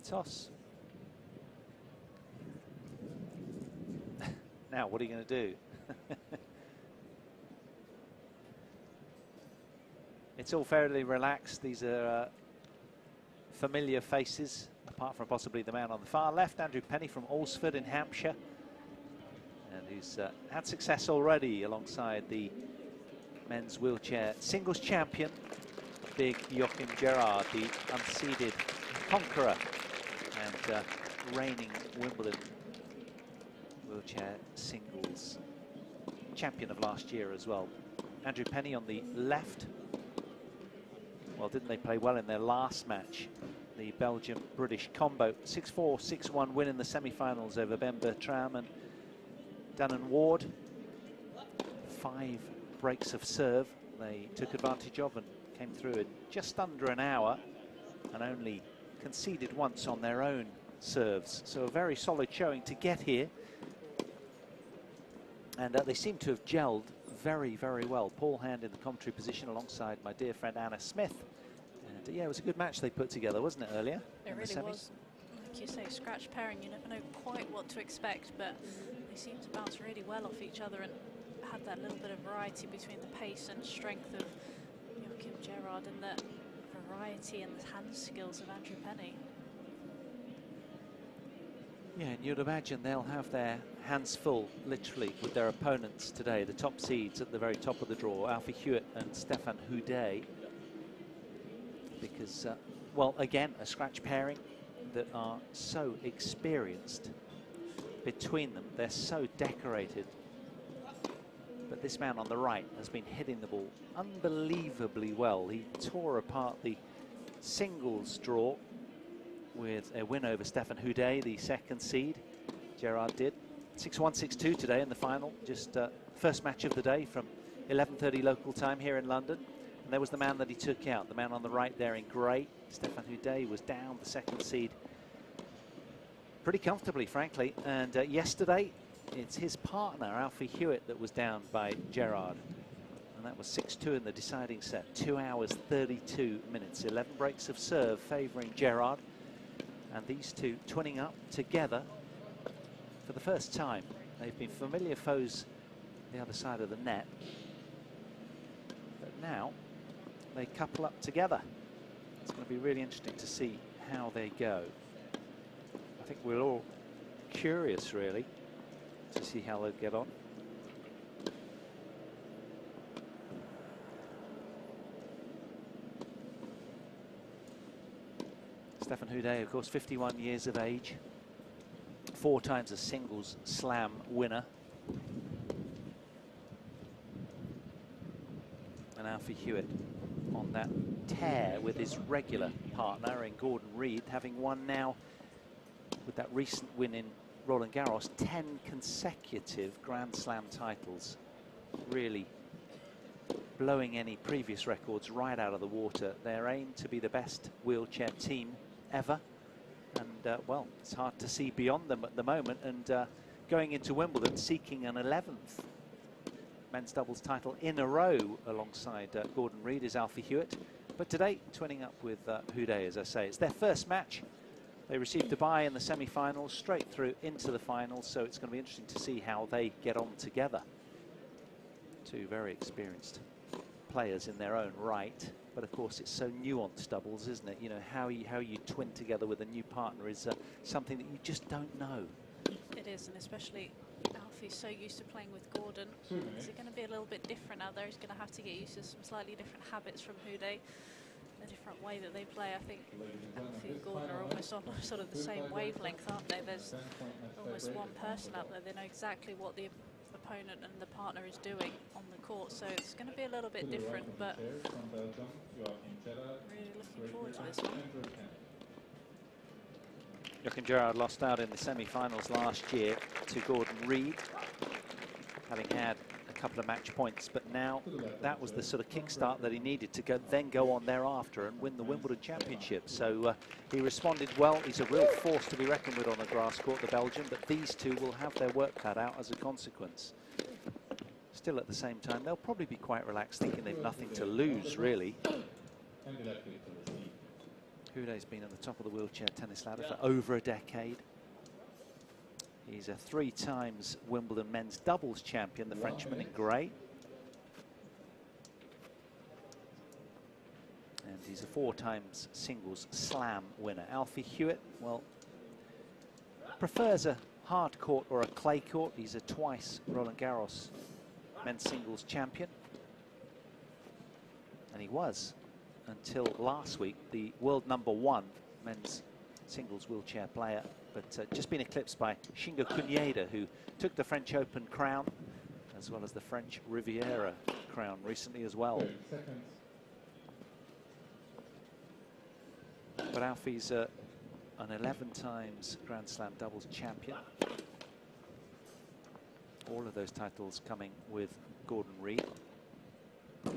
toss. Now, what are you going to do? It's all fairly relaxed. These are familiar faces, apart from possibly the man on the far left, Andrew Penny from Alresford in Hampshire, and who's had success already alongside the men's wheelchair singles champion, big Joachim Gerard, the unseeded conqueror and reigning Wimbledon wheelchair singles champion of last year as well. Andrew Penny on the left. Well, didn't they play well in their last match? The Belgian-British combo. 6-4, 6-1 win in the semi-finals over Ben Bartram and Dannon Ward. 5 breaks of serve they took advantage of and came through in just under an hour and only conceded once on their own serves. So a very solid showing to get here. And they seem to have gelled very, very well. Paul Hand in the commentary position alongside my dear friend Anna Smith. And yeah, it was a good match they put together, wasn't it, earlier? It really was. Like you say, scratch pairing, you never know quite what to expect, but they seem to bounce really well off each other and had that little bit of variety between the pace and strength of Joachim Gerard and the variety and the hand skills of Andrew Penny. Yeah, and you'd imagine they'll have their hands full, literally, with their opponents today. The top seeds at the very top of the draw, Alfie Hewitt and Stefan Houday. Because, well, again, a scratch pairing that are so experienced between them. They're so decorated. But this man on the right has been hitting the ball unbelievably well. He tore apart the singles draw with a win over Stefan Houday, the second seed. Gerard did 6-1, 6-2 today in the final. Just first match of the day from 11:30 local time here in London. And there was the man that he took out, the man on the right there in grey. Stefan Houday was down, the second seed, pretty comfortably, frankly. And yesterday, it's his partner, Alfie Hewitt, that was down by Gerard. And that was 6-2 in the deciding set. 2 hours, 32 minutes. 11 breaks of serve favouring Gerard. And these two twinning up together for the first time. They've been familiar foes the other side of the net. But now they couple up together. It's going to be really interesting to see how they go. I think we're all curious, really, to see how they'll get on. Stefan Houday, of course, 51 years of age, 4 times a singles slam winner. And Alfie Hewitt on that tear with his regular partner in Gordon Reid, having won now with that recent win in Roland Garros, 10 consecutive Grand Slam titles, really blowing any previous records right out of the water. Their aim to be the best wheelchair team ever, and well, it's hard to see beyond them at the moment, and going into Wimbledon seeking an 11th men's doubles title in a row alongside Gordon Reid is Alfie Hewitt, but today twinning up with Houday, as I say. It's their first match. They received a bye in the semi-finals, straight through into the finals, so it's going to be interesting to see how they get on together. Two very experienced players in their own right, but of course it's so nuanced doubles, isn't it? You know, how you twin together with a new partner is something that you just don't know. It is, and especially Alfie's so used to playing with Gordon. Is it going to be a little bit different out there? He's going to have to get used to some slightly different habits from Houday. The different way that they play. I think Alfie and Gordon are almost on sort of the same wavelength, aren't they? There's almost one person out there. They know exactly what the opponent and the partner is doing on the court. So it's going to be a little bit different, but really looking forward to this one. Joachim Gerard lost out in the semi-finals last year to Gordon Reid, having had a couple of match points, but now that was the sort of kickstart that he needed to then go on thereafter and win the Wimbledon Championship. So he responded well. He's a real force to be reckoned with on the grass court, the Belgian, but these two will have their work cut out as a consequence. Still, at the same time, they'll probably be quite relaxed, thinking they've nothing to lose, really. Houday's been on the top of the wheelchair tennis ladder for over a decade. He's a 3 times Wimbledon men's doubles champion, the Frenchman in grey. And he's a 4 times singles slam winner. Alfie Hewitt, well, prefers a hard court or a clay court. He's a twice Roland Garros men's singles champion. And he was, until last week, the world #1 men's singles wheelchair player, but just been eclipsed by Shingo Kunieda, who took the French Open crown, as well as the French Riviera crown recently as well. But Alfie's an 11 times Grand Slam doubles champion. All of those titles coming with Gordon Reid. And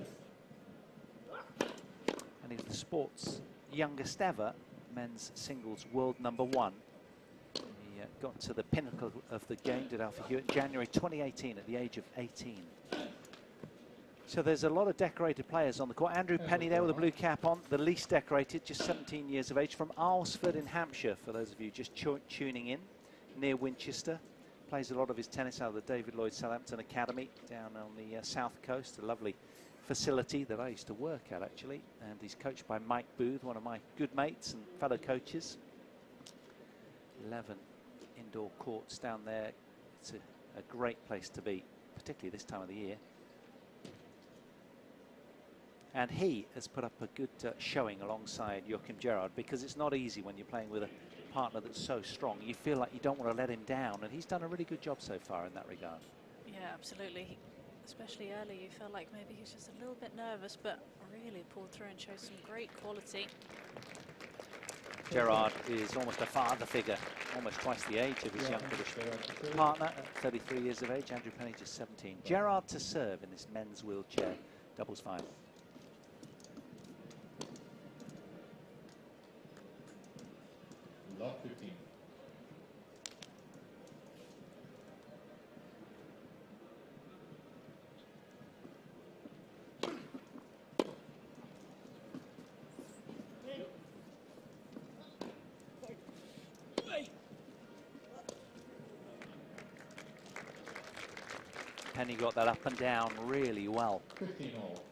he's the sport's youngest ever men's singles world #1. He got to the pinnacle of the game, did Alfie Hewitt, in January 2018 at the age of 18. So there's a lot of decorated players on the court. Andrew Penny there with a blue cap on, the least decorated, just 17 years of age, from Alresford in Hampshire, for those of you just tuning in, near Winchester. Plays a lot of his tennis out of the David Lloyd Southampton Academy down on the south coast, a lovely facility that I used to work at, actually. And he's coached by Mike Booth, one of my good mates and fellow coaches. 11 indoor courts down there. It's a great place to be, particularly this time of the year. And he has put up a good showing alongside Joachim Gerard, because it's not easy when you're playing with a partner that's so strong. You feel like you don't want to let him down, and he's done a really good job so far in that regard. Yeah, absolutely. Especially early, you feel like maybe he's just a little bit nervous, but really pulled through and showed some great quality. Gerard is almost a father figure, almost twice the age of his young British partner at 33 years of age. Andrew Penny just 17. Gerard to serve in this men's wheelchair doubles final. Lot 15. Penny got that up and down really well. 15 all.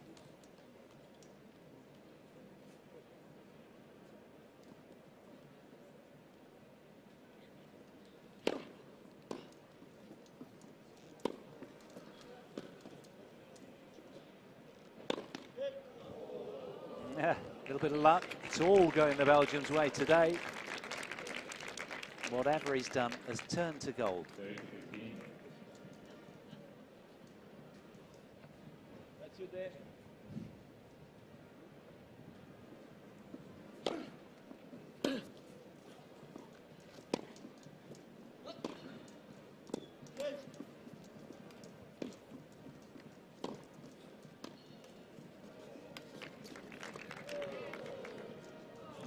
Yeah, a little bit of luck. It's all going the Belgians' way today. Whatever he's done has turned to gold. 15. That's you there.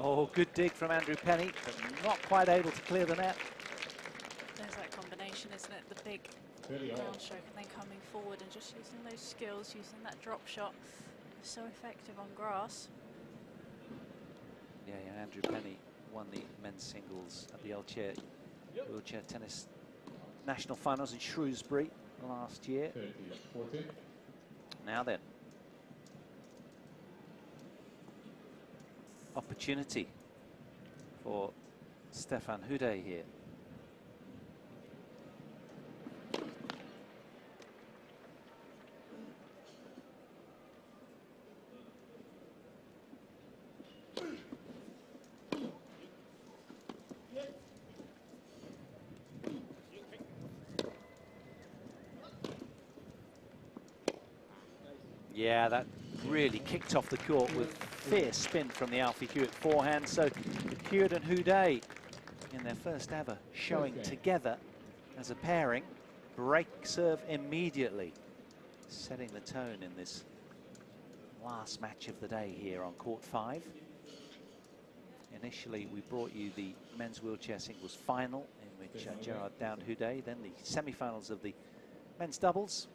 Oh, good dig from Andrew Penny, but not quite able to clear the net. There's that combination, isn't it? The big ground stroke and then coming forward and just using those skills, using that drop shot. So effective on grass. Yeah, Andrew Penny won the men's singles at the LTA wheelchair tennis national finals in Shrewsbury last year. 40. Now then, opportunity for Stefan Houday here. Yeah, that really kicked off the court with fierce spin from the Alfie Hewitt forehand. So Hewitt and Houday, in their first ever showing together as a pairing, break serve immediately, setting the tone in this last match of the day here on court 5. Initially, we brought you the men's wheelchair singles final, in which Gerard downed Houday, then the semi-finals of the men's doubles,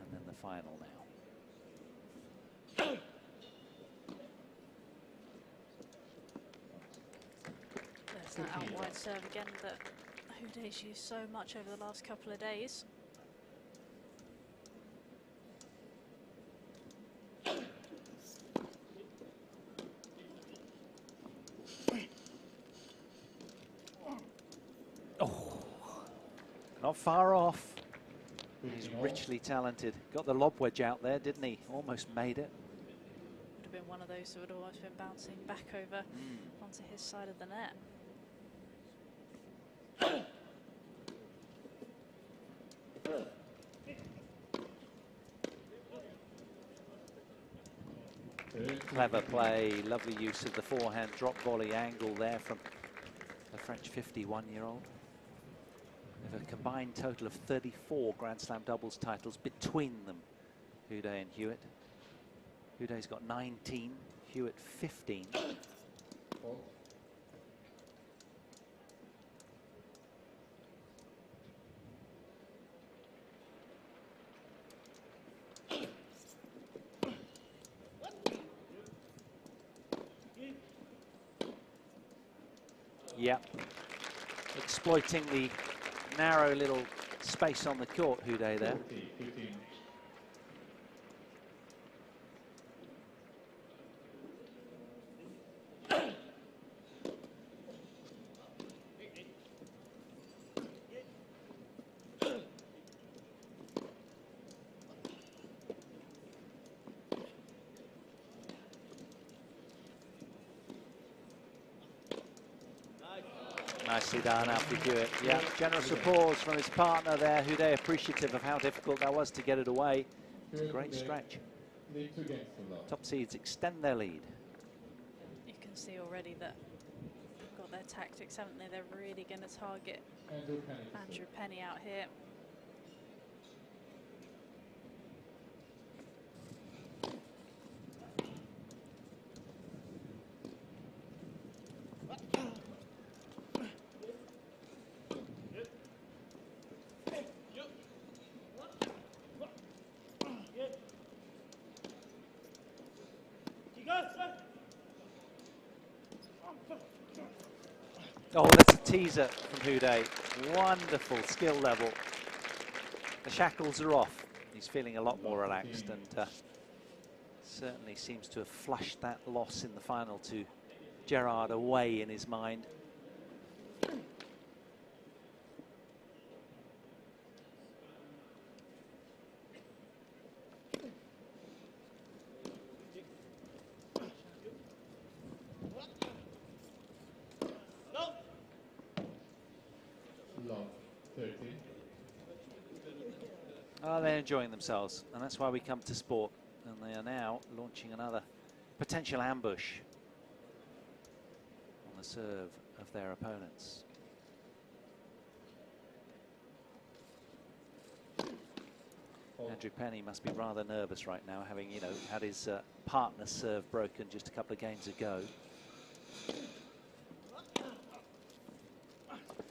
and then the final now. There's that out wide serve again that Houday's used so much over the last couple of days. Oh, not far off. He's richly talented. Got the lob wedge out there, didn't he? Almost made it. Would have been one of those that would have almost been bouncing back over onto his side of the net. Clever play, lovely use of the forehand drop volley angle there from the French 51-year-old. They have a combined total of 34 Grand Slam doubles titles between them, Houday and Hewitt. Houday's got 19, Hewitt 15. Yeah, exploiting the narrow little space on the court, Houday there. Nicely done, Alfie Hewitt. Yeah, generous applause from his partner there. Houday appreciative of how difficult that was to get it away. It's a great stretch. Top seeds extend their lead. You can see already that they've got their tactics, haven't they? They're really going to target Andrew Penny out here. Oh, that's a teaser from Houday. Wonderful skill level. The shackles are off. He's feeling a lot more relaxed and certainly seems to have flushed that loss in the final to Gerard away in his mind. Oh, they're enjoying themselves, and that's why we come to sport. And they are now launching another potential ambush on the serve of their opponents. Andrew Penny must be rather nervous right now, having, you know, had his partner's serve broken just a couple of games ago.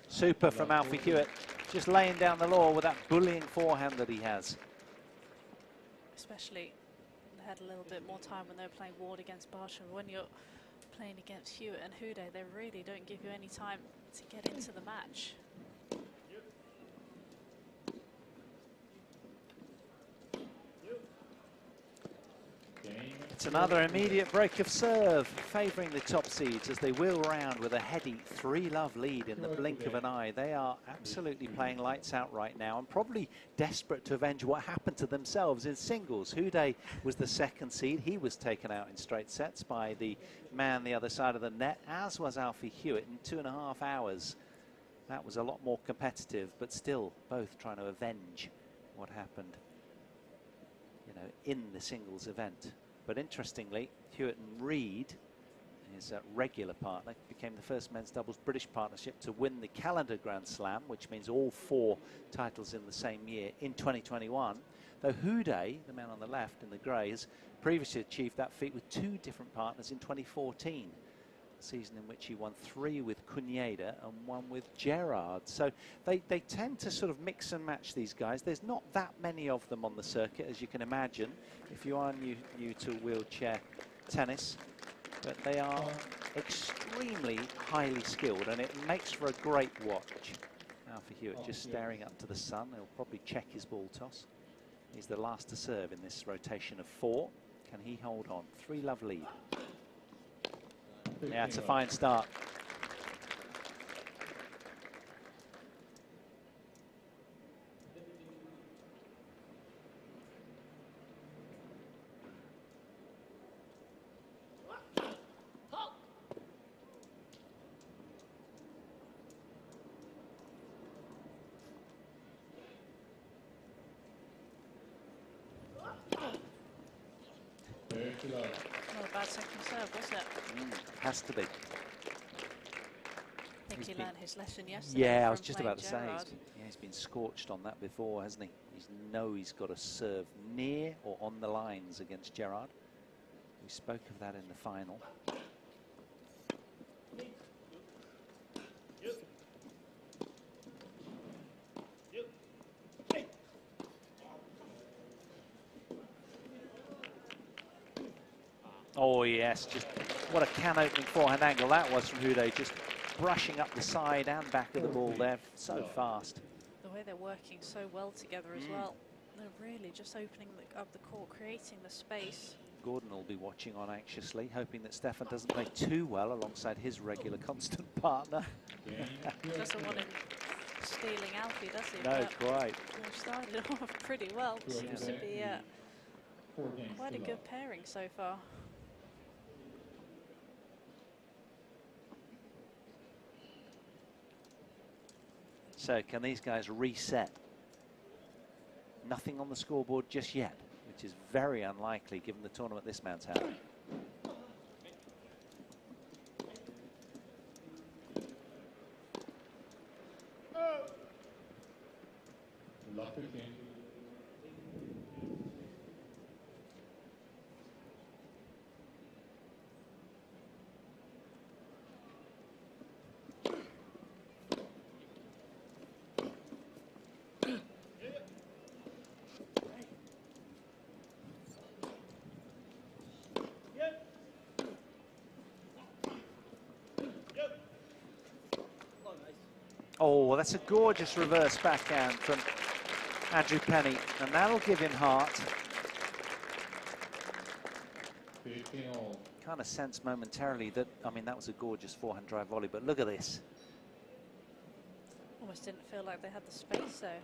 Super from Alfie Hewitt, just laying down the law with that bullying forehand that he has. Especially, they had a little bit more time when they were playing Ward against Bartram. When you're playing against Hewitt and Houday, they really don't give you any time to get into the match. It's another immediate break of serve, favouring the top seeds as they wheel round with a heady 3-love lead in the blink of an eye. They are absolutely playing lights out right now and probably desperate to avenge what happened to themselves in singles. Houday was the second seed. He was taken out in straight sets by the man the other side of the net, as was Alfie Hewitt in 2.5 hours. That was a lot more competitive, but still both trying to avenge what happened in in the singles event. But interestingly, Hewitt and Reed, his regular partner, became the first men's doubles British partnership to win the calendar Grand Slam, which means all 4 titles in the same year in 2021. Though Houday, the man on the left in the grey, has previously achieved that feat with 2 different partners in 2014. A season in which he won 3 with Cuneda and 1 with Gerard. So they tend to sort of mix and match these guys. There's not that many of them on the circuit, as you can imagine, if you are new to wheelchair tennis. But they are extremely highly skilled, and it makes for a great watch. Alfie Hewitt just staring up to the sun. He'll probably check his ball toss. He's the last to serve in this rotation of 4. Can he hold on? 3-love lead. Yeah, it's a fine start. Not a bad second serve, was it? Has to be. I think he learned his lesson yesterday. Yeah, I was just about to say. Gerard. He's been scorched on that before, hasn't he? He's got to serve near or on the lines against Gerard. We spoke of that in the final. Oh yes, just what a can-opening forehand angle that was from Houday, just brushing up the side and back of the ball there, so fast. The way they're working so well together as well. They're really just opening up the court, creating the space. Gordon will be watching on anxiously, hoping that Stefan doesn't play too well alongside his regular constant partner. Doesn't want him stealing Alfie, does he? No, quite. They've started off pretty well. Seems to be quite a good pairing so far. So can these guys reset? Nothing on the scoreboard just yet, which is very unlikely given the tournament this man's had. Oh, that's a gorgeous reverse backhand from Andrew Penny, and that'll give him heart. Kind of sense momentarily that, I mean, that was a gorgeous forehand drive volley, but look at this. Almost didn't feel like they had the space there.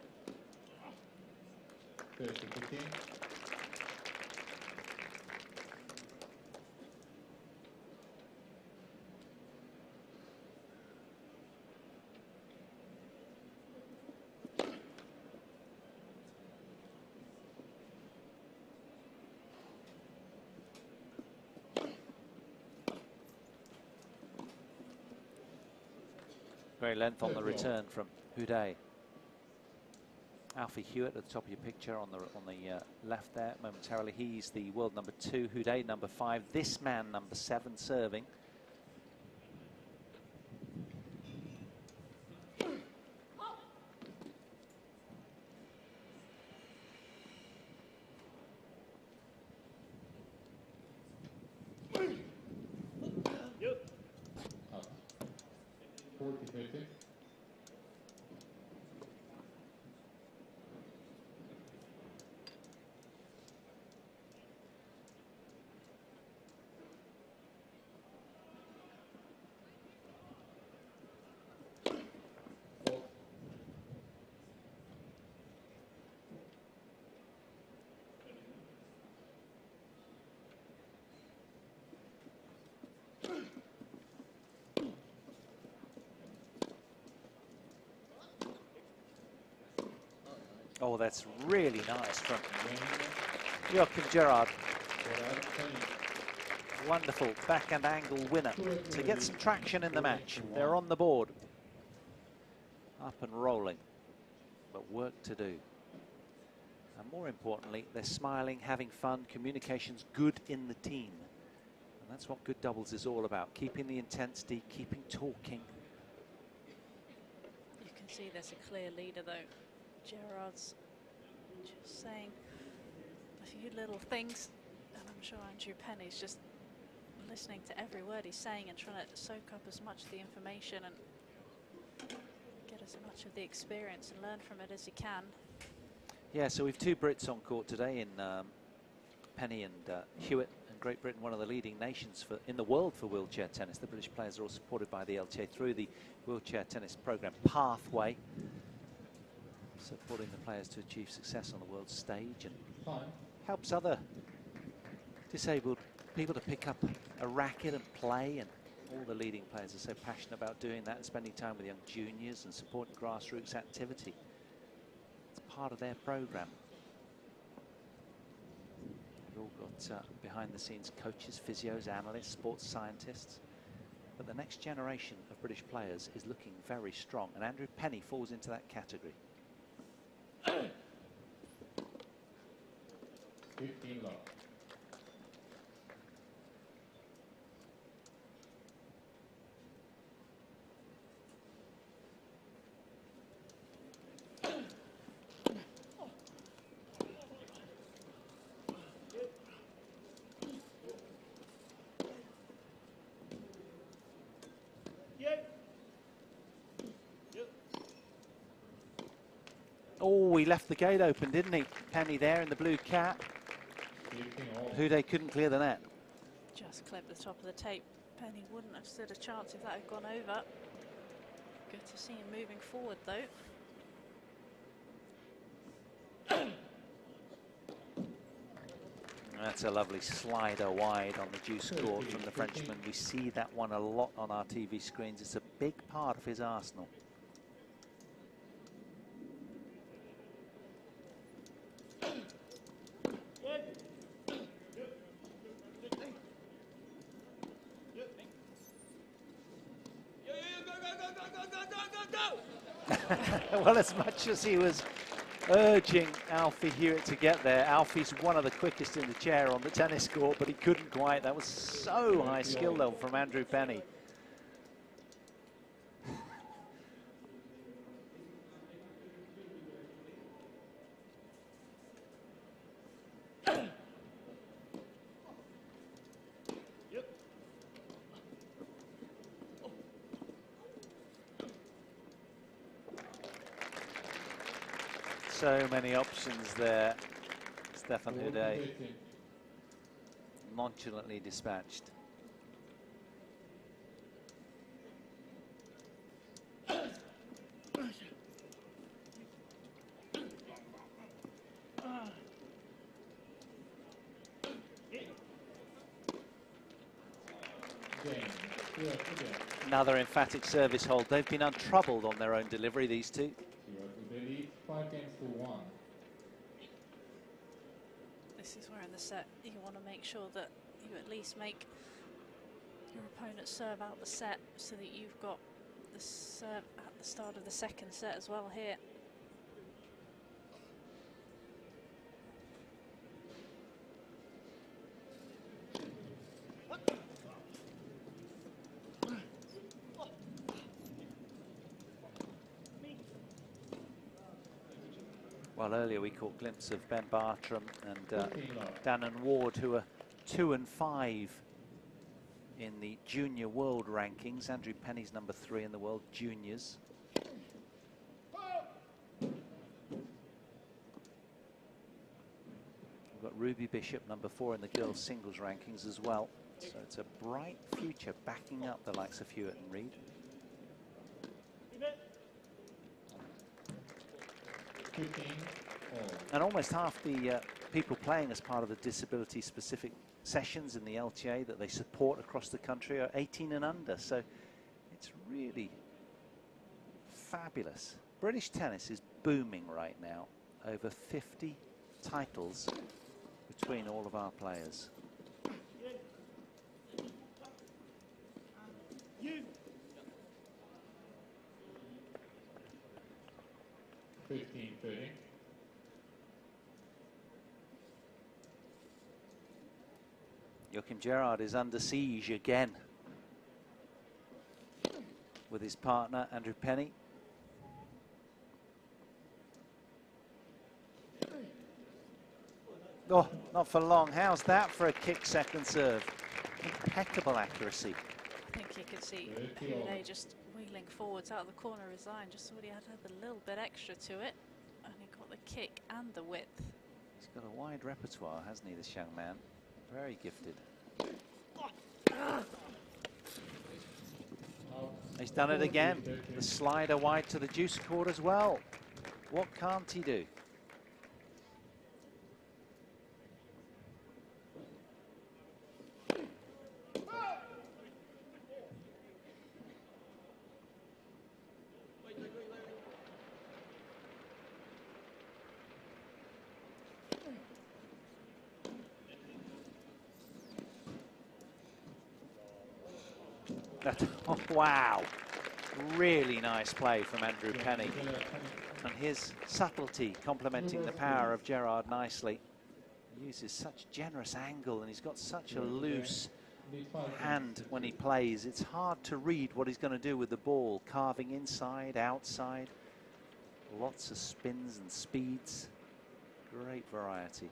Great length on the return from Houday. Alfie Hewitt at the top of your picture on the left there momentarily. He's the world number 2, Houday number 5. This man number 7 serving. Oh, that's really nice from Joachim Gerard. Wonderful backhand angle winner to get some traction in the match. They're on the board. Up and rolling, but work to do. And more importantly, they're smiling, having fun, communication's good in the team. And that's what good doubles is all about, keeping the intensity, keeping talking. You can see there's a clear leader though. Gerard's just saying a few little things, and I'm sure Andrew Penny's just listening to every word he's saying and trying to soak up as much of the information and get as much of the experience and learn from it as he can. Yeah, so we've two Brits on court today in Penny and Hewitt, and Great Britain, one of the leading nations in the world for wheelchair tennis. The British players are all supported by the LTA through the wheelchair tennis program Pathway, supporting the players to achieve success on the world stage, and helps other disabled people to pick up a racket and play. And all the leading players are so passionate about doing that and spending time with young juniors and supporting grassroots activity. It's part of their program. We've all got behind-the-scenes coaches, physios, analysts, sports scientists. But the next generation of British players is looking very strong, and Andrew Penny falls into that category. 15 love. Oh, he left the gate open, didn't he? Penny there in the blue cap. Houday couldn't clear the net. Just clipped the top of the tape. Penny wouldn't have stood a chance if that had gone over. Good to see him moving forward though. That's a lovely slider wide on the juice court from the Frenchman. We see that one a lot on our TV screens. It's a big part of his arsenal. Well, as much as he was urging Alfie Hewitt to get there, Alfie's one of the quickest in the chair on the tennis court, but he couldn't quite. That was so high skill level from Andrew Penny. So many options there. Stefan Houday nonchalantly dispatched. Another emphatic service hold. They've been untroubled on their own delivery, these two. 5 games to 1. This is where in the set you want to make sure that you at least make your opponent serve out the set so that you've got the serve at the start of the second set as well here. Well, earlier we caught a glimpse of Ben Bartram and Dan and Ward, who are 2 and 5 in the junior world rankings. Andrew Penny's number 3 in the world juniors. We've got Ruby Bishop, number 4 in the girls singles rankings as well. So it's a bright future backing up the likes of Hewitt and Reed. And almost half the people playing as part of the disability-specific sessions in the LTA that they support across the country are 18 and under. So it's really fabulous. British tennis is booming right now. Over 50 titles between all of our players. You. 15-30. Joachim Gerard is under siege again with his partner Andrew Penny. Oh, not for long. How's that for a kick second serve? Impeccable accuracy. I think you could see Houday just wheeling forwards out of the corner of his eye and just thought he had a little bit extra to it. And he got the kick and the width. He's got a wide repertoire, hasn't he, this young man? Very gifted. He's done it again. The slider wide to the juice court as well. What can't he do? Oh, wow. Really nice play from Andrew Penny. And his subtlety complementing the power of Gerard nicely. He uses such generous angle and he's got such a loose hand when he plays. It's hard to read what he's going to do with the ball. Carving inside, outside. Lots of spins and speeds. Great variety.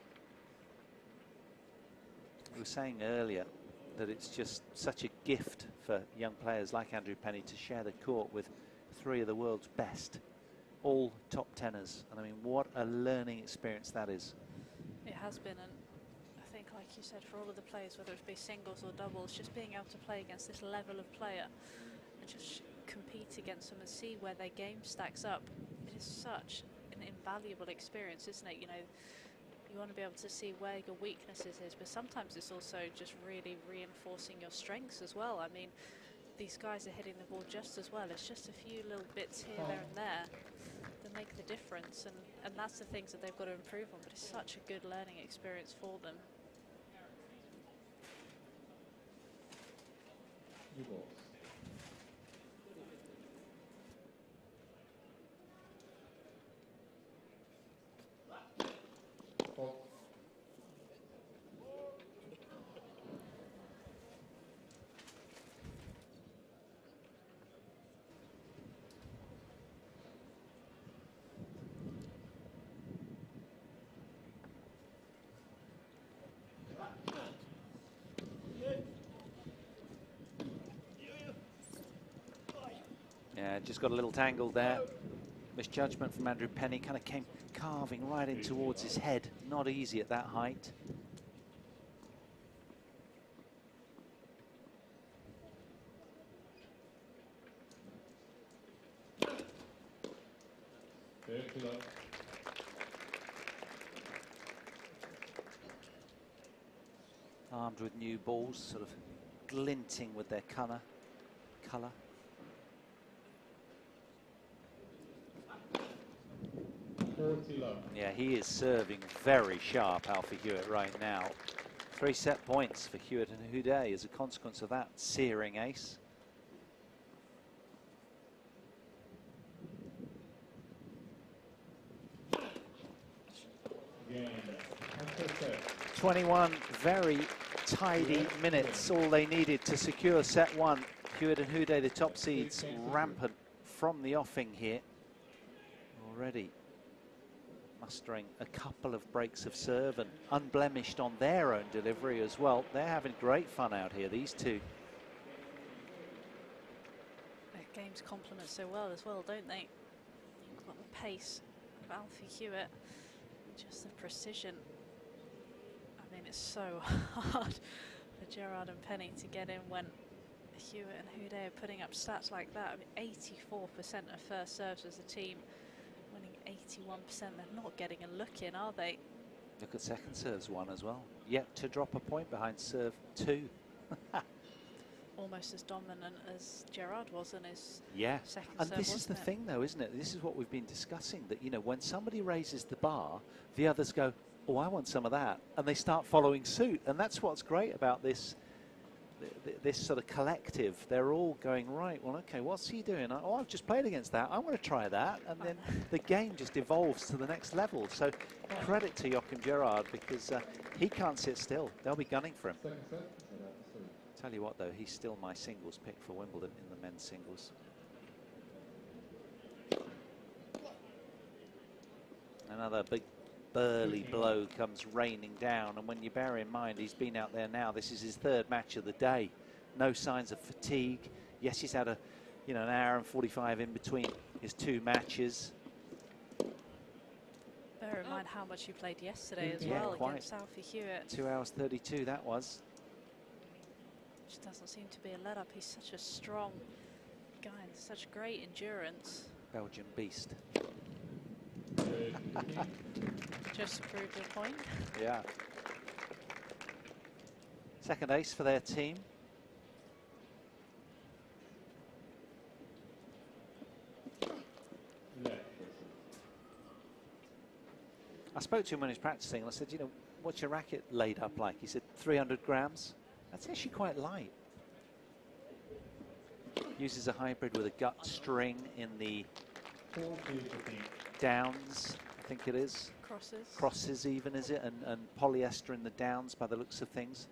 We were saying earlier that it's just such a gift for young players like Andrew Penny to share the court with three of the world's best, all top tenors. And I mean, what a learning experience that is. It has been, and I think, like you said, for all of the players, whether it be singles or doubles, just being able to play against this level of player and just compete against them and see where their game stacks up, it is such an invaluable experience, isn't it? You know, you want to be able to see where your weaknesses is, but sometimes it's also just really reinforcing your strengths as well. I mean, these guys are hitting the ball just as well. It's just a few little bits here, there and there that make the difference, and that's the things that they've got to improve on, but it's such a good learning experience for them. New balls. Yeah, just got a little tangled there. Misjudgment from Andrew Penny, kind of came carving right in towards his head. Not easy at that height. Armed with new balls, sort of glinting with their colour. Yeah, he is serving very sharp, Alfie Hewitt, right now. 3 set points for Hewitt and Houday as a consequence of that searing ace. Game. 21 very tidy minutes, all they needed to secure set 1. Hewitt and Houday, the top seeds, rampant from the offing here. Already mustering a couple of breaks of serve and unblemished on their own delivery as well. They're having great fun out here, these two. Their games complement so well as well, don't they? You've got the pace of Alfie Hewitt, just the precision. I mean, it's so hard for Gerard and Penny to get in when Hewitt and Houday are putting up stats like that. I mean, 84% of first serves as a team, winning 81%. They're not getting a look in, are they? Look at second serves 1 as well. Yet to drop a point behind serve 2. Almost as dominant as Gerard was in his second and serve, this is the thing though, isn't it? This is what we've been discussing, that, you know, when somebody raises the bar, the others go, oh, I want some of that. And they start following suit. And that's what's great about this sort of collective. They're all going, right, well, okay, what's he doing? Oh, I've just played against that. I want to try that. And then the game just evolves to the next level. So credit to Joachim Gerard, because he can't sit still. They'll be gunning for him. Tell you what, though, he's still my singles pick for Wimbledon in the men's singles. Another big burly blow comes raining down, and when you bear in mind he's been out there now, this is his third match of the day. No signs of fatigue. Yes, he's had an hour and 45 in between his two matches. Bear in mind how much he played yesterday as well against Alfie Hewitt. 2 hours 32 that was. Which doesn't seem to be a let up. He's such a strong guy and such great endurance. Belgian beast. Just proved a point. Yeah. Second ace for their team. I spoke to him when he was practicing, and I said, what's your racket laid up like? He said 300 grams. That's actually quite light. Uses a hybrid with a gut string in the downs, I think it is. Crosses even, is it? And polyester in the downs by the looks of things.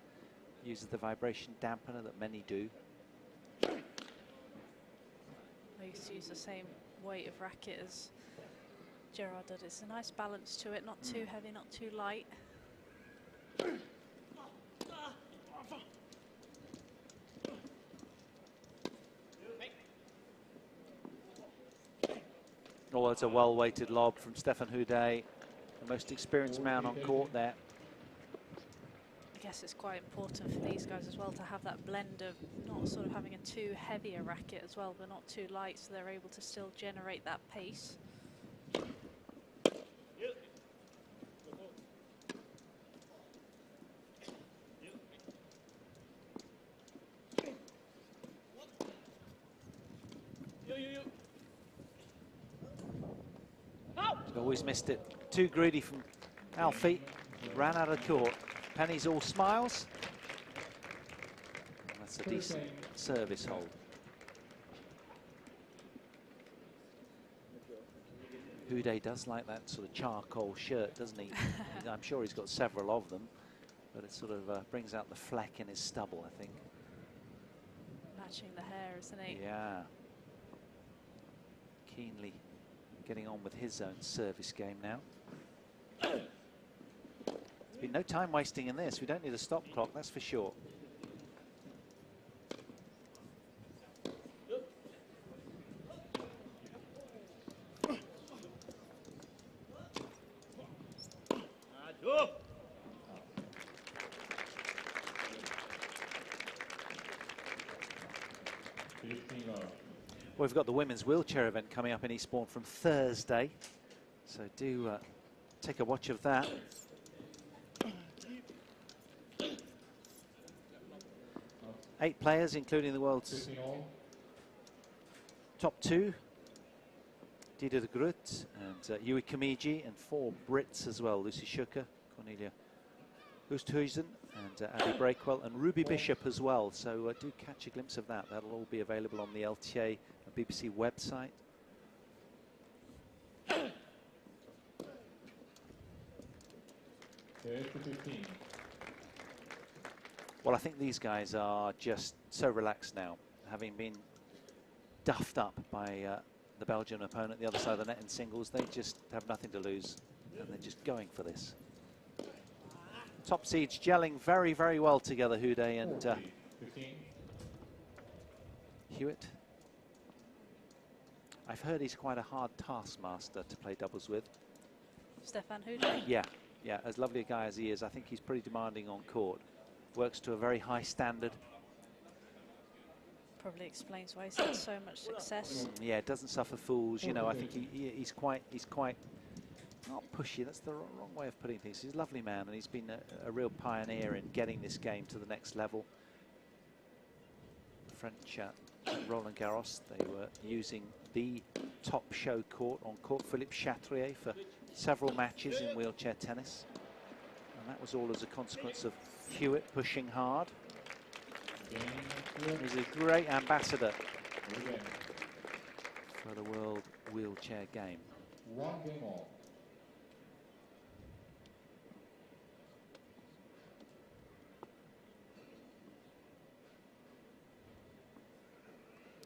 Uses the vibration dampener that many do. I used to use the same weight of racket as Gerard did. It's a nice balance to it, not too heavy, not too light. Oh, it's a well-weighted lob from Stefan Houday, the most experienced man on court there. I guess it's quite important for these guys as well to have that blend of not sort of having a too heavy a racket as well, but not too light, so they're able to still generate that pace. Always missed it. Too greedy from Alfie. Ran out of court. Penny's all smiles. That's a decent service hold. Houday does like that sort of charcoal shirt, doesn't he? I'm sure he's got several of them, but it sort of brings out the fleck in his stubble, I think. Matching the hair, isn't he? Yeah. Keenly getting on with his own service game now. There's been no time wasting in this. We don't need a stop clock, that's for sure. We've got the women's wheelchair event coming up in Eastbourne from Thursday, so do take a watch of that. Eight players, including the world's top two, Dida de Groot and Hewitt Kamiji, and four Brits as well, Lucy Schucker, Cornelia Oosthuizen, and Abby Breakwell, and Ruby Bishop as well. So do catch a glimpse of that. That'll all be available on the LTA and BBC website. Well, I think these guys are just so relaxed now, having been duffed up by the Belgian opponent, the other side of the net in singles. They just have nothing to lose, and they're just going for this. Top seeds gelling very, very well together, Houday and Hewitt. I've heard he's quite a hard taskmaster to play doubles with. Stefan Houday? Yeah, yeah, as lovely a guy as he is, I think he's pretty demanding on court. Works to a very high standard. Probably explains why he's had so much success. Yeah, doesn't suffer fools. You know, I think he's quite not pushy. That's the wrong way of putting things. He's a lovely man, and he's been a real pioneer in getting this game to the next level. French Roland Garros, they were using the top show court on court Philippe Chatrier for several matches in wheelchair tennis. And that was all as a consequence of Hewitt pushing hard. He's a great ambassador for the World Wheelchair Game. 1 game all.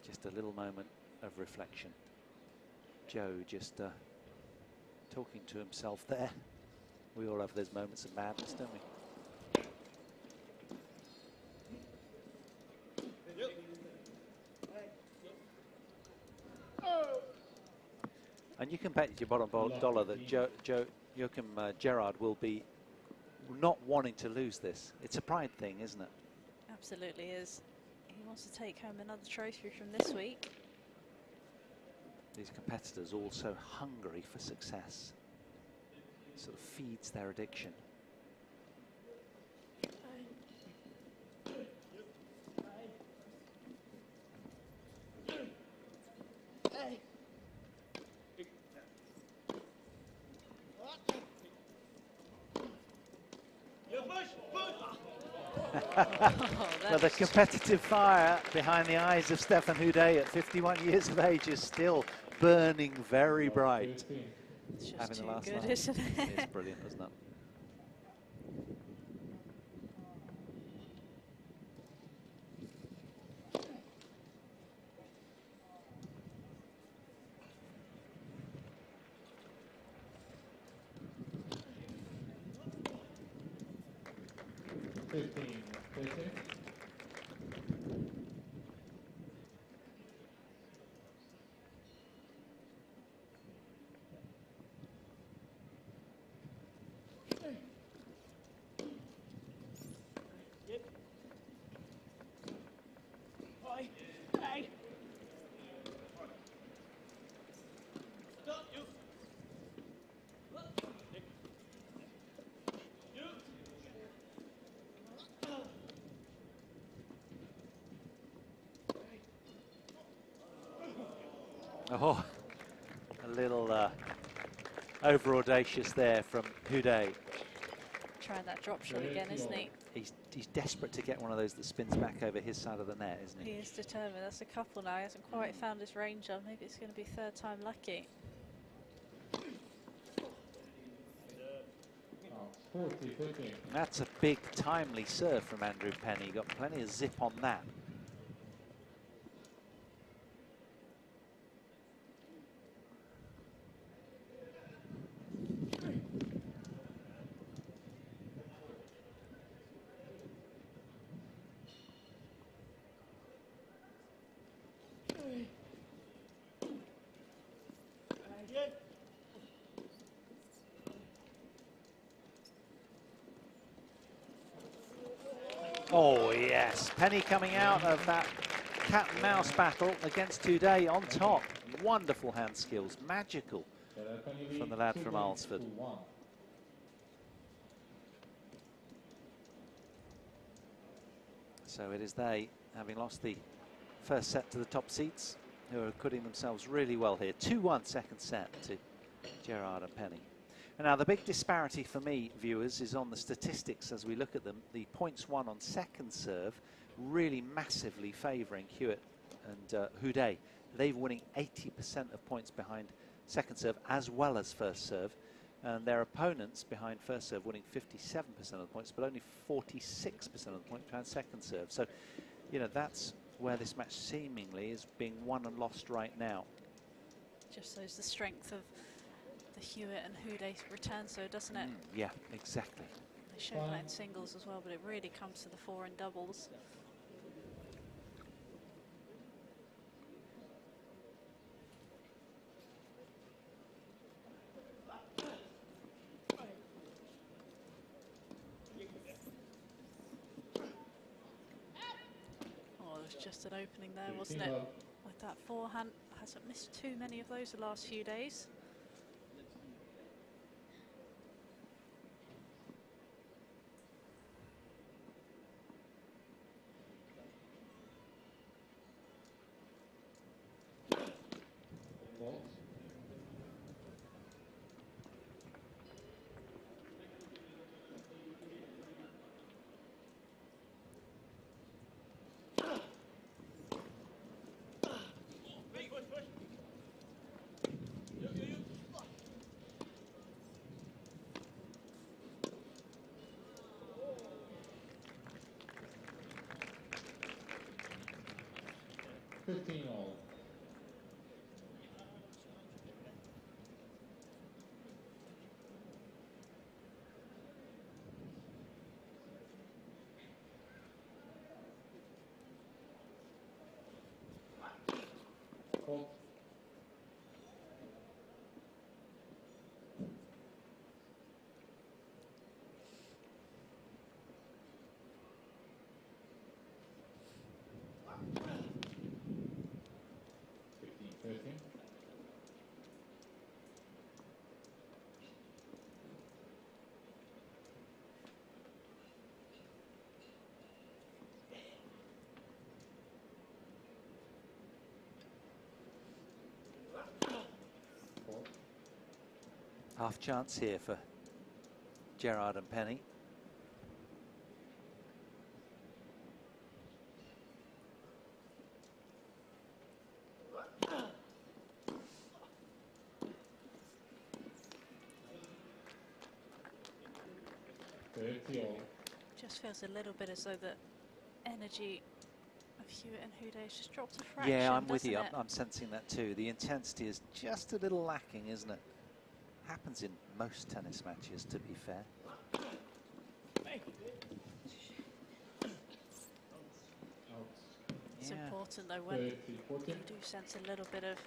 Just a little moment of reflection. Joe just talking to himself there. We all have those moments of madness, don't we? And you can bet your bottom dollar that Joachim Gerard will be not wanting to lose this. It's a pride thing, isn't it? Absolutely is. He wants to take home another trophy from this week. These competitors all so hungry for success. Sort of feeds their addiction. Well, the competitive fire behind the eyes of Stefan Houday at 51 years of age is still burning very bright. It's just Having too the last good, line. isn't it? It's brilliant, isn't it? Oh, a little over audacious there from Houday. Trying that drop shot again, isn't he? He's desperate to get one of those that spins back over his side of the net, isn't he? He is determined. That's a couple now. He hasn't quite found his range on. Maybe it's going to be third time lucky. 40-50. That's a big timely serve from Andrew Penny. Got plenty of zip on that. Oh yes, Penny coming out of that cat and mouse battle against Houday on top. Wonderful hand skills, magical from the lad from Alsford. So it is they, having lost the first set to the top seeds, who are acquitting themselves really well here. 2-1 second set to Gerard and Penny. And now the big disparity for me, viewers, is on the statistics as we look at them. The points won on second serve really massively favouring Hewitt and Houday. They're winning 80% of points behind second serve as well as first serve. And their opponents behind first serve winning 57% of the points, but only 46% of the points behind second serve. So, you know, that's where this match seemingly is being won and lost right now. Just shows the strength of the Hewitt and Houday return, so doesn't it? Yeah, exactly. They show that in singles as well, but it really comes to the fore in doubles. Oh, there's just an opening there, wasn't it? With that forehand, hasn't missed too many of those the last few days. fault. Half chance here for Gerard and Penny. Just feels a little bit as though the energy of Hewitt and Houday has just dropped a fraction. Yeah, I'm with you. it? I'm sensing that too. The intensity is just a little lacking, isn't it? Happens in most tennis matches, to be fair. It's Yeah. important though when you do sense a little bit of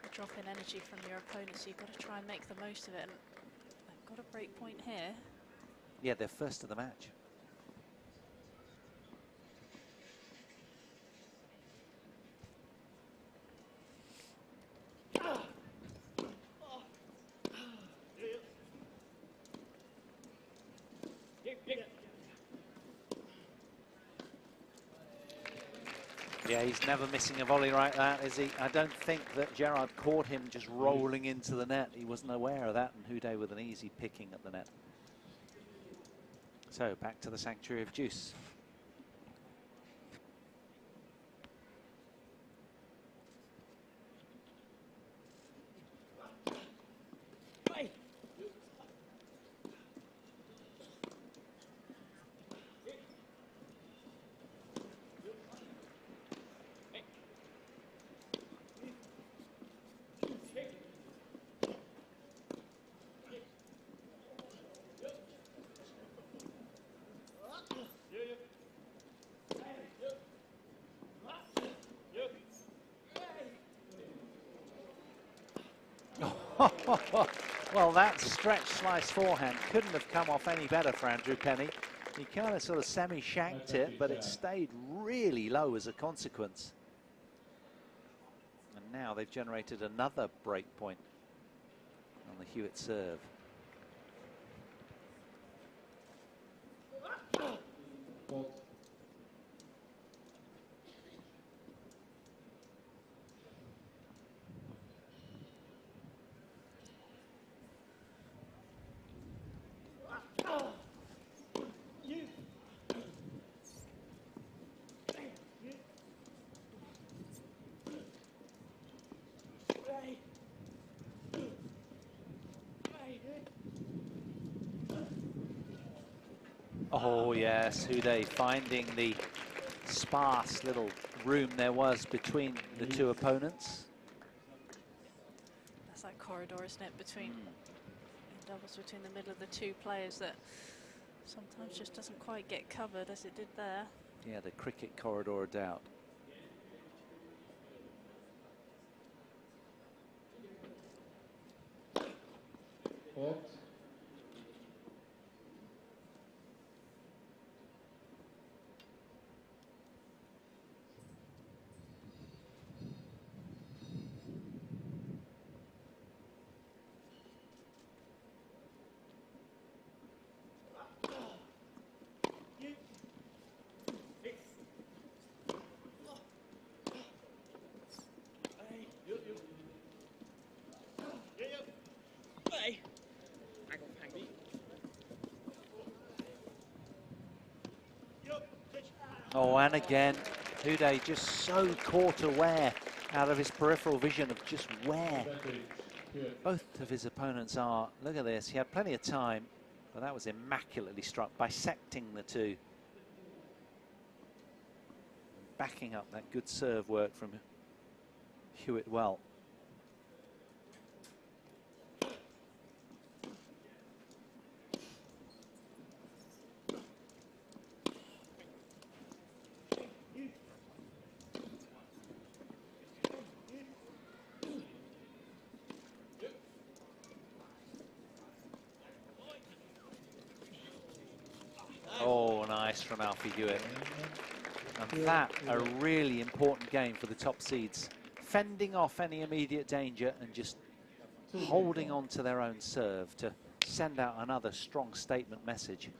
a drop in energy from your opponent, so you've got to try and make the most of it. And they've got a break point here. Yeah, they're first of the match. Yeah, he's never missing a volley like that, is he? I don't think that Gerard caught him just rolling into the net. He wasn't aware of that, and Houday with an easy picking at the net. So back to the Sanctuary of Juice. Well, that stretch slice forehand couldn't have come off any better for Andrew Penny. He kind of sort of semi-shanked it, but it stayed really low as a consequence. And now they've generated another break point on the Hewitt serve. Oh yes, Houday finding the sparse little room there was between the two opponents. That's that corridor, isn't it, between in doubles, between the middle of the two players that sometimes just doesn't quite get covered as it did there. Yeah, the cricket corridor of doubt. Oh, and again, Houday just so caught aware out of his peripheral vision of just where both of his opponents are. Look at this, he had plenty of time, but that was immaculately struck, bisecting the two. Backing up that good serve work from Hewitt well. nice from Alfie Hewitt. And that a really important game for the top seeds. Fending off any immediate danger and just holding on to their own serve to send out another strong statement message.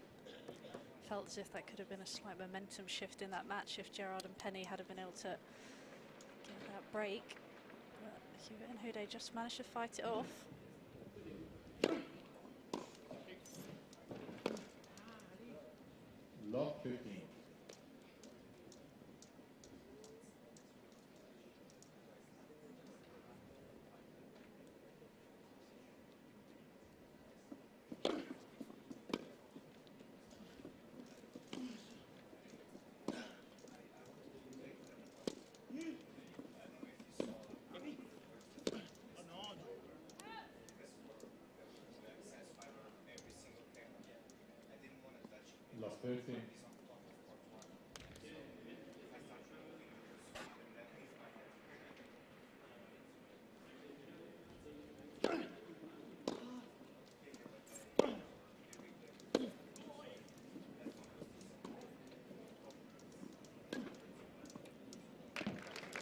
Felt as if that could have been a slight momentum shift in that match if Gerard and Penny had been able to get that break. But Hewitt and Houday just managed to fight it off. Love 15. Love 13.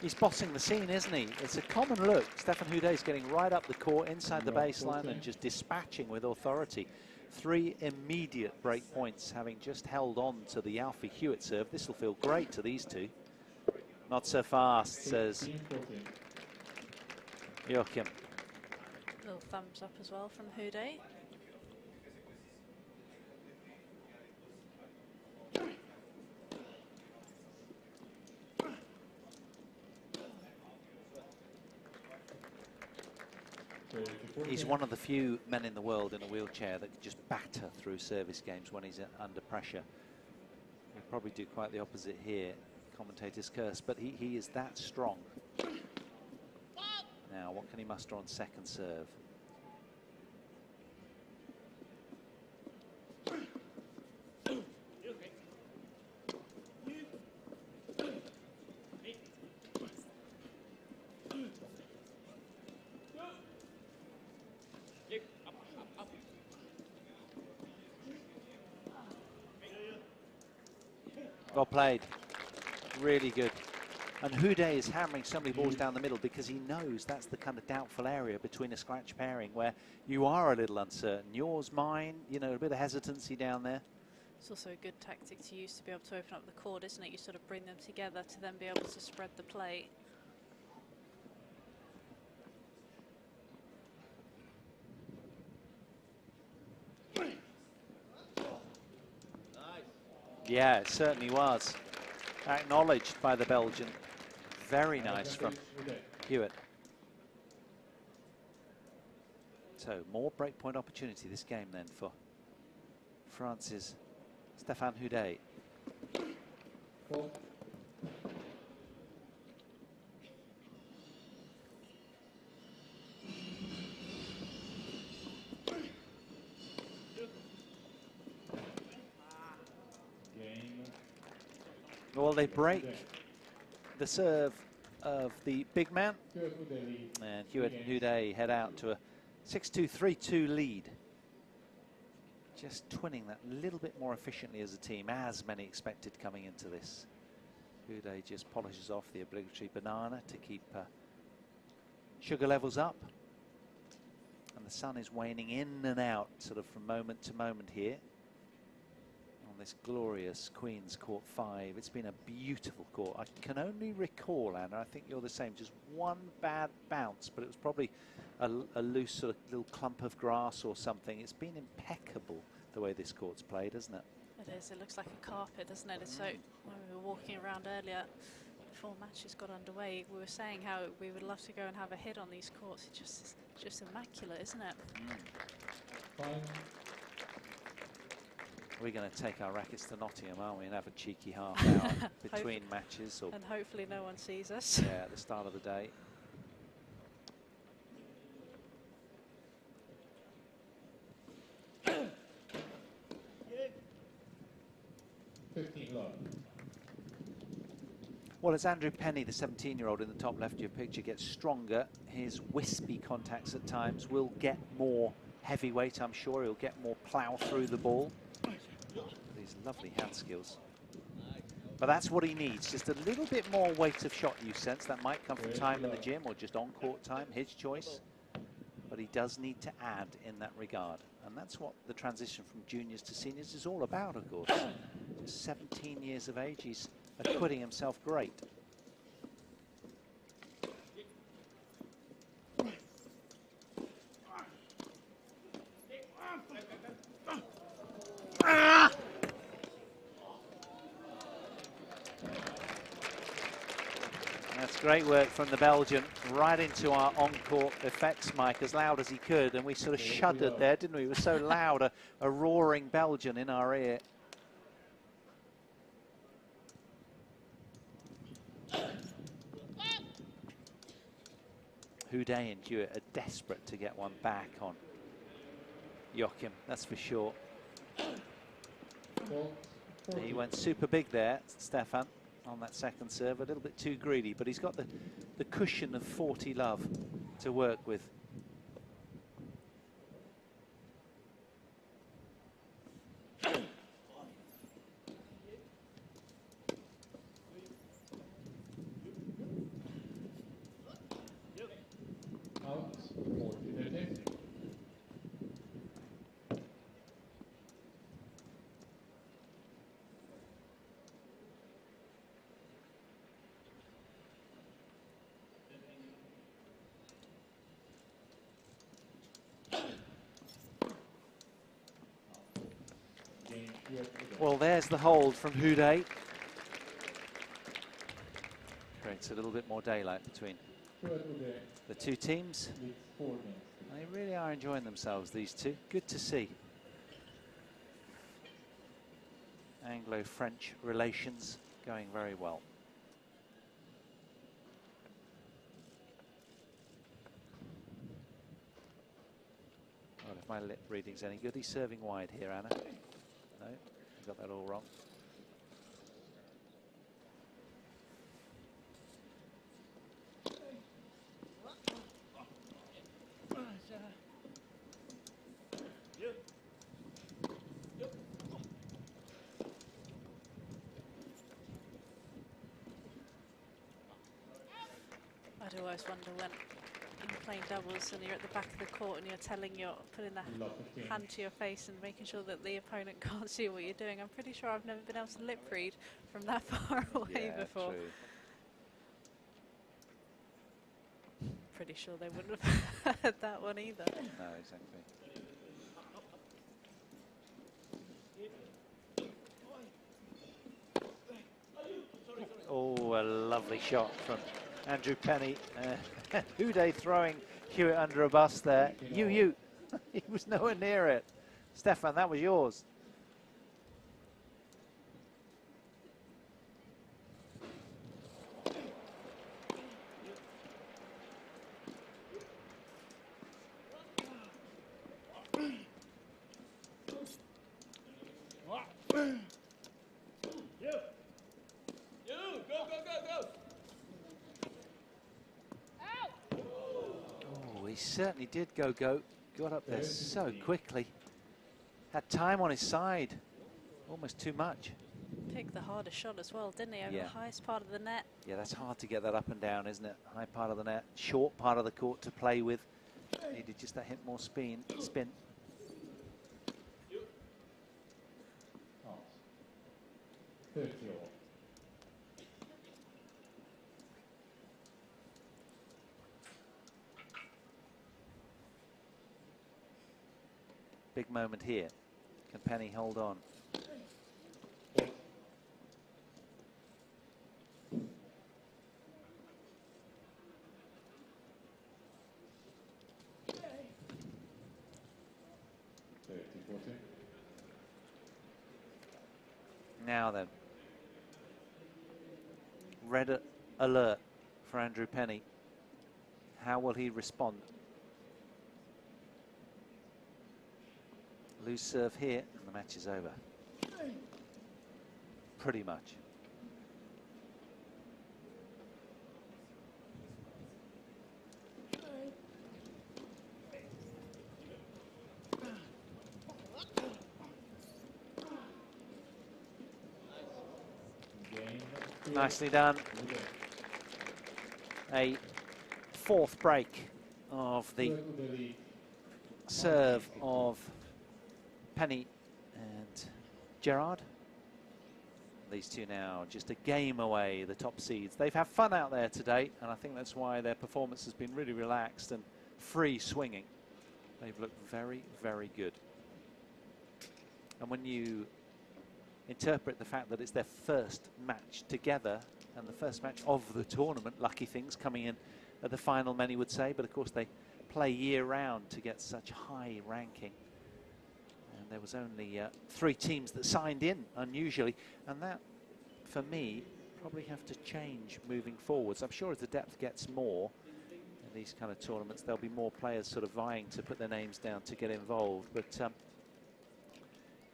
He's bossing the scene, isn't he? It's a common look. Stefan Houday's getting right up the court, inside the baseline, and just dispatching with authority. 3 immediate break points, having just held on to the Alfie Hewitt serve. This will feel great to these two. Not so fast, says Joachim. Little thumbs up as well from Houday. He's one of the few men in the world in a wheelchair that can just batter through service games when he's under pressure. He'll probably do quite the opposite here, commentator's curse, but he is that strong. Now, what can he muster on second serve? Well played, really good. And Houday is hammering so many balls down the middle because he knows that's the kind of doubtful area between a scratch pairing where you are a little uncertain. Yours, mine, you know, a bit of hesitancy down there. It's also a good tactic to use to be able to open up the court, isn't it? You sort of bring them together to then be able to spread the play. Yeah, it certainly was. Acknowledged by the Belgian. Very nice from Hewitt. So, more breakpoint opportunity this game then for France's Stefan Houday. Well, they break the serve of the big man, and Hewitt and Houday head out to a 6-2, 3-2 lead. Just twinning that a little bit more efficiently as a team, as many expected coming into this. Houday just polishes off the obligatory banana to keep sugar levels up. And the sun is waning in and out sort of from moment to moment here. This glorious Queen's Court 5. It's been a beautiful court. I can only recall, Anna, I think you're the same, just one bad bounce, but it was probably a loose sort of little clump of grass or something. It's been impeccable the way this court's played, hasn't it? It is. It looks like a carpet, doesn't it? It's so, when we were walking around earlier, before matches got underway, we were saying how we would love to go and have a hit on these courts. It's just immaculate, isn't it? We're going to take our rackets to Nottingham, aren't we, and have a cheeky half hour between matches. Or and hopefully no one sees us. Yeah, at the start of the day. Well, as Andrew Penny, the 17-year-old in the top left of your picture, gets stronger, his wispy contacts at times will get more heavyweight, I'm sure. He'll get more plough through the ball. These He's lovely hand skills. But that's what he needs, just a little bit more weight of shot use sense. That might come from time in the gym or just on-court time, his choice. But he does need to add in that regard. And that's what the transition from juniors to seniors is all about, of course. Just 17 years of age, he's acquitting himself great. That's great work from the Belgian, right into our on-court effects mic as loud as he could, and we sort of shuddered there, didn't we? It was so loud, a roaring Belgian in our ear. Houday and Hewitt are desperate to get one back on Joachim, that's for sure. He went super big there, Stefan, on that second serve, a little bit too greedy, but he's got the cushion of 40 love to work with. Well, there's the hold from Houday. Creates a little bit more daylight between the two teams. They really are enjoying themselves, these two. Good to see. Anglo-French relations going very well. Well, if my lip reading's any good, he's serving wide here, Anna. No, you got that all wrong. I'd always wonder when you're playing doubles and you're at the back of the court and you're putting the hand to your face and making sure that the opponent can't see what you're doing. I'm pretty sure I've never been able to lip read from that far away before. True. Pretty sure they wouldn't have heard that one either. No, exactly. Oh, a lovely shot from Andrew Penny. Houday throwing Hewitt under a bus there. You. He was nowhere near it. Stefan, that was yours. Certainly did go. Got up there so quickly. Had time on his side. Almost too much. Picked the hardest shot as well, didn't he? Over the highest part of the net. Yeah, that's hard to get that up and down, isn't it? High part of the net, short part of the court to play with. Needed just that hint more spin. Big moment here. Can Penny hold on? Now then. Red alert for Andrew Penny. How will he respond? Loose serve here, and the match is over. Pretty much. Nicely done. A fourth break of the serve of Penny and Gerard. These two now just a game away, the top seeds. They've had fun out there today, and I think that's why their performance has been really relaxed and free swinging. They've looked very, very good. And when you interpret the fact that it's their first match together and the first match of the tournament, lucky things coming in at the final, many would say, but of course they play year round to get such high ranking. And there was only 3 teams that signed in, unusually, and that, for me, probably have to change moving forwards. I'm sure as the depth gets more in these kind of tournaments, there'll be more players sort of vying to put their names down to get involved, but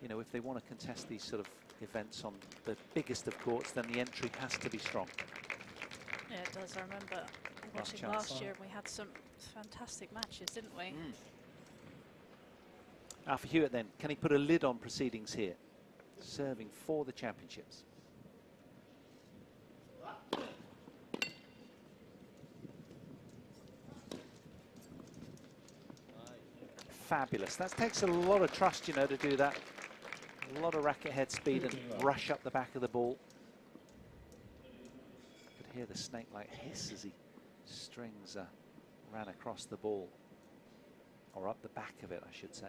you know, if they want to contest these sort of events on the biggest of courts, then the entry has to be strong. Yeah, it does. I remember watching last year, and we had some fantastic matches, didn't we? Alfie Hewitt then, can he put a lid on proceedings here? Serving for the championships. Fabulous. That takes a lot of trust, you know, to do that. A lot of racket head speed and rush up the back of the ball. You could hear the snake-like hiss as he strings ran across the ball. Or up the back of it, I should say.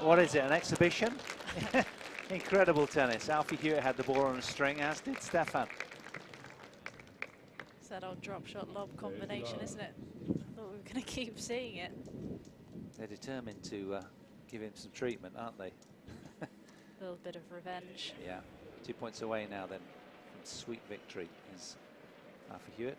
What is it, an exhibition? Incredible tennis. Alfie Hewitt had the ball on a string, as did Stefan. It's that old drop shot lob combination, isn't it? I thought we were going to keep seeing it. They're determined to give him some treatment, aren't they? A little bit of revenge. Yeah, 2 points away now then from sweet victory is Alfie Hewitt.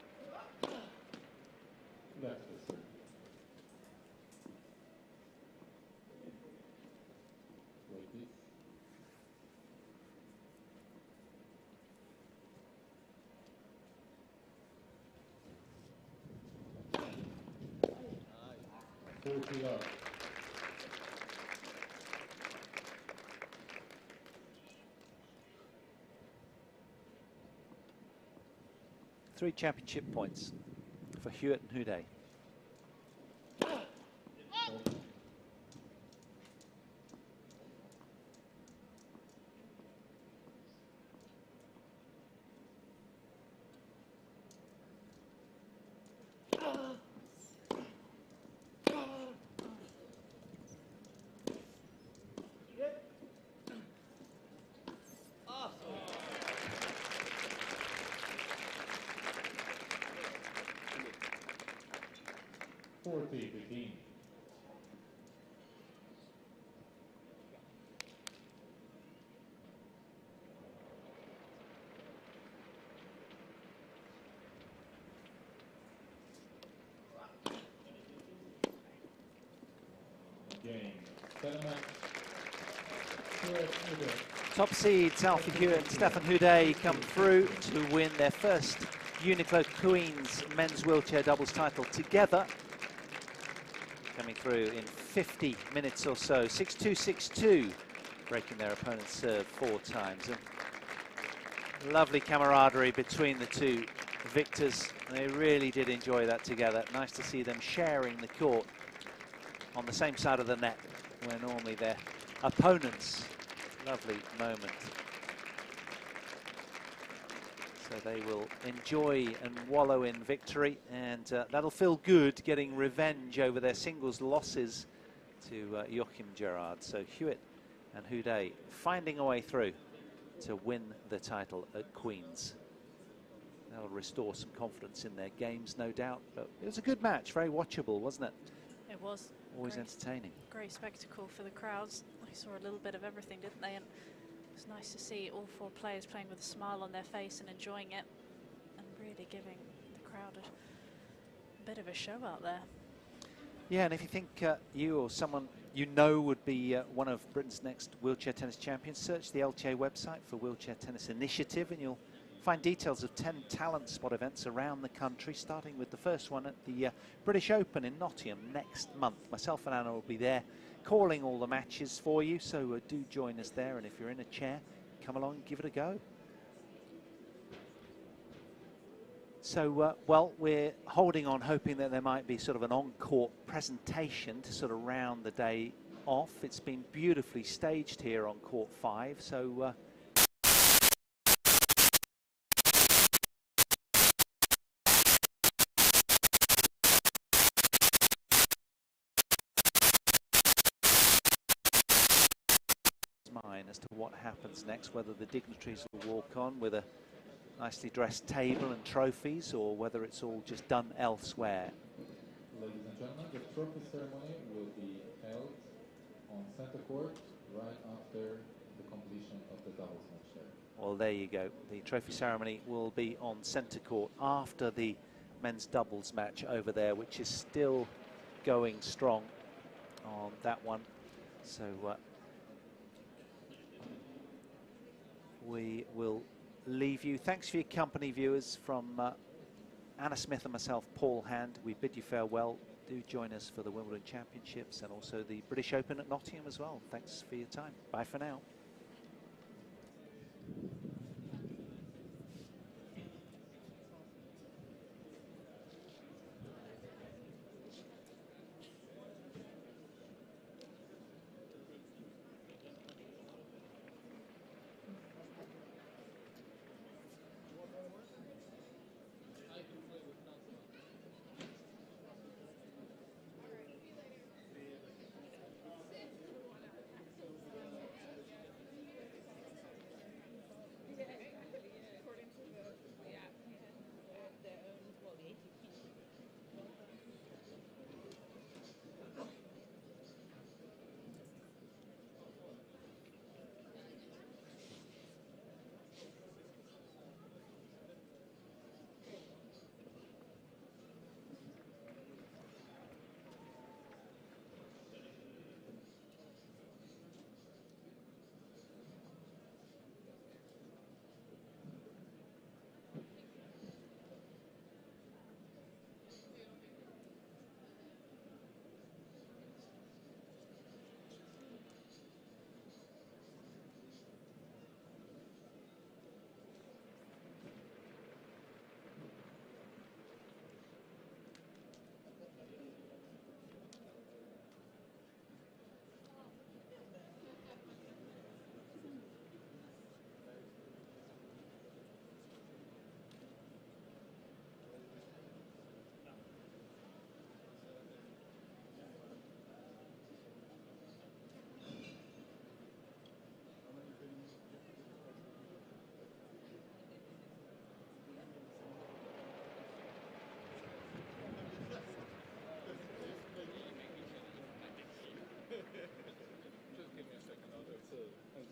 Three championship points for Hewitt and Houday. Top seeds Alfie Hewitt and Stefan Houday come through to win their first Uniqlo Queens men's wheelchair doubles title together. Coming through in 50 minutes or so. 6-2, 6-2, breaking their opponent's serve 4 times. And lovely camaraderie between the two victors. They really did enjoy that together. Nice to see them sharing the court on the same side of the net, where normally their opponents. Lovely moment. So they will enjoy and wallow in victory, and that'll feel good, getting revenge over their singles losses to Joachim, Gerard. So Hewitt and Houday finding a way through to win the title at Queens. That'll restore some confidence in their games, no doubt. But it was a good match, very watchable, wasn't it? It was. Always entertaining. Great spectacle for the crowds. They saw a little bit of everything, didn't they? And it was nice to see all 4 players playing with a smile on their face and enjoying it, and really giving the crowd a bit of a show out there. Yeah, and if you think you or someone you know would be one of Britain's next wheelchair tennis champions. Search the LTA website for Wheelchair Tennis Initiative and you'll find details of 10 talent spot events around the country, starting with the first one at the British Open in Nottingham next month. Myself and Anna will be there calling all the matches for you, so do join us there, and if you're in a chair, come along and give it a go. So, well, we're holding on, hoping that there might be sort of an on-court presentation to sort of round the day off. It's been beautifully staged here on court 5, so mine as to what happens next, whether the dignitaries will walk on with a nicely dressed table and trophies, or whether it's all just done elsewhere. Ladies and gentlemen, the trophy ceremony will be held on center court right after the completion of the doubles match there. Well, there you go. The trophy ceremony will be on center court after the men's doubles match over there, which is still going strong on that one. So we will leave you. Thanks for your company, viewers. From Anna Smith and myself, Paul Hand, we bid you farewell. Do join us for the Wimbledon Championships and also the British Open at Nottingham as well. Thanks for your time. Bye for now.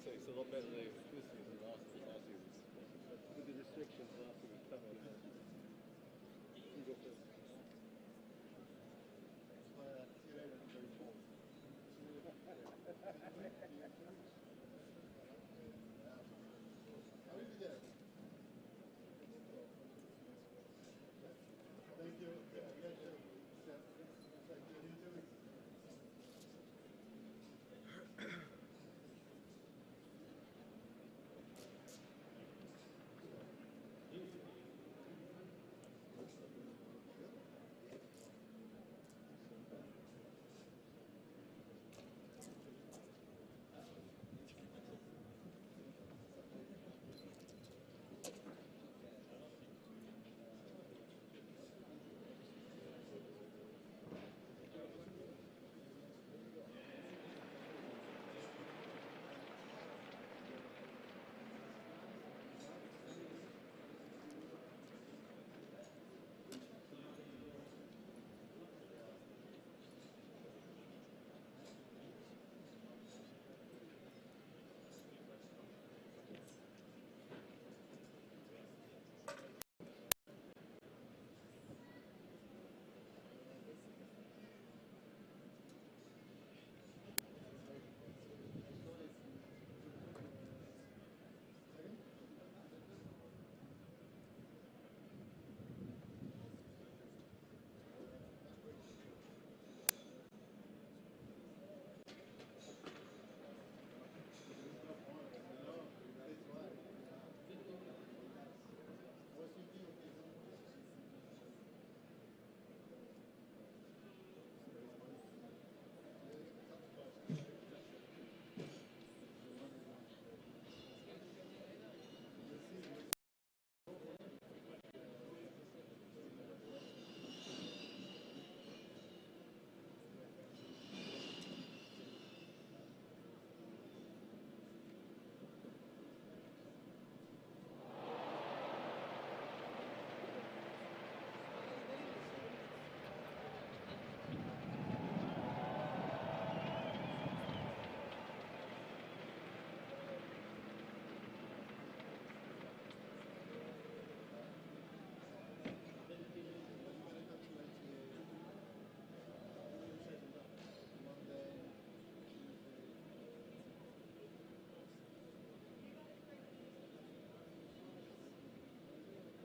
It's a lot better than